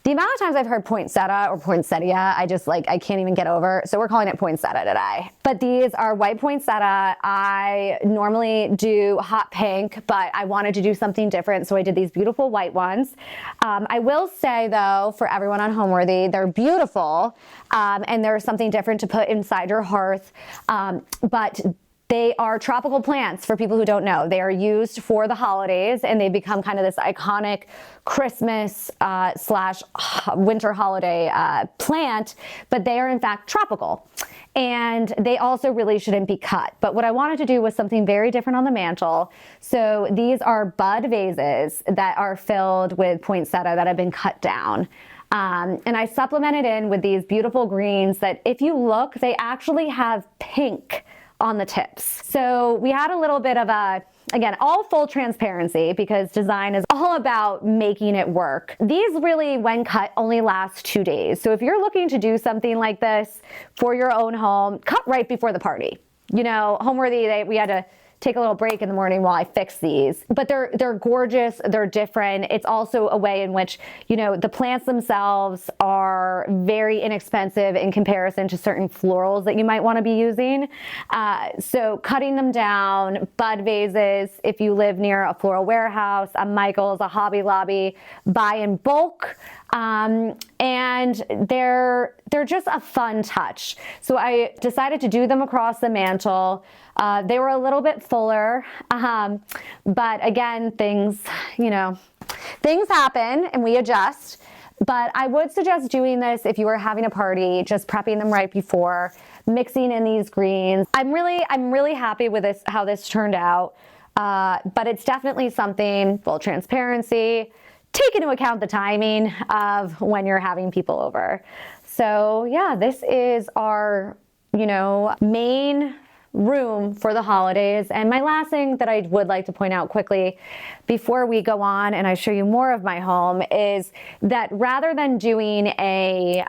The amount of times I've heard poinsettia or poinsettia, I can't even get over. So we're calling it poinsettia today. But these are white poinsettia. I normally do hot pink, but I wanted to do something different. So I did these beautiful white ones. I will say though, for everyone on Homeworthy, they're beautiful. And there's something different to put inside your hearth. But they are tropical plants, for people who don't know. They are used for the holidays, and they become kind of this iconic Christmas / winter holiday plant, but they are in fact tropical. And they also really shouldn't be cut. But what I wanted to do was something very different on the mantle. So these are bud vases that are filled with poinsettia that have been cut down. And I supplemented in with these beautiful greens that, if you look, they actually have pink on the tips. So we had a little bit of a, again, all full transparency, because design is all about making it work. These really, when cut, only last 2 days. So if you're looking to do something like this for your own home, cut right before the party. Homeworthy, we had to take a little break in the morning while I fix these. But they're gorgeous, they're different. It's also a way in which, the plants themselves are very inexpensive in comparison to certain florals that you might want to be using. So cutting them down, bud vases, if you live near a floral warehouse, a Michael's, a Hobby Lobby, buy in bulk. And they're just a fun touch. So I decided to do them across the mantle. They were a little bit fuller, but again, things happen and we adjust. But I would suggest doing this if you were having a party, just prepping them right before, mixing in these greens. I'm really happy with this, how this turned out. But it's definitely something, full transparency, take into account the timing of when you're having people over. So yeah, this is our, main room for the holidays. And my last thing that I would like to point out quickly before we go on and I show you more of my home is that rather than doing a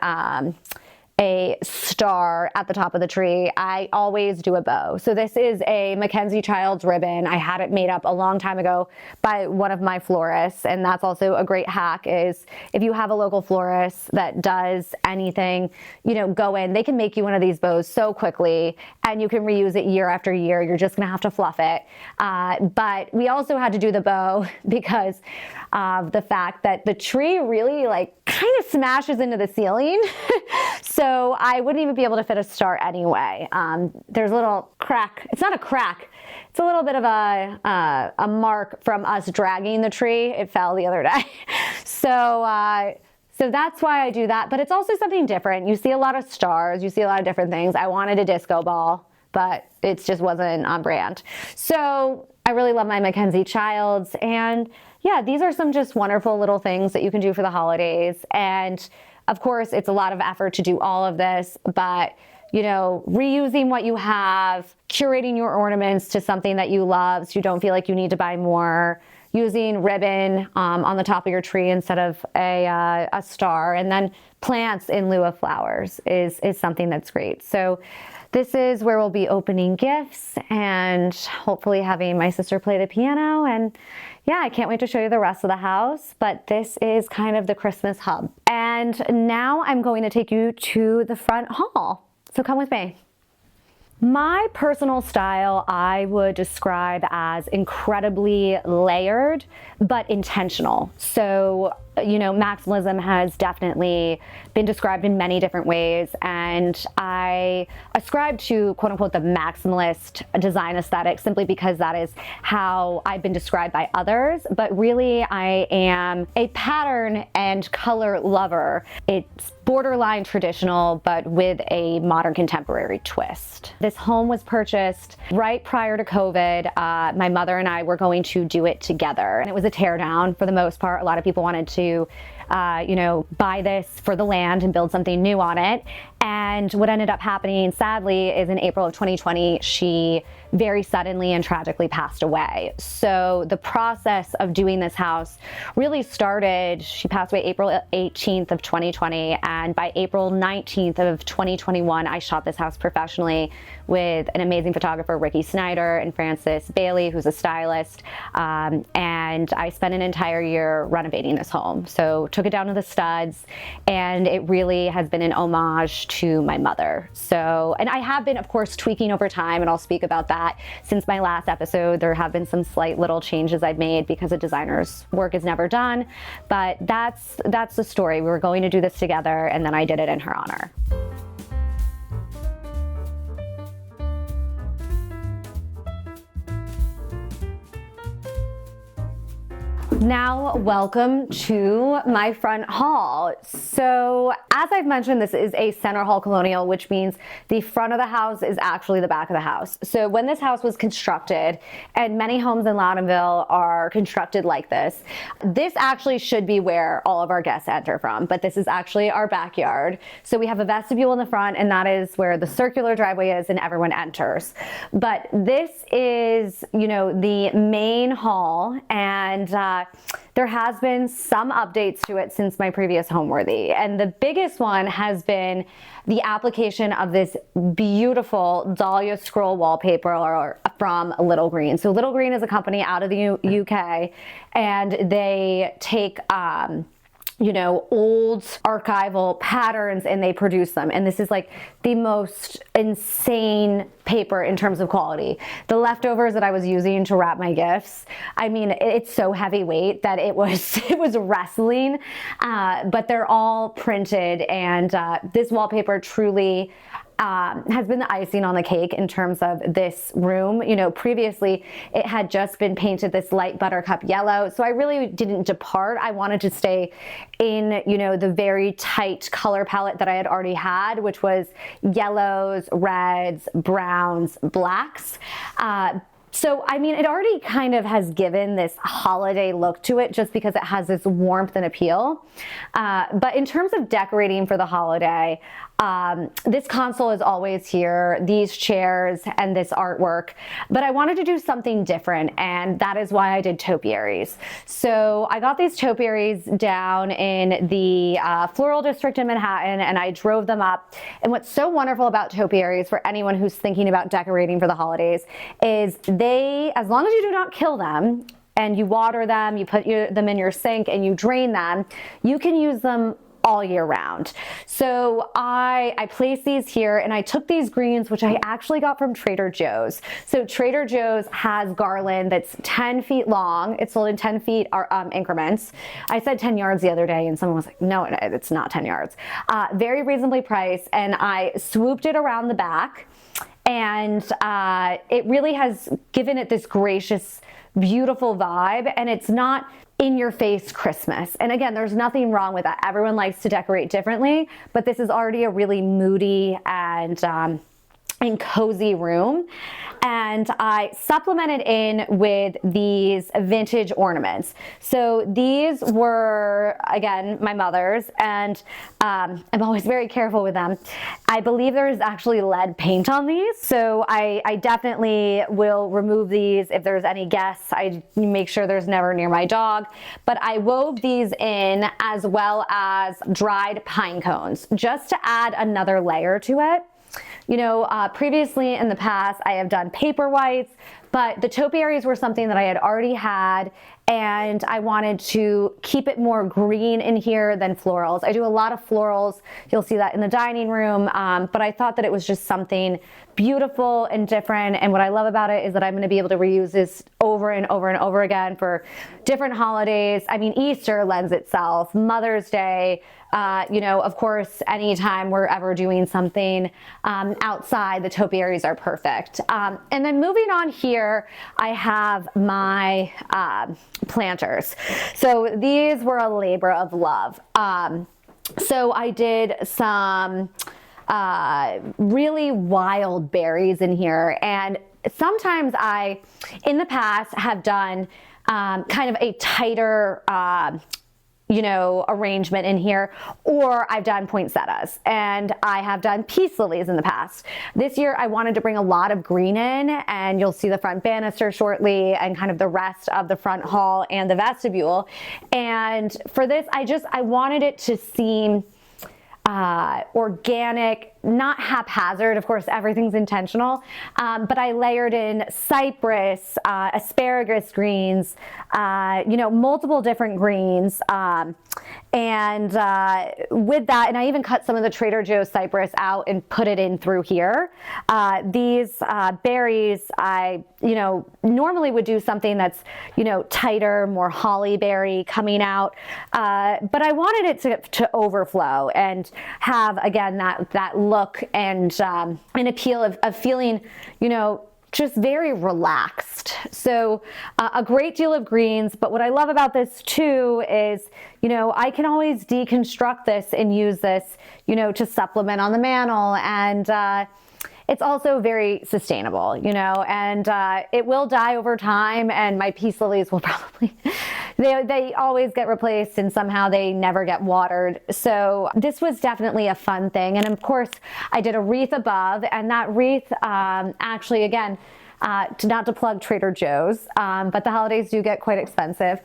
star at the top of the tree, I always do a bow. So this is a Mackenzie Childs ribbon. I had it made up a long time ago by one of my florists, and that's also a great hack is if you have a local florist that does anything, you know, go in, they can make you one of these bows so quickly and you can reuse it year after year. You're just gonna have to fluff it. But we also had to do the bow because of the fact that the tree really like kind of smashes into the ceiling. So I wouldn't even be able to fit a star anyway. There's a little crack. It's not a crack. It's a little bit of a mark from us dragging the tree. It fell the other day. So that's why I do that. But it's also something different. You see a lot of stars. You see a lot of different things. I wanted a disco ball, but it just wasn't on brand. So I really love my Mackenzie Childs. And yeah, these are some just wonderful little things that you can do for the holidays. And of course, it's a lot of effort to do all of this, but you know, reusing what you have, curating your ornaments to something that you love so you don't feel like you need to buy more, using ribbon on the top of your tree instead of a star, and then plants in lieu of flowers is something that's great. So this is where we'll be opening gifts and hopefully having my sister play the piano. And yeah, I can't wait to show you the rest of the house, but this is kind of the Christmas hub. And now I'm going to take you to the front hall. So come with me. My personal style, I would describe as incredibly layered, but intentional. So, you know, maximalism has definitely been described in many different ways, and I ascribe to quote unquote the maximalist design aesthetic simply because that is how I've been described by others, but really I am a pattern and color lover. It's borderline traditional, but with a modern contemporary twist. This home was purchased right prior to COVID. My mother and I were going to do it together, and it was a teardown for the most part. A lot of people wanted to you know, buy this for the land and build something new on it. And what ended up happening, sadly, is in April of 2020, she very suddenly and tragically passed away. So the process of doing this house really started, she passed away April 18th of 2020. And by April 19th of 2021, I shot this house professionally with an amazing photographer, Ricky Snyder, and Francis Bailey, who's a stylist. And I spent an entire year renovating this home. So took it down to the studs, and it really has been an homage to my mother. So, and I have been, of course, tweaking over time, and I'll speak about that. Since my last episode, there have been some slight little changes I've made because a designer's work is never done, but that's the story. We were going to do this together, and then I did it in her honor. Now, welcome to my front hall. So, as I've mentioned, this is a center hall colonial, which means the front of the house is actually the back of the house. So when this house was constructed, and many homes in Loudonville are constructed like this actually should be where all of our guests enter from, but this is actually our backyard. So we have a vestibule in the front, and that is where the circular driveway is and everyone enters. But this is, you know, the main hall, and there has been some updates to it since my previous Homeworthy. And the biggest one has been the application of this beautiful Dahlia scroll wallpaper from Little Green. So Little Green is a company out of the UK, and they take you know, old archival patterns and they produce them. And this is like the most insane paper in terms of quality. The leftovers that I was using to wrap my gifts, I mean, it's so heavyweight that it was wrestling, but they're all printed, and this wallpaper truly has been the icing on the cake in terms of this room. You know, previously it had just been painted this light buttercup yellow, so I really didn't depart. I wanted to stay in, you know, the very tight color palette that I had already had, which was yellows, reds, browns, blacks. So, I mean, it already kind of has given this holiday look to it just because it has this warmth and appeal. But in terms of decorating for the holiday, This console is always here, these chairs and this artwork, but I wanted to do something different, and that is why I did topiaries. So I got these topiaries down in the floral district in Manhattan, and I drove them up. And what's so wonderful about topiaries for anyone who's thinking about decorating for the holidays is they, as long as you do not kill them, and you water them, you put them in your sink and you drain them, you can use them all year round. So I placed these here, and I took these greens, which I actually got from Trader Joe's. So Trader Joe's has garland that's 10 feet long. It's sold in 10 feet increments. I said 10 yards the other day, and someone was like, no, it's not 10 yards. Very reasonably priced, and I swooped it around the back, and it really has given it this gracious, beautiful vibe, and it's not in your face Christmas. And again, there's nothing wrong with that. Everyone likes to decorate differently, but this is already a really moody and cozy room. And I supplemented in with these vintage ornaments. So these were, again, my mother's, and I'm always very careful with them. I believe there is actually lead paint on these, so I definitely will remove these if there's any guests. I make sure there's never near my dog. But I wove these in as well as dried pine cones, just to add another layer to it. You know, previously in the past, I have done paper whites, but the topiaries were something that I had already had, and I wanted to keep it more green in here than florals. I do a lot of florals. You'll see that in the dining room, but I thought that it was just something beautiful and different. And what I love about it is that I'm going to be able to reuse this over and over and over again for different holidays. I mean, Easter lends itself, Mother's Day, you know, of course, anytime we're ever doing something outside, the topiaries are perfect. And then moving on here, I have my planters. So these were a labor of love. So I did some really wild berries in here, and sometimes I, in the past, have done kind of a tighter you know, arrangement in here, or I've done poinsettias, and I have done peace lilies in the past. This year I wanted to bring a lot of green in, and you'll see the front banister shortly and kind of the rest of the front hall and the vestibule. And for this, I wanted it to seem organic, not haphazard. Of course, everything's intentional, but I layered in cypress, asparagus greens, you know, multiple different greens. And with that, and I even cut some of the Trader Joe's cypress out and put it in through here. These berries, I, you know, normally would do something that's, you know, tighter, more holly berry coming out. But I wanted it to overflow and have, again, that look and an appeal of feeling, you know, just very relaxed. So a great deal of greens, but what I love about this too is, you know, I can always deconstruct this and use this, you know, to supplement on the mantle, and it's also very sustainable, you know, and it will die over time, and my peace lilies will probably, they always get replaced, and somehow they never get watered. So this was definitely a fun thing. And of course, I did a wreath above, and that wreath actually, again, not to plug Trader Joe's, but the holidays do get quite expensive,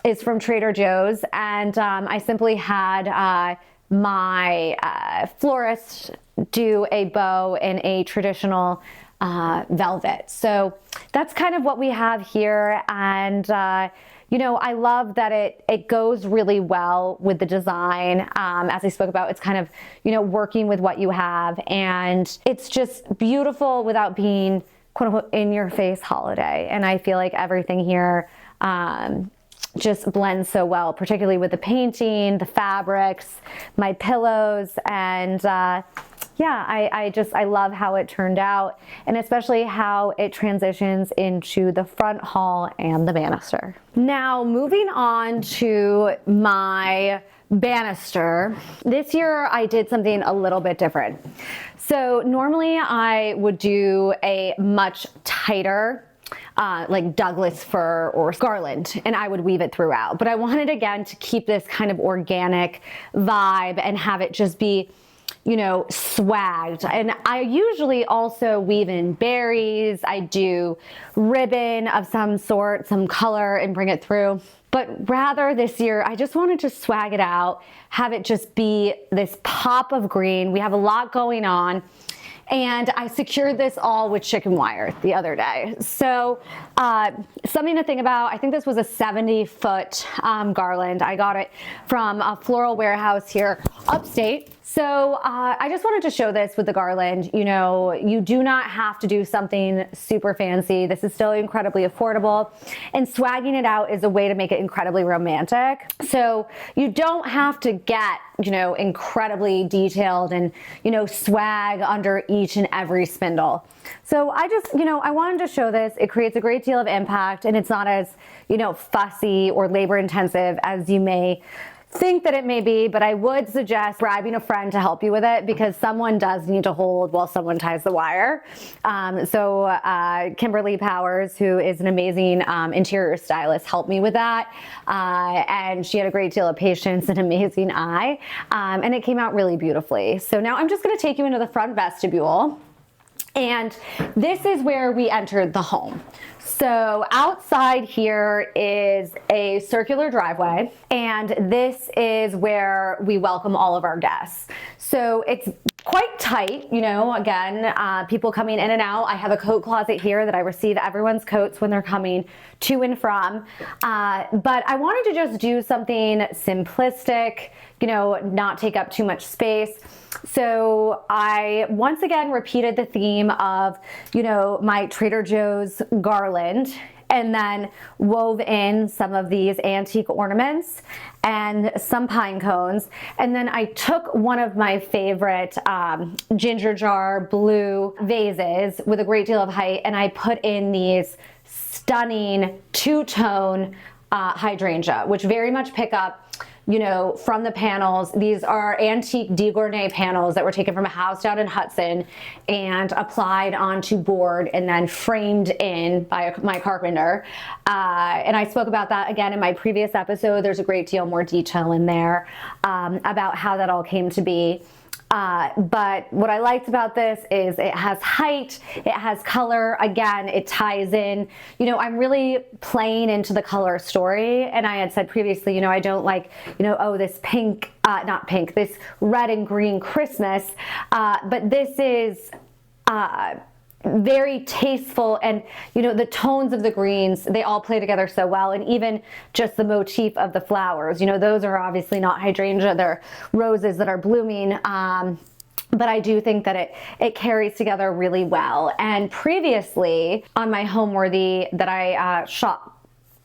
is from Trader Joe's. And I simply had my florist do a bow in a traditional velvet. So that's kind of what we have here. And you know, I love that it goes really well with the design. As I spoke about, it's kind of, you know, working with what you have, and it's just beautiful without being quote unquote in your face holiday. And I feel like everything here just blends so well, particularly with the painting, the fabrics, my pillows, and yeah, I love how it turned out, and especially how it transitions into the front hall and the banister. Now, moving on to my banister. This year I did something a little bit different. So normally I would do a much tighter like Douglas fir or garland, and I would weave it throughout. But I wanted, again, to keep this kind of organic vibe and have it just be, swagged. And I usually also weave in berries. I do ribbon of some sort, some color, and bring it through. But rather this year, I just wanted to swag it out, have it just be this pop of green. We have a lot going on. And I secured this all with chicken wire the other day. So something to think about, I think this was a 70-foot garland. I got it from a floral warehouse here upstate. So I just wanted to show this with the garland. You do not have to do something super fancy. This is still incredibly affordable. And swagging it out is a way to make it incredibly romantic. So you don't have to get, incredibly detailed and, swag under each and every spindle. So I just, I wanted to show this. It creates a great deal of impact, and it's not as, fussy or labor intensive as you may think that it may be, but I would suggest grabbing a friend to help you with it, because someone does need to hold while someone ties the wire. Kimberly Powers, who is an amazing interior stylist, helped me with that. And she had a great deal of patience and amazing eye. And it came out really beautifully. So now I'm just gonna take you into the front vestibule. And this is where we entered the home. So outside here is a circular driveway, and this is where we welcome all of our guests. So it's quite tight, again, people coming in and out. I have a coat closet here that I receive everyone's coats when they're coming to and from. But I wanted to just do something simplistic, not take up too much space. So I once again repeated the theme of, my Trader Joe's garland, and then wove in some of these antique ornaments and some pine cones. And then I took one of my favorite ginger jar blue vases with a great deal of height, and I put in these stunning two-tone hydrangea, which very much pick up from the panels. These are antique degournay panels that were taken from a house down in Hudson and applied onto board and then framed in by my carpenter. And I spoke about that again in my previous episode. There's a great deal more detail in there about how that all came to be. But what I liked about this is it has height, it has color. Again, it ties in, I'm really playing into the color story. And I had said previously, I don't like, this pink, not pink, this red and green Christmas. But this is, very tasteful, and the tones of the greens, they all play together so well. And even just the motif of the flowers, those are obviously not hydrangea, they're roses that are blooming. But I do think that it carries together really well. And previously on my Homeworthy that I shot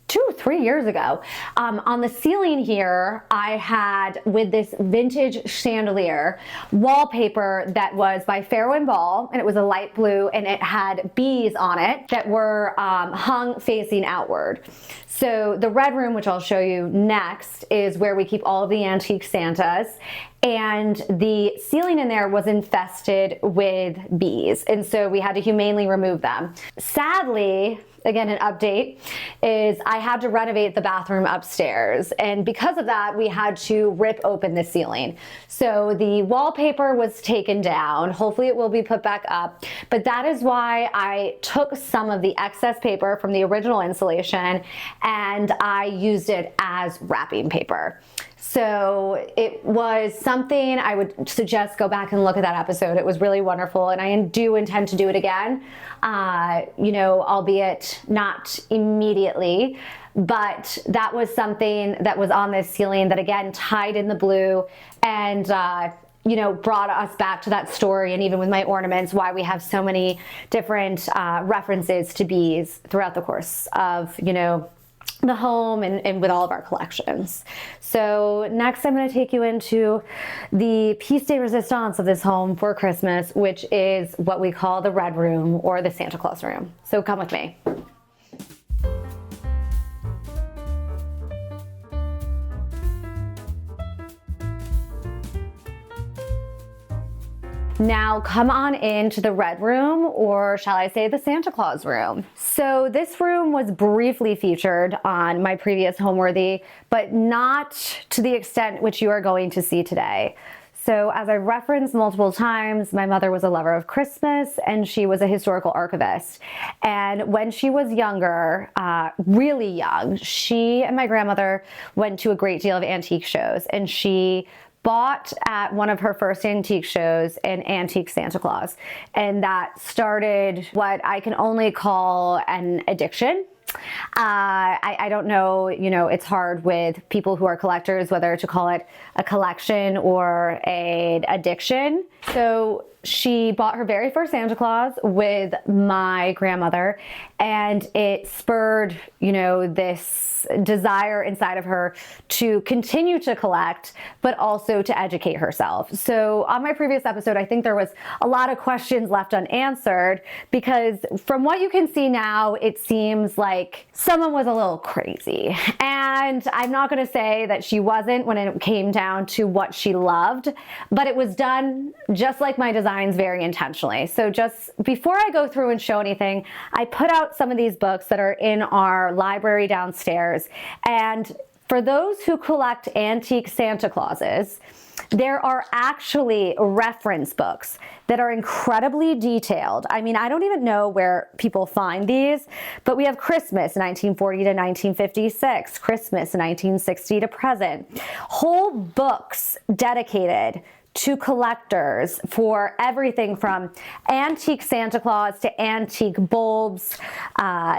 2-3 years ago, on the ceiling here, I had, with this vintage chandelier, wallpaper that was by Farrow & Ball, and it was a light blue, and it had bees on it that were hung facing outward. So the red room, which I'll show you next, is where we keep all of the antique Santas. And the ceiling in there was infested with bees. And so we had to humanely remove them. Sadly, again, an update is I had to renovate the bathroom upstairs. And because of that, we had to rip open the ceiling. So the wallpaper was taken down. Hopefully it will be put back up. But that is why I took some of the excess paper from the original installation and I used it as wrapping paper. So it was something I would suggest go back and look at that episode. It was really wonderful, and I do intend to do it again, albeit not immediately. But that was something that was on this ceiling that, again, tied in the blue and brought us back to that story. And even with my ornaments, why we have so many different references to bees throughout the course of, the home and with all of our collections. So next I'm going to take you into the piece de resistance of this home for Christmas, which is what we call the red room or the Santa Claus room. So come with me. Now come on into the red room, or shall I say the Santa Claus room. So this room was briefly featured on my previous Homeworthy, but not to the extent which you are going to see today. So as I referenced multiple times, my mother was a lover of Christmas and she was a historical archivist. And when she was younger, really young, she and my grandmother went to a great deal of antique shows, and she bought at one of her first antique shows an antique Santa Claus. And that started what I can only call an addiction. I don't know, it's hard with people who are collectors, whether to call it a collection or an addiction. So she bought her very first Santa Claus with my grandmother, and it spurred, this desire inside of her to continue to collect, but also to educate herself. So on my previous episode, I think there was a lot of questions left unanswered, because from what you can see now, it seems like someone was a little crazy. And I'm not going to say that she wasn't when it came down to what she loved, but it was done just like my designs, very intentionally. So just before I go through and show anything, I put out some of these books that are in our library downstairs. And for those who collect antique Santa Clauses, there are actually reference books that are incredibly detailed. I mean, I don't even know where people find these, but we have Christmas 1940 to 1956, Christmas 1960 to present, whole books dedicated to collectors for everything from antique Santa Claus to antique bulbs.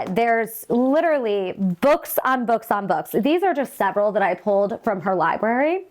There's literally books on books on books. These are just several that I pulled from her library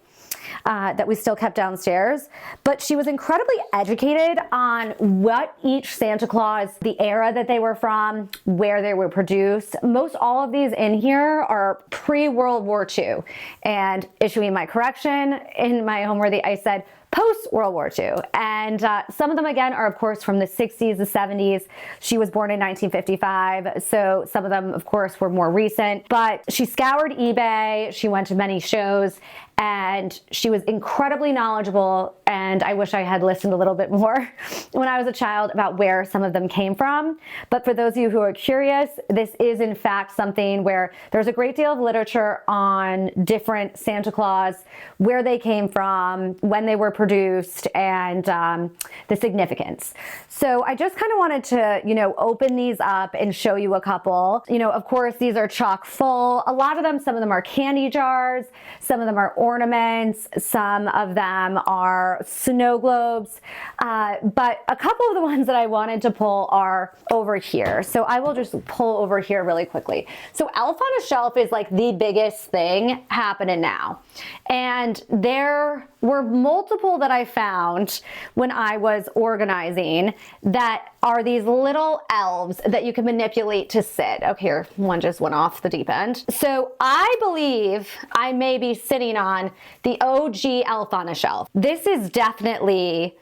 that we still kept downstairs. But she was incredibly educated on what each Santa Claus, the era that they were from, where they were produced. Most all of these in here are pre-World War II. And issuing my correction in my Homeworthy, I said post-World War II. And some of them, again, are, of course, from the 60s, the 70s. She was born in 1955, so some of them, of course, were more recent. But she scoured eBay. She went to many shows, and she was incredibly knowledgeable, and I wish I had listened a little bit more when I was a child about where some of them came from. But for those of you who are curious, this is in fact something where there's a great deal of literature on different Santa Claus, where they came from, when they were produced, and the significance. So I just kind of wanted to, open these up and show you a couple. Of course, these are chock full. A lot of them, some of them are candy jars, some of them are ornaments, some of them are snow globes, but a couple of the ones that I wanted to pull are over here. So I will just pull over here really quickly. So Elf on a Shelf is like the biggest thing happening now. And there were multiple that I found when I was organizing that are these little elves that you can manipulate to sit. Okay, here, one just went off the deep end. So I believe I may be sitting on the OG Elf on a Shelf. This is definitely,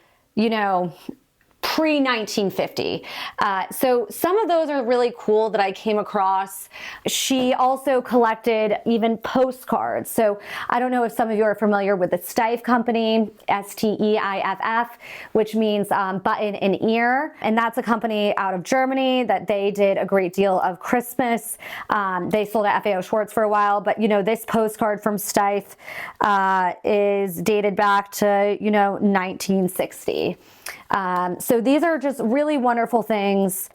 pre-1950. So some of those are really cool that I came across. She also collected even postcards. So I don't know if some of you are familiar with the Steiff company, S-T-E-I-F-F, which means button and ear. And that's a company out of Germany that they did a great deal of Christmas. They sold at FAO Schwarz for a while, but this postcard from Steiff is dated back to, 1960. So these are just really wonderful things.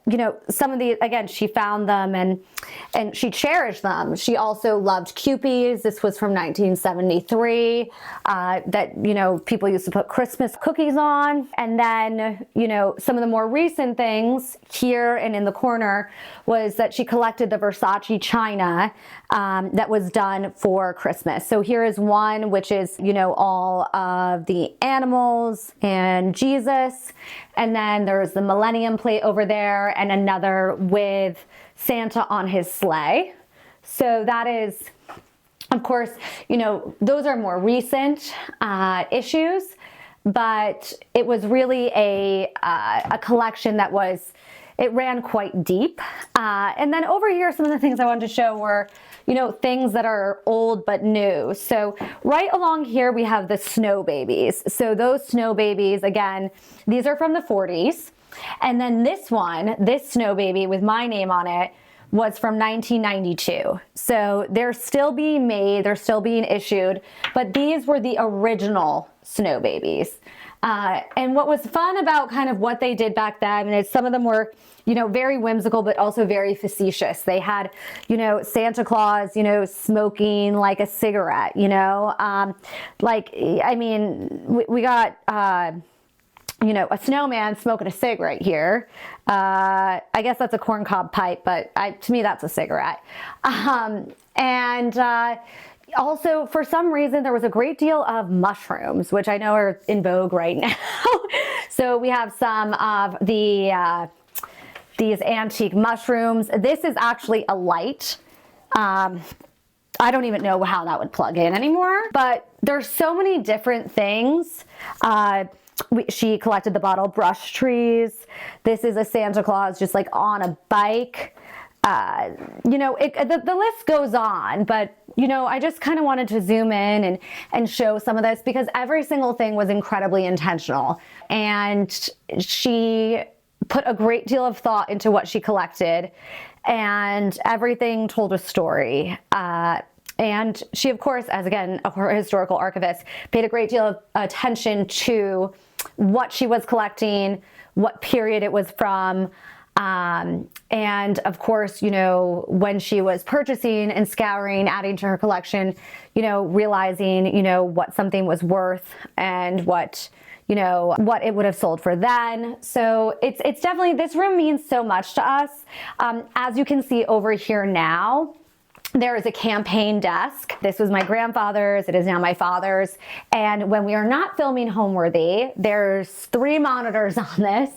Some of these, again, she found them and she cherished them. She also loved Kewpies. This was from 1973, that, people used to put Christmas cookies on. And then, some of the more recent things here and in the corner was that she collected the Versace china that was done for Christmas. So here is one, which is, all of the animals and Jesus. And then there's the Millennium plate over there and another with Santa on his sleigh. So that is, of course, those are more recent issues, but it was really a collection that it ran quite deep. And then over here, some of the things I wanted to show were, things that are old but new. So right along here, we have the snow babies. So those snow babies, again, these are from the 40s. And then this snow baby with my name on it was from 1992. So they're still being made, they're still being issued, but these were the original snow babies. And what was fun about kind of what they did back then is some of them were, you know, very whimsical, but also very facetious. They had, you know, Santa Claus, you know, smoking like a cigarette, you know, I mean, we got, you know, a snowman smoking a cig right here. I guess that's a corncob pipe, but to me, that's a cigarette. Also, for some reason, there was a great deal of mushrooms, which I know are in vogue right now. So we have some of these antique mushrooms. This is actually a light. I don't even know how that would plug in anymore, but there's so many different things. She collected the bottle brush trees. This is a Santa Claus just like on a bike. You know, the list goes on, but you know, I just kind of wanted to zoom in and show some of this because every single thing was incredibly intentional. And she put a great deal of thought into what she collected, and everything told a story. And she, of course, as again, a historical archivist, paid a great deal of attention to what she was collecting, what period it was from. And of course, you know, when she was purchasing and scouring, adding to her collection, you know, realizing, you know, what something was worth and what, you know, what it would have sold for then. So it's definitely, this room means so much to us. As you can see over here now, there is a campaign desk. This was my grandfather's, it is now my father's. And when we are not filming Homeworthy, there's 3 monitors on this,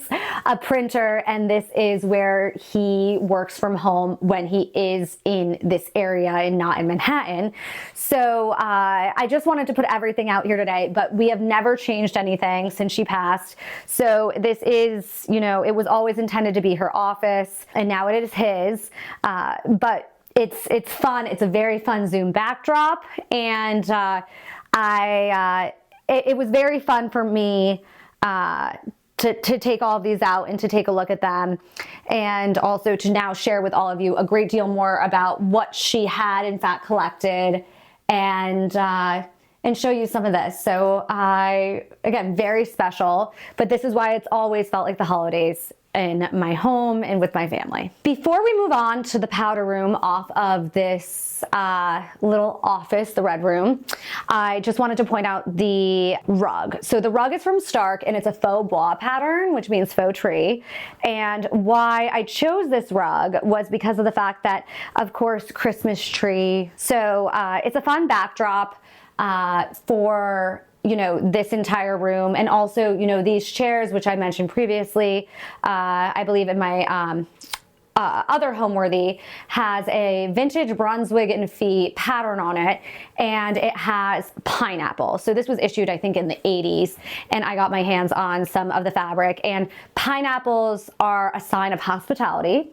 a printer, and this is where he works from home when he is in this area and not in Manhattan. So I just wanted to put everything out here today, but we have never changed anything since she passed. So this is, you know, it was always intended to be her office, and now it is his, but it's fun. It's a very fun Zoom backdrop, and it was very fun for me to take all of these out and to take a look at them, and also to now share with all of you a great deal more about what she had in fact collected, and show you some of this. So again, very special, but this is why it's always felt like the holidays in my home and with my family. Before we move on to the powder room off of this little office, the red room, I just wanted to point out the rug. So the rug is from Stark, and it's a faux bois pattern, which means faux tree. And why I chose this rug was because of the fact that, of course, Christmas tree. So it's a fun backdrop for, you know, this entire room, and also, you know, these chairs, which I mentioned previously, I believe in my other Homeworthy, has a vintage Brunswick and Fee pattern on it, and it has pineapple. So this was issued, I think, in the 80s, and I got my hands on some of the fabric, and pineapples are a sign of hospitality.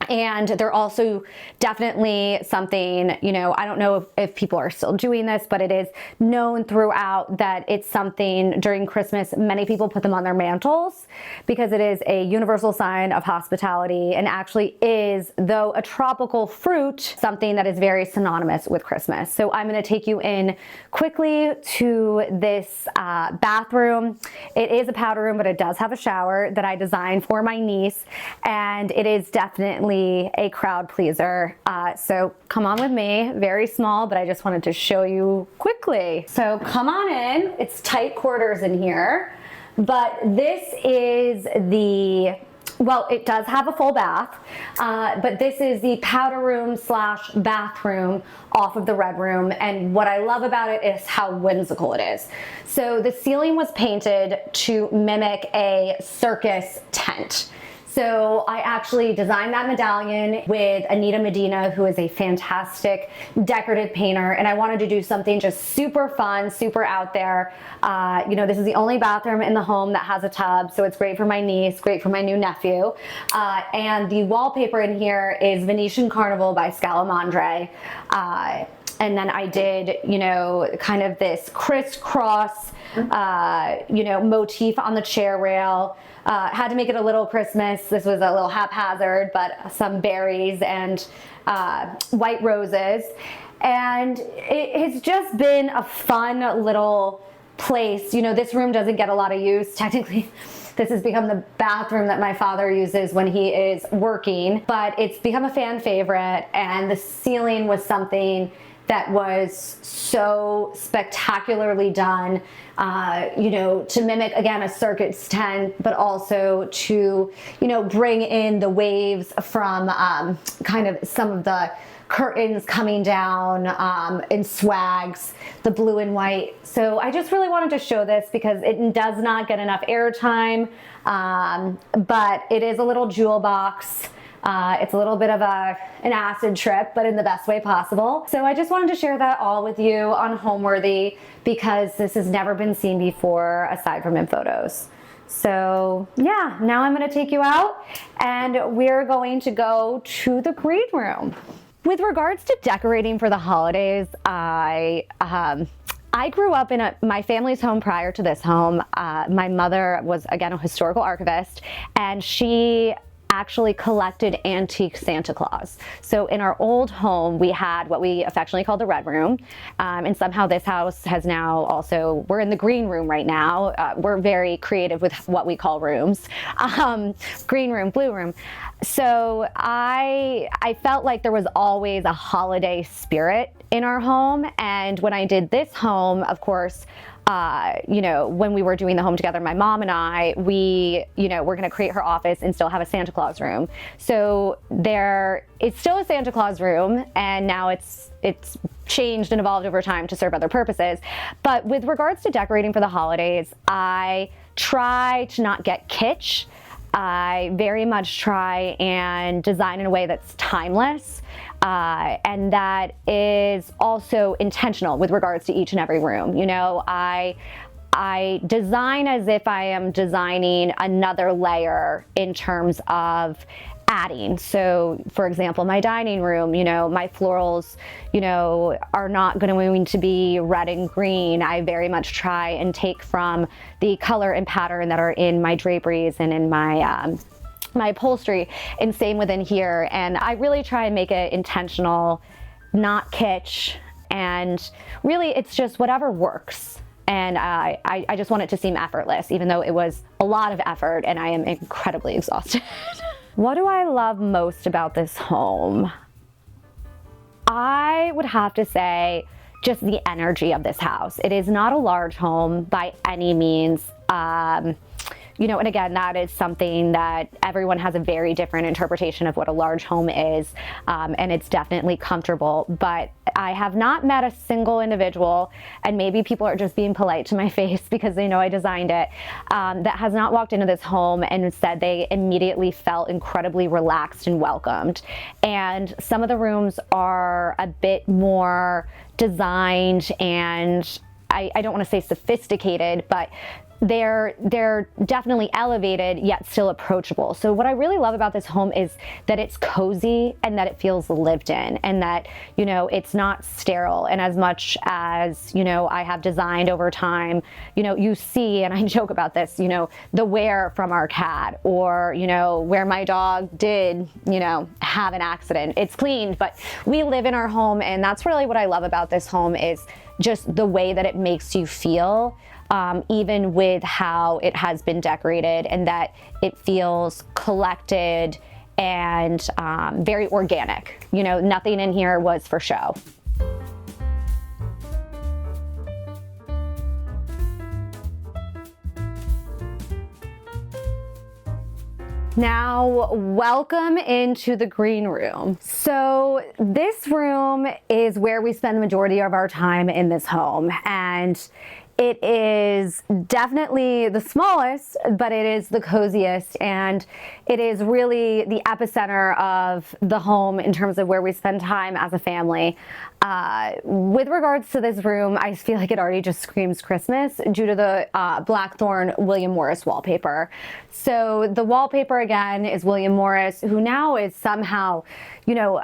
And they're also definitely something, you know, I don't know if people are still doing this, but it is known throughout that it's something during Christmas, many people put them on their mantles because it is a universal sign of hospitality, and actually is, though a tropical fruit, something that is very synonymous with Christmas. So I'm going to take you in quickly to this bathroom. It is a powder room, but it does have a shower that I designed for my niece, and it is definitely a crowd pleaser. So come on with me, very small, but I just wanted to show you quickly. So come on in, it's tight quarters in here, but this is the, well, it does have a full bath, but this is the powder room slash bathroom off of the red room. And what I love about it is how whimsical it is. So the ceiling was painted to mimic a circus tent. So I actually designed that medallion with Anita Medina, who is a fantastic decorative painter, and I wanted to do something just super fun, super out there. You know, this is the only bathroom in the home that has a tub, so it's great for my niece, great for my new nephew. And the wallpaper in here is Venetian Carnival by Scalamandre. And then I did, you know, kind of this crisscross, you know, motif on the chair rail. Had to make it a little Christmas. This was a little haphazard, but some berries and white roses. And it has just been a fun little place. You know, this room doesn't get a lot of use. Technically, this has become the bathroom that my father uses when he is working, but it's become a fan favorite, and the ceiling was something that was so spectacularly done, you know, to mimic, again, a circus tent, but also to, you know, bring in the waves from kind of some of the curtains coming down in swags, the blue and white. So I just really wanted to show this because it does not get enough airtime, but it is a little jewel box. It's a little bit of an acid trip, but in the best way possible. So I just wanted to share that all with you on Homeworthy because this has never been seen before aside from in photos. So yeah, now I'm going to take you out and we're going to go to the green room. With regards to decorating for the holidays, I grew up in my family's home prior to this home. My mother was, again, a historical archivist, and she actually collected antique Santa Claus. So in our old home, we had what we affectionately called the red room. And somehow this house has now also, we're in the green room right now. We're very creative with what we call rooms. Green room, blue room. So I felt like there was always a holiday spirit in our home. And when I did this home, of course, you know, when we were doing the home together, my mom and I, we're going to create her office and still have a Santa Claus room. So it's still a Santa Claus room, and now it's changed and evolved over time to serve other purposes. But with regards to decorating for the holidays, I try to not get kitsch. I very much try and design in a way that's timeless. And that is also intentional with regards to each and every room. You know, I design as if I am designing another layer in terms of adding. So for example, my dining room, you know, my florals, you know, are not going to be red and green. I very much try and take from the color and pattern that are in my draperies and in my my upholstery, and same within here. And I really try and make it intentional, not kitsch, and really it's just whatever works. And I just want it to seem effortless, even though it was a lot of effort and I am incredibly exhausted. What do I love most about this home? I would have to say just the energy of this house. It is not a large home by any means. You know, and again, that is something that everyone has a very different interpretation of what a large home is, and it's definitely comfortable. But I have not met a single individual, and maybe people are just being polite to my face because they know I designed it, that has not walked into this home and said they immediately felt incredibly relaxed and welcomed. And some of the rooms are a bit more designed and I don't want to say sophisticated, but they're definitely elevated yet still approachable. So what I really love about this home is that it's cozy and that it feels lived in, and that, you know, it's not sterile. And as much as, you know, I have designed over time, you know, you see, and I joke about this, you know, the wear from our cat, or, you know, where my dog did, you know, have an accident. It's cleaned, but we live in our home, and that's really what I love about this home is just the way that it makes you feel. Even with how it has been decorated, and that it feels collected and very organic. You know, nothing in here was for show. Now, welcome into the green room. So this room is where we spend the majority of our time in this home, and it is definitely the smallest, but it is the coziest, and it is really the epicenter of the home in terms of where we spend time as a family. With regards to this room, I feel like it already just screams Christmas due to the Blackthorn William Morris wallpaper. So the wallpaper again is William Morris, who now is somehow, you know,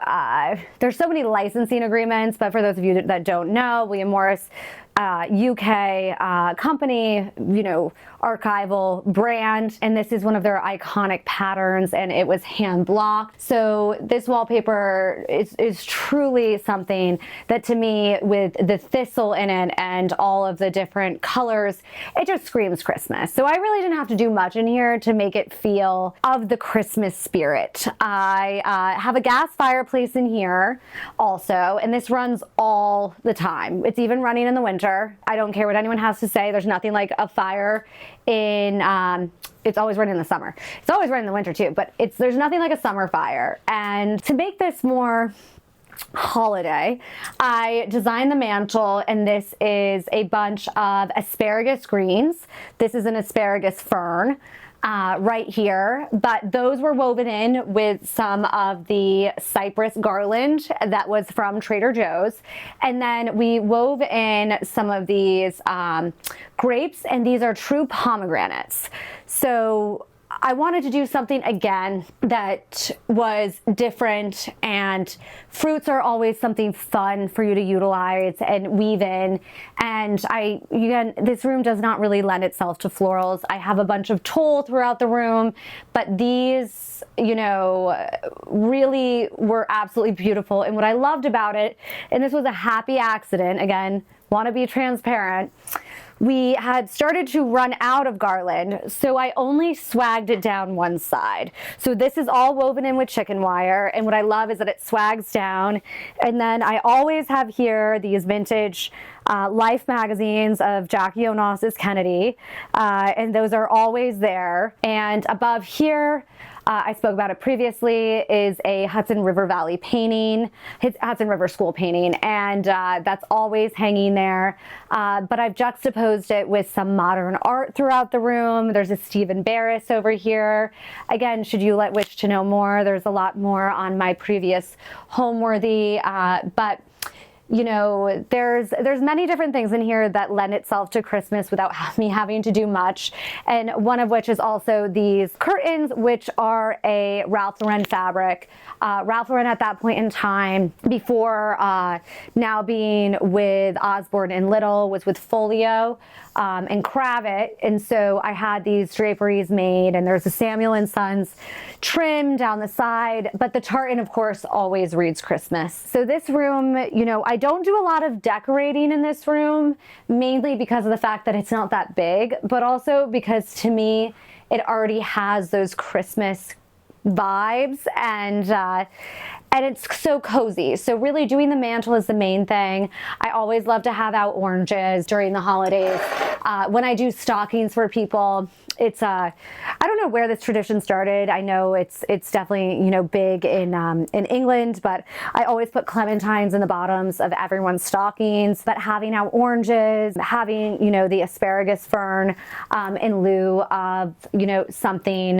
there's so many licensing agreements, but for those of you that don't know, William Morris, UK company, you know, archival brand, and this is one of their iconic patterns, and it was hand blocked. So this wallpaper is truly something that, to me, with the thistle in it and all of the different colors, it just screams Christmas. So I really didn't have to do much in here to make it feel of the Christmas spirit. I have a gas fireplace in here also, and this runs all the time. It's even running in the winter. I don't care what anyone has to say. There's nothing like a fire in, it's always running in the summer. It's always running in the winter too, but there's nothing like a summer fire. And to make this more holiday, I designed the mantle, and this is a bunch of asparagus greens. This is an asparagus fern. Right here, but those were woven in with some of the cypress garland that was from Trader Joe's, and then we wove in some of these grapes, and these are true pomegranates. So I wanted to do something again that was different, and fruits are always something fun for you to utilize and weave in. And again, this room does not really lend itself to florals. I have a bunch of tulle throughout the room, but these, you know, really were absolutely beautiful. And what I loved about it, and this was a happy accident, again, want to be transparent, we had started to run out of garland, so I only swagged it down one side. So this is all woven in with chicken wire, and what I love is that it swags down. And then I always have here these vintage Life magazines of Jackie Onassis Kennedy, and those are always there. And above here, I spoke about it previously, is a Hudson River Valley painting, Hudson River School painting, and that's always hanging there. But I've juxtaposed it with some modern art throughout the room. There's a Stephen Barris over here. Again, should you wish to know more, there's a lot more on my previous Homeworthy, but you know, there's many different things in here that lend itself to Christmas without me having to do much. And one of which is also these curtains, which are a Ralph Lauren fabric. Ralph Lauren at that point in time, before now being with Osborne and Little, was with Folio and Cravat. And so I had these draperies made, and there's a Samuel and Sons trim down the side, but the tartan, of course, always reads Christmas. So this room, you know, I don't do a lot of decorating in this room, mainly because of the fact that it's not that big, but also because, to me, it already has those Christmas vibes, and it's so cozy. So really doing the mantle is the main thing. I always love to have out oranges during the holidays. When I do stockings for people, it's I don't know where this tradition started. I know it's definitely, you know, big in England, but I always put clementines in the bottoms of everyone's stockings. But having out oranges, having, you know, the asparagus fern in lieu of, you know, something,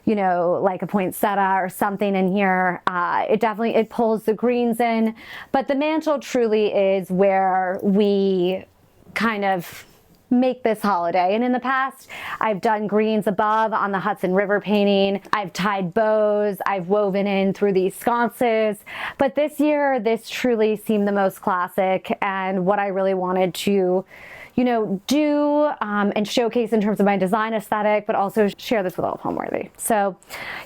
you know, like a poinsettia or something in here, it pulls the greens in. But the mantle truly is where we kind of make this holiday. And in the past, I've done greens above on the Hudson River painting. I've tied bows. I've woven in through these sconces. But this year, this truly seemed the most classic, and what I really wanted to, you know, do and showcase in terms of my design aesthetic, but also share this with all of Homeworthy. So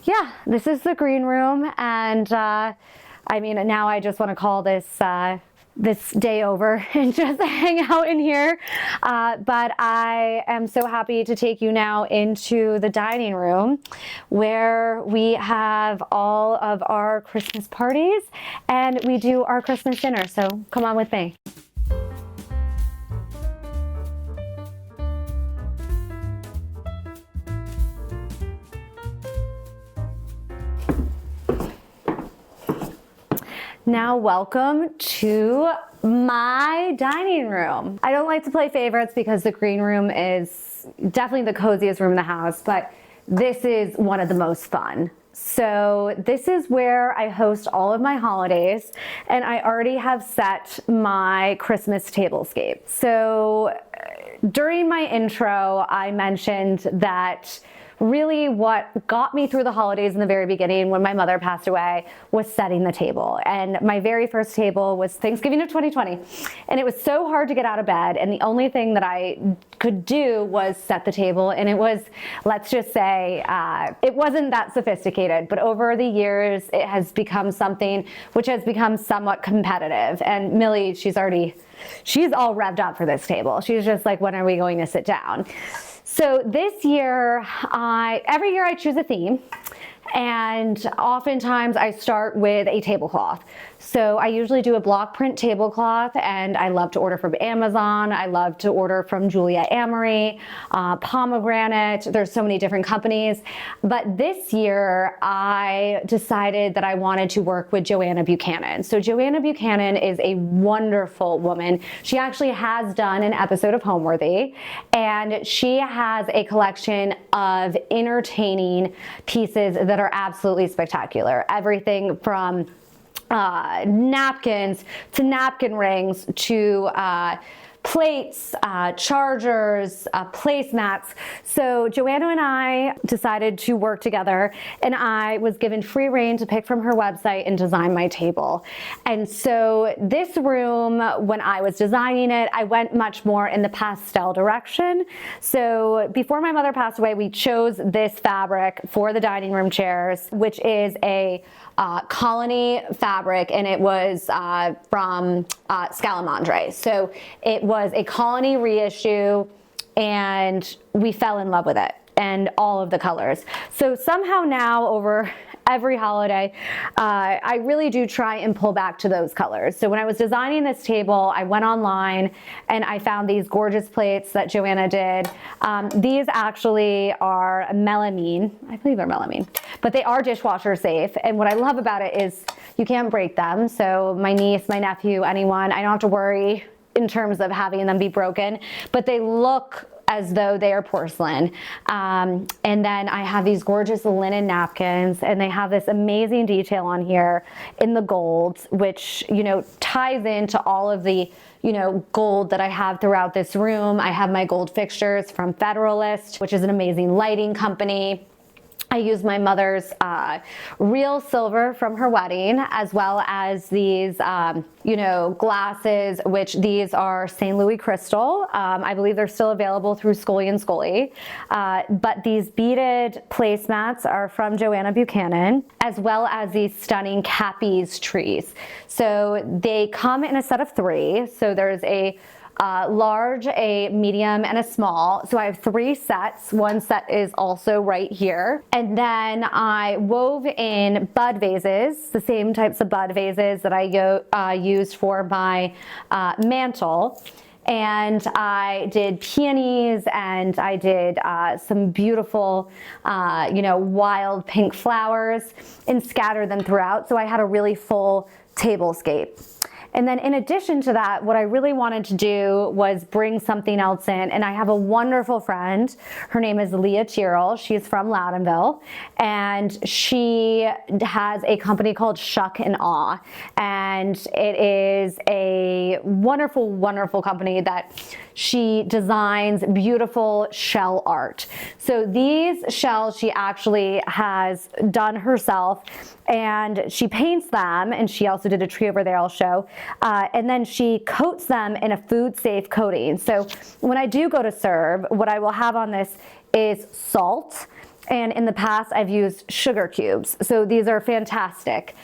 yeah, this is the green room. And I mean, now I just want to call this this day over and just hang out in here. But I am so happy to take you now into the dining room, where we have all of our Christmas parties and we do our Christmas dinner. So come on with me. Now welcome to my dining room. I don't like to play favorites because the green room is definitely the coziest room in the house, but this is one of the most fun. So this is where I host all of my holidays, and I already have set my Christmas tablescape. So during my intro, I mentioned that really what got me through the holidays in the very beginning when my mother passed away was setting the table. And my very first table was Thanksgiving of 2020. And it was so hard to get out of bed. And the only thing that I could do was set the table. And it was, let's just say, it wasn't that sophisticated. But over the years, it has become something which has become somewhat competitive. And Millie, she's all revved up for this table. She's just like, when are we going to sit down? So this year, every year I choose a theme, and oftentimes I start with a tablecloth. So I usually do a block print tablecloth, and I love to order from Amazon. I love to order from Julia Amory, Pomegranate. There's so many different companies. But this year, I decided that I wanted to work with Joanna Buchanan. So Joanna Buchanan is a wonderful woman. She actually has done an episode of Homeworthy, and she has a collection of entertaining pieces that are absolutely spectacular. Everything from napkins to napkin rings to plates, chargers, placemats. So Joanna and I decided to work together, and I was given free rein to pick from her website and design my table. And so this room, when I was designing it, I went much more in the pastel direction. So before my mother passed away, we chose this fabric for the dining room chairs, which is a colony fabric, and it was from Scalamandre. So it was a colony reissue, and we fell in love with it and all of the colors. So somehow now, over every holiday, I really do try and pull back to those colors. So when I was designing this table, I went online and I found these gorgeous plates that Joanna did. These actually are melamine. I believe they're melamine, but they are dishwasher safe. And what I love about it is you can't break them. So my niece, my nephew, anyone, I don't have to worry in terms of having them be broken, but they look as though they are porcelain. And then I have these gorgeous linen napkins, and they have this amazing detail on here in the gold, which, you know, ties into all of the, you know, gold that I have throughout this room. I have my gold fixtures from Federalist, which is an amazing lighting company. I use my mother's real silver from her wedding, as well as these, you know, glasses, which these are St. Louis crystal. I believe they're still available through Scully and Scully. But these beaded placemats are from Joanna Buchanan, as well as these stunning Cappy's trees. So they come in a set of 3. So there's a large, a medium, and a small. So I have 3 sets. One set is also right here. And then I wove in bud vases, the same types of bud vases that I used for my mantle. And I did peonies, and I did some beautiful, you know, wild pink flowers, and scattered them throughout. So I had a really full tablescape. And then in addition to that, what I really wanted to do was bring something else in. And I have a wonderful friend. Her name is Leah Tyrrell. She's from Loudonville. And she has a company called Shuck and Awe. And it is a wonderful, wonderful company that she designs beautiful shell art. So these shells she actually has done herself, and she paints them, and she also did a tree over there I'll show, and then she coats them in a food safe coating. So when I do go to serve, what I will have on this is salt, and in the past I've used sugar cubes. So these are fantastic.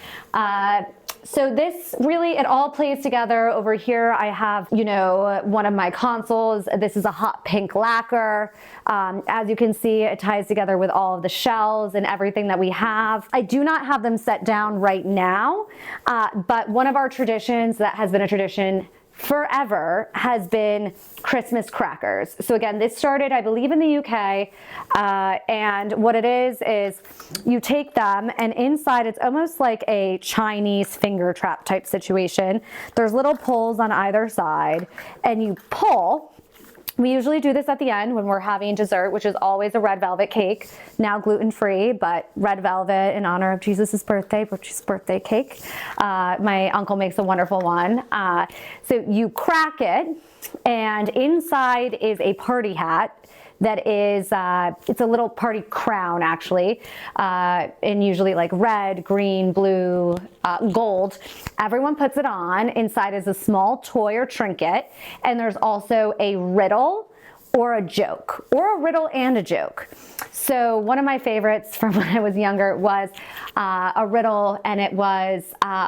So this really, it all plays together. Over here I have, you know, one of my consoles. This is a hot pink lacquer. As you can see, it ties together with all of the shells and everything that we have. I do not have them set down right now, but one of our traditions that has been a tradition forever has been Christmas crackers. So again, this started, I believe, in the UK, and what it is you take them, and inside it's almost like a Chinese finger trap type situation. There's little pulls on either side, and you pull, We usually do this at the end when we're having dessert, which is always a red velvet cake, now gluten-free, but red velvet in honor of Jesus' birthday, which is birthday cake. My uncle makes a wonderful one. So you crack it, and inside is a party hat that is, it's a little party crown actually, and usually like red, green, blue, gold. Everyone puts it on. Inside is a small toy or trinket, and there's also a riddle or a joke, or a riddle and a joke. So one of my favorites from when I was younger was a riddle, and it was,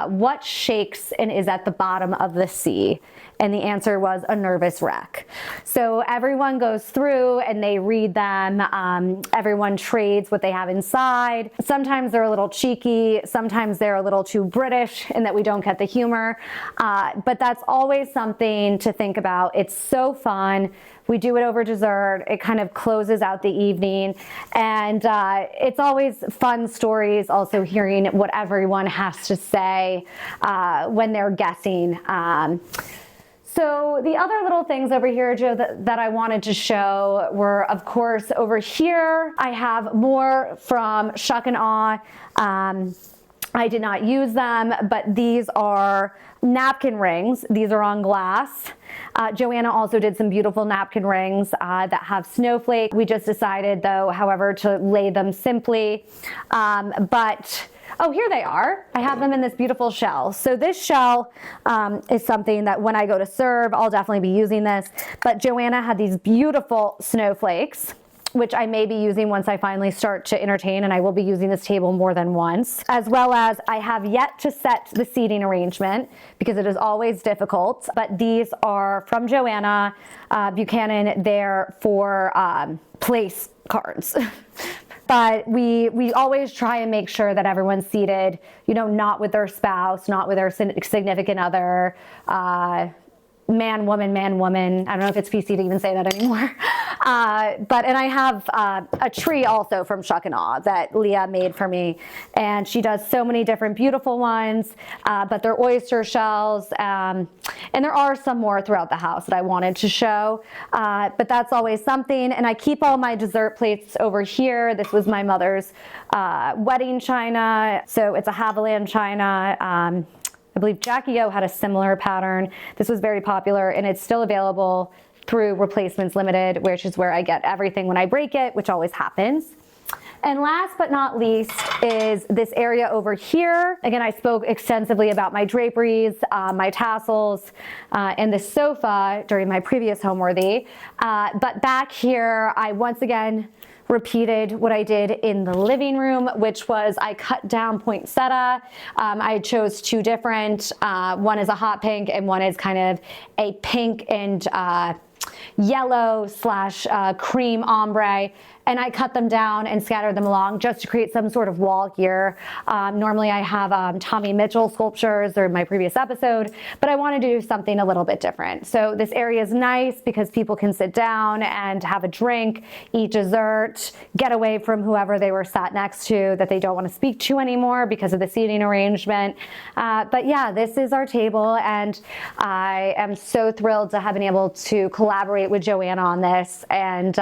what shakes and is at the bottom of the sea? And the answer was a nervous wreck. So everyone goes through and they read them. Everyone trades what they have inside. Sometimes they're a little cheeky. Sometimes they're a little too British in that we don't get the humor. But that's always something to think about. It's so fun. We do it over dessert. It kind of closes out the evening. And it's always fun stories, also hearing what everyone has to say when they're guessing. So the other little things over here, Joe, that I wanted to show were, of course, over here, I have more from Shuck and Awe. I did not use them, but these are napkin rings. These are on glass. Joanna also did some beautiful napkin rings that have snowflake. We just decided, though, however, to lay them simply. Oh, here they are. I have them in this beautiful shell. So this shell is something that when I go to serve, I'll definitely be using this. But Joanna had these beautiful snowflakes, which I may be using once I finally start to entertain, and I will be using this table more than once. As well as I have yet to set the seating arrangement because it is always difficult. But these are from Joanna Buchanan. They're for place cards. But we always try and make sure that everyone's seated, you know, not with their spouse, not with their significant other, man, woman. I don't know if it's PC to even say that anymore. And I have a tree also from Shuck and Awe that Leah made for me. And she does so many different beautiful ones, but they're oyster shells. And there are some more throughout the house that I wanted to show. But that's always something. And I keep all my dessert plates over here. This was my mother's wedding china. So it's a Haviland china. I believe Jackie O had a similar pattern. This was very popular, and it's still available through Replacements Limited, which is where I get everything when I break it, which always happens. And last but not least is this area over here. Again, I spoke extensively about my draperies, my tassels, and this sofa during my previous Homeworthy. But back here, I once again repeated what I did in the living room, which was I cut down poinsettia. I chose two different, one is a hot pink and one is kind of a pink and yellow / cream ombre. And I cut them down and scattered them along just to create some sort of wall here. Normally I have Tommy Mitchell sculptures or my previous episode, but I wanted to do something a little bit different. So this area is nice because people can sit down and have a drink, eat dessert, get away from whoever they were sat next to that they don't want to speak to anymore because of the seating arrangement. But yeah, this is our table, and I am so thrilled to have been able to collaborate with Joanna on this. And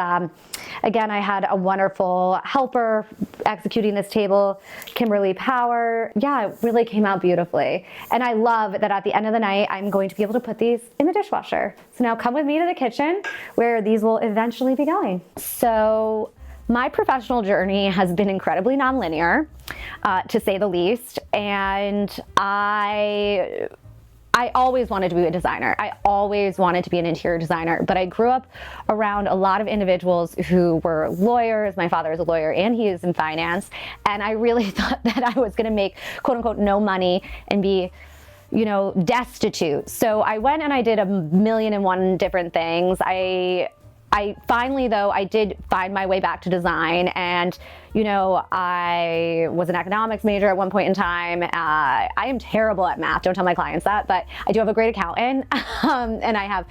again, I had a wonderful helper executing this table, Kimberly Power. Yeah, it really came out beautifully. And I love that at the end of the night, I'm going to be able to put these in the dishwasher. So now come with me to the kitchen where these will eventually be going. So my professional journey has been incredibly nonlinear, to say the least. And I always wanted to be a designer. I always wanted to be an interior designer, but I grew up around a lot of individuals who were lawyers. My father is a lawyer and he is in finance. And I really thought that I was gonna make quote unquote no money and be, you know, destitute. So I went and I did 1,000,001 different things. I finally, though, I did find my way back to design, and you know, I was an economics major at one point in time. I am terrible at math, don't tell my clients that, but I do have a great accountant, and I have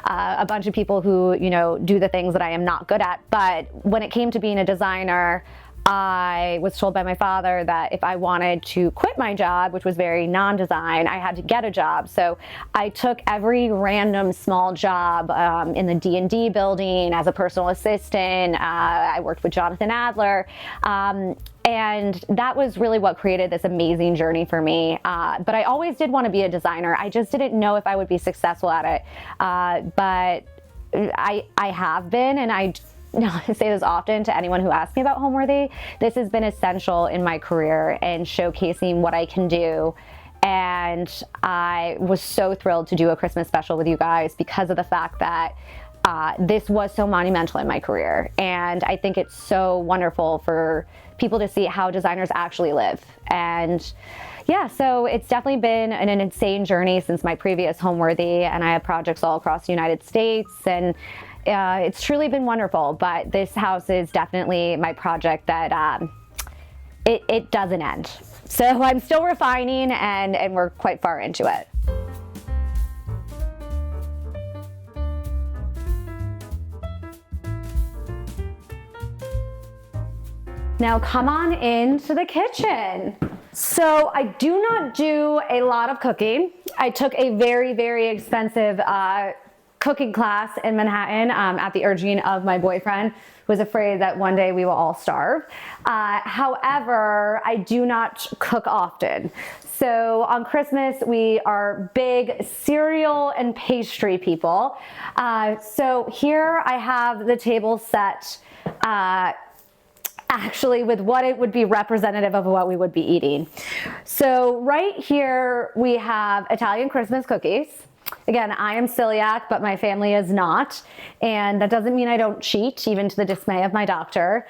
a bunch of people who, you know, do the things that I am not good at. But when it came to being a designer, I was told by my father that if I wanted to quit my job, which was very non-design, I had to get a job. So I took every random small job in the D&D building as a personal assistant. I worked with Jonathan Adler. And that was really what created this amazing journey for me. But I always did want to be a designer. I just didn't know if I would be successful at it. But I have been, and I say this often to anyone who asks me about Homeworthy. This has been essential in my career and showcasing what I can do. And I was so thrilled to do a Christmas special with you guys because of the fact that this was so monumental in my career. And I think it's so wonderful for people to see how designers actually live. And yeah, so it's definitely been an insane journey since my previous Homeworthy, and I have projects all across the United States, and it's truly been wonderful. But this house is definitely my project that it doesn't end. So I'm still refining, and we're quite far into it. Now come on into the kitchen. So I do not do a lot of cooking. I took a very, very expensive cooking class in Manhattan at the urging of my boyfriend, who was afraid that one day we will all starve. However, I do not cook often. So on Christmas, we are big cereal and pastry people. So here I have the table set actually with what it would be representative of what we would be eating. So right here we have Italian Christmas cookies. Again, I am celiac, but my family is not. And that doesn't mean I don't cheat, even to the dismay of my doctor.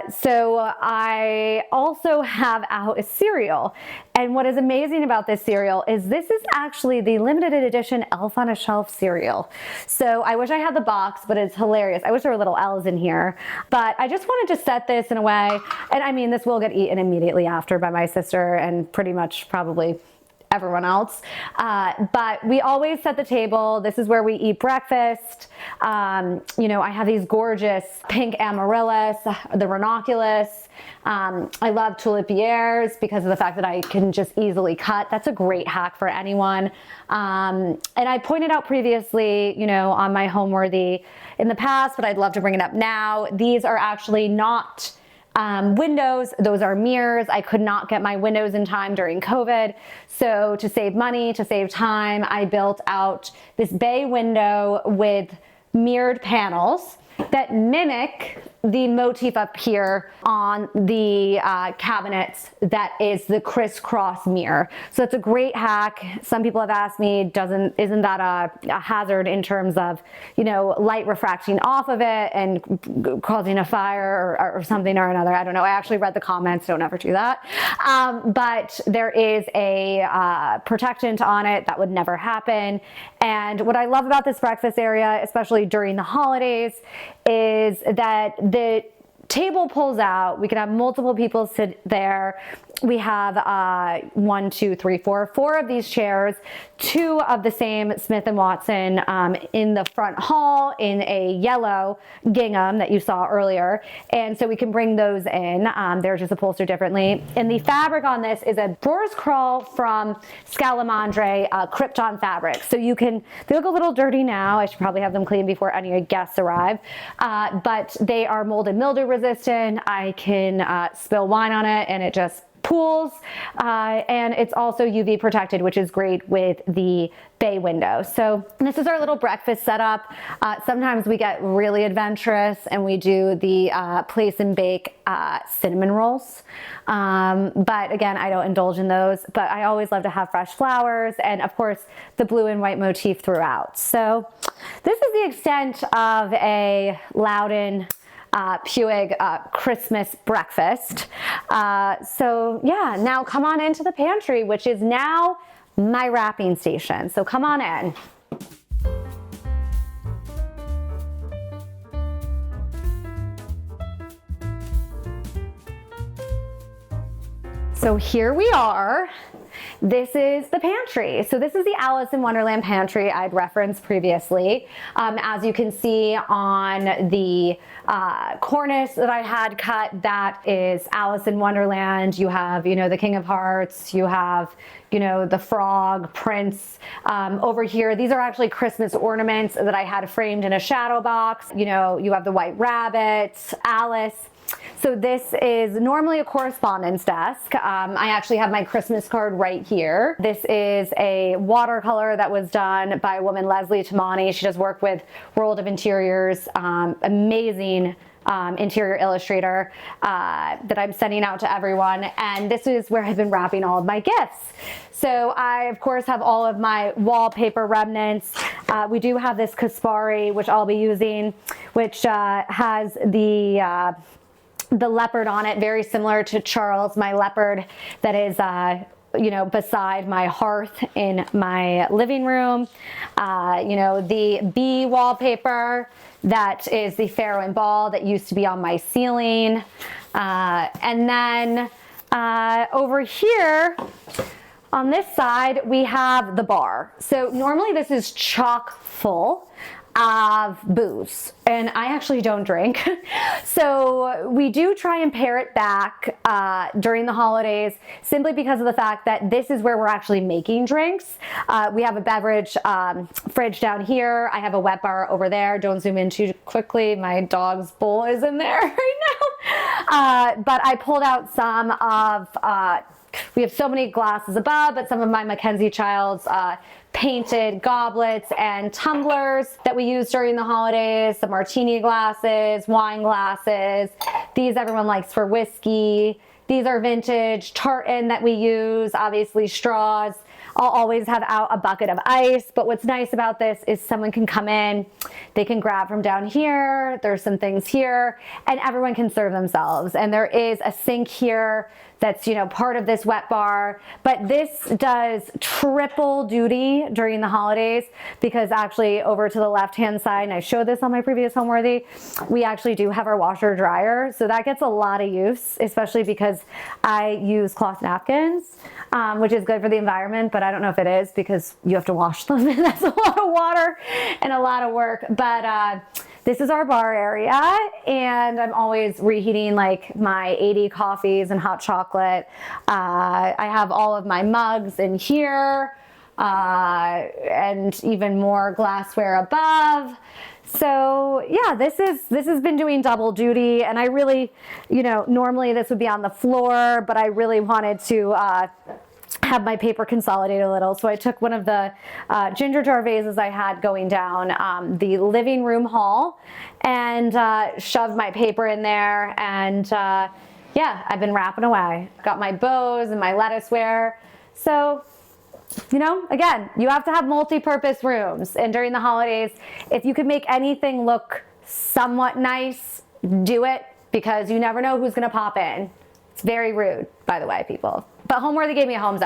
So I also have out a cereal. And what is amazing about this cereal is this is actually the limited edition Elf on a Shelf cereal. So I wish I had the box, but it's hilarious. I wish there were little L's in here. But I just wanted to set this in a way, and I mean, this will get eaten immediately after by my sister and pretty much probably everyone else. But we always set the table. This is where we eat breakfast. You know, I have these gorgeous pink amaryllis, the ranunculus. I love tulipiers because of the fact that I can just easily cut. That's a great hack for anyone. And I pointed out previously, you know, on my Homeworthy in the past, but I'd love to bring it up now. These are actually not windows, those are mirrors. I could not get my windows in time during COVID. So to save money, to save time, I built out this bay window with mirrored panels that mimic the motif up here on the cabinets that is the crisscross mirror. So it's a great hack. Some people have asked me, isn't that a hazard in terms of, you know, light refracting off of it and causing a fire or something or another? I don't know. I actually read the comments. Don't ever do that. But there is a protectant on it that would never happen. And what I love about this breakfast area, especially during the holidays, is that the table pulls out. We can have multiple people sit there. We have 4 of these chairs, 2 of the same Smith & Watson in the front hall in a yellow gingham that you saw earlier. And so we can bring those in. They're just upholstered differently. And the fabric on this is a Boris Crawl from Scalamandre Krypton fabric. So you can, they look a little dirty now. I should probably have them cleaned before any guests arrive. But they are mold and mildew resistant. I can spill wine on it and it just pools, and it's also UV protected, which is great with the bay window. So this is our little breakfast setup. Sometimes we get really adventurous and we do the place and bake cinnamon rolls. But again, I don't indulge in those, but I always love to have fresh flowers and of course the blue and white motif throughout. So this is the extent of a Loudon Puig Christmas breakfast. So yeah, now come on into the pantry, which is now my wrapping station. So come on in. So here we are. this is the pantry. So this is the Alice in Wonderland pantry I'd referenced previously. As you can see on the cornice that I had cut, that is Alice in Wonderland. You have, you know, the King of Hearts, you have, you know, the frog, Prince. Over here, these are actually Christmas ornaments that I had framed in a shadow box. You know, you have the White Rabbit, Alice. So this is normally a correspondence desk. I actually have my Christmas card right here. This is a watercolor that was done by a woman, Leslie Tamani. She does work with World of Interiors, amazing interior illustrator that I'm sending out to everyone. And this is where I've been wrapping all of my gifts. So I, of course, have all of my wallpaper remnants. We do have this Kaspari, which I'll be using, which has the leopard on it, very similar to Charles, my leopard that is you know, beside my hearth in my living room. You know, the bee wallpaper, that is the Pharaoh and Ball that used to be on my ceiling. And then over here on this side, we have the bar. So normally this is chock full of booze, and I actually don't drink. So we do try and pare it back during the holidays, simply because of the fact that this is where we're actually making drinks. We have a beverage fridge down here. I have a wet bar over there. Don't zoom in too quickly. My dog's bowl is in there right now. But I pulled out some of, we have so many glasses above, but some of my Mackenzie Childs painted goblets and tumblers that we use during the holidays, some martini glasses, wine glasses. These everyone likes for whiskey. These are vintage tartan that we use, obviously straws. I'll always have out a bucket of ice, but what's nice about this is someone can come in, they can grab from down here, there's some things here, and everyone can serve themselves. And there is a sink here that's, you know, part of this wet bar, but this does triple duty during the holidays, because actually over to the left-hand side, and I showed this on my previous Homeworthy, we actually do have our washer dryer. So that gets a lot of use, especially because I use cloth napkins, which is good for the environment, but I don't know if it is, because you have to wash them and that's a lot of water and a lot of work. But this is our bar area, and I'm always reheating like my 80 coffees and hot chocolate. I have all of my mugs in here, and even more glassware above. So yeah, this has been doing double duty, and I really, you know, normally this would be on the floor, but I really wanted to have my paper consolidate a little. So I took one of the ginger jar vases I had going down the living room hall and shoved my paper in there. And yeah, I've been wrapping away. Got my bows and my lettuceware. So, you know, again, you have to have multi-purpose rooms. And during the holidays, if you could make anything look somewhat nice, do it, because you never know who's gonna pop in. It's very rude, by the way, people. But Homeworthy gave me a heads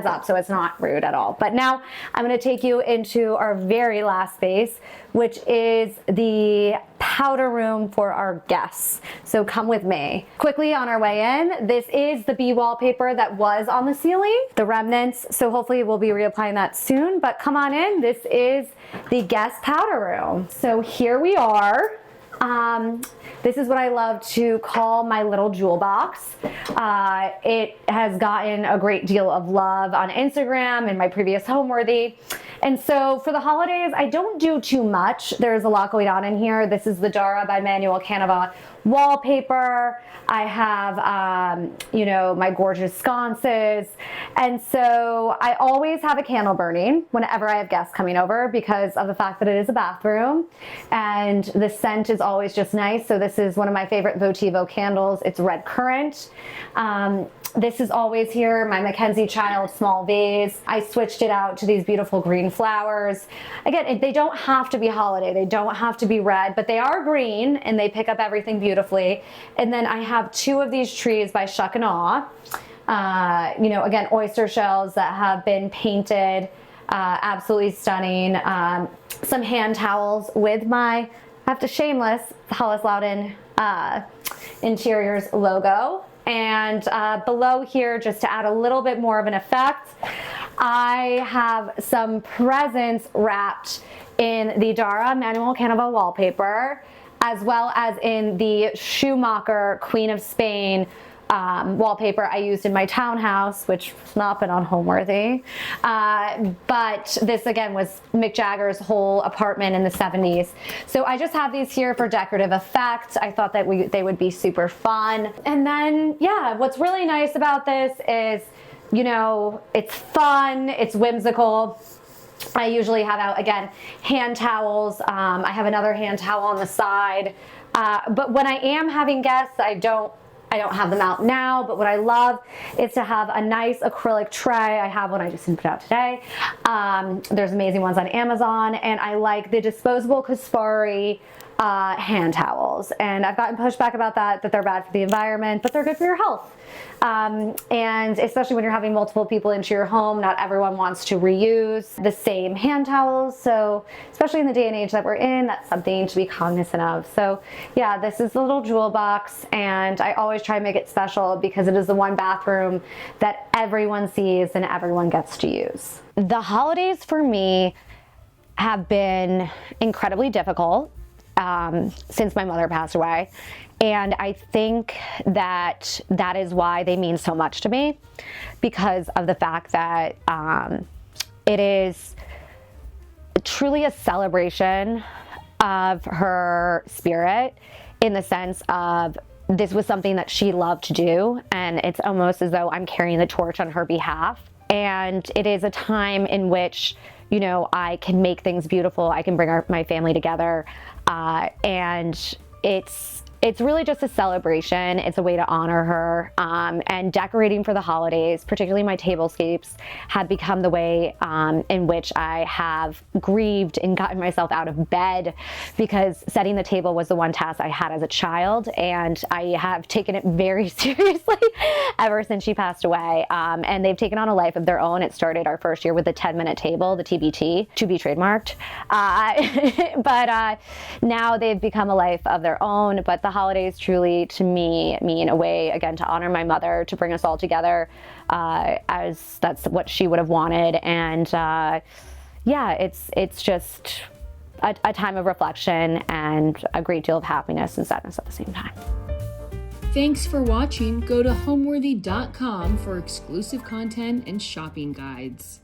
up, so it's not rude at all. But now I'm going to take you into our very last space, which is the powder room for our guests. So come with me. Quickly on our way in, this is the bee wallpaper that was on the ceiling, the remnants. So hopefully we'll be reapplying that soon. But come on in. This is the guest powder room. So here we are. This is what I love to call my little jewel box. It has gotten a great deal of love on Instagram and my previous Homeworthy. And so for the holidays, I don't do too much. There's a lot going on in here. This is the Dara by Manuel Canova wallpaper. I have, you know, my gorgeous sconces. And so I always have a candle burning whenever I have guests coming over, because of the fact that it is a bathroom and the scent is always just nice. So this is one of my favorite Votivo candles. It's red currant. This is always here, my Mackenzie Child small vase. I switched it out to these beautiful green flowers. Again, they don't have to be holiday, they don't have to be red, but they are green and they pick up everything beautifully. And then I have two of these trees by Shuck and Awe. You know, again, oyster shells that have been painted, absolutely stunning. Some hand towels with my, I have to shameless, Hollis Loudon Interiors logo And below here, just to add a little bit more of an effect, I have some presents wrapped in the Dara Manuel Canova wallpaper, as well as in the Schumacher Queen of Spain wallpaper I used in my townhouse, which has not been on Homeworthy. But this again was Mick Jagger's whole apartment in the 70s. So I just have these here for decorative effect. I thought that they would be super fun. And then, yeah, what's really nice about this is, you know, it's fun, it's whimsical. I usually have out, again, hand towels. I have another hand towel on the side. But when I am having guests, I don't have them out now, but what I love is to have a nice acrylic tray. I have one I just put out today. There's amazing ones on Amazon, and I like the disposable Caspari hand towels. And I've gotten pushback about that they're bad for the environment, but they're good for your health. And especially when you're having multiple people into your home, not everyone wants to reuse the same hand towels. So especially in the day and age that we're in, that's something to be cognizant of. So yeah, this is the little jewel box, and I always try and make it special because it is the one bathroom that everyone sees and everyone gets to use. The holidays for me have been incredibly difficult since my mother passed away. And I think that is why they mean so much to me, because of the fact that it is truly a celebration of her spirit, in the sense of this was something that she loved to do, and it's almost as though I'm carrying the torch on her behalf. And it is a time in which, you know, I can make things beautiful, I can bring my family together, and it's really just a celebration. It's a way to honor her, and decorating for the holidays, particularly my tablescapes, have become the way in which I have grieved and gotten myself out of bed, because setting the table was the one task I had as a child, and I have taken it very seriously ever since she passed away. And they've taken on a life of their own. It started our first year with the 10-minute table, the TBT, to be trademarked. But now they've become a life of their own. But the holidays truly, to me, mean a way, again, to honor my mother, to bring us all together, as that's what she would have wanted. And yeah, it's just a time of reflection and a great deal of happiness and sadness at the same time. Thanks for watching. Go to homeworthy.com for exclusive content and shopping guides.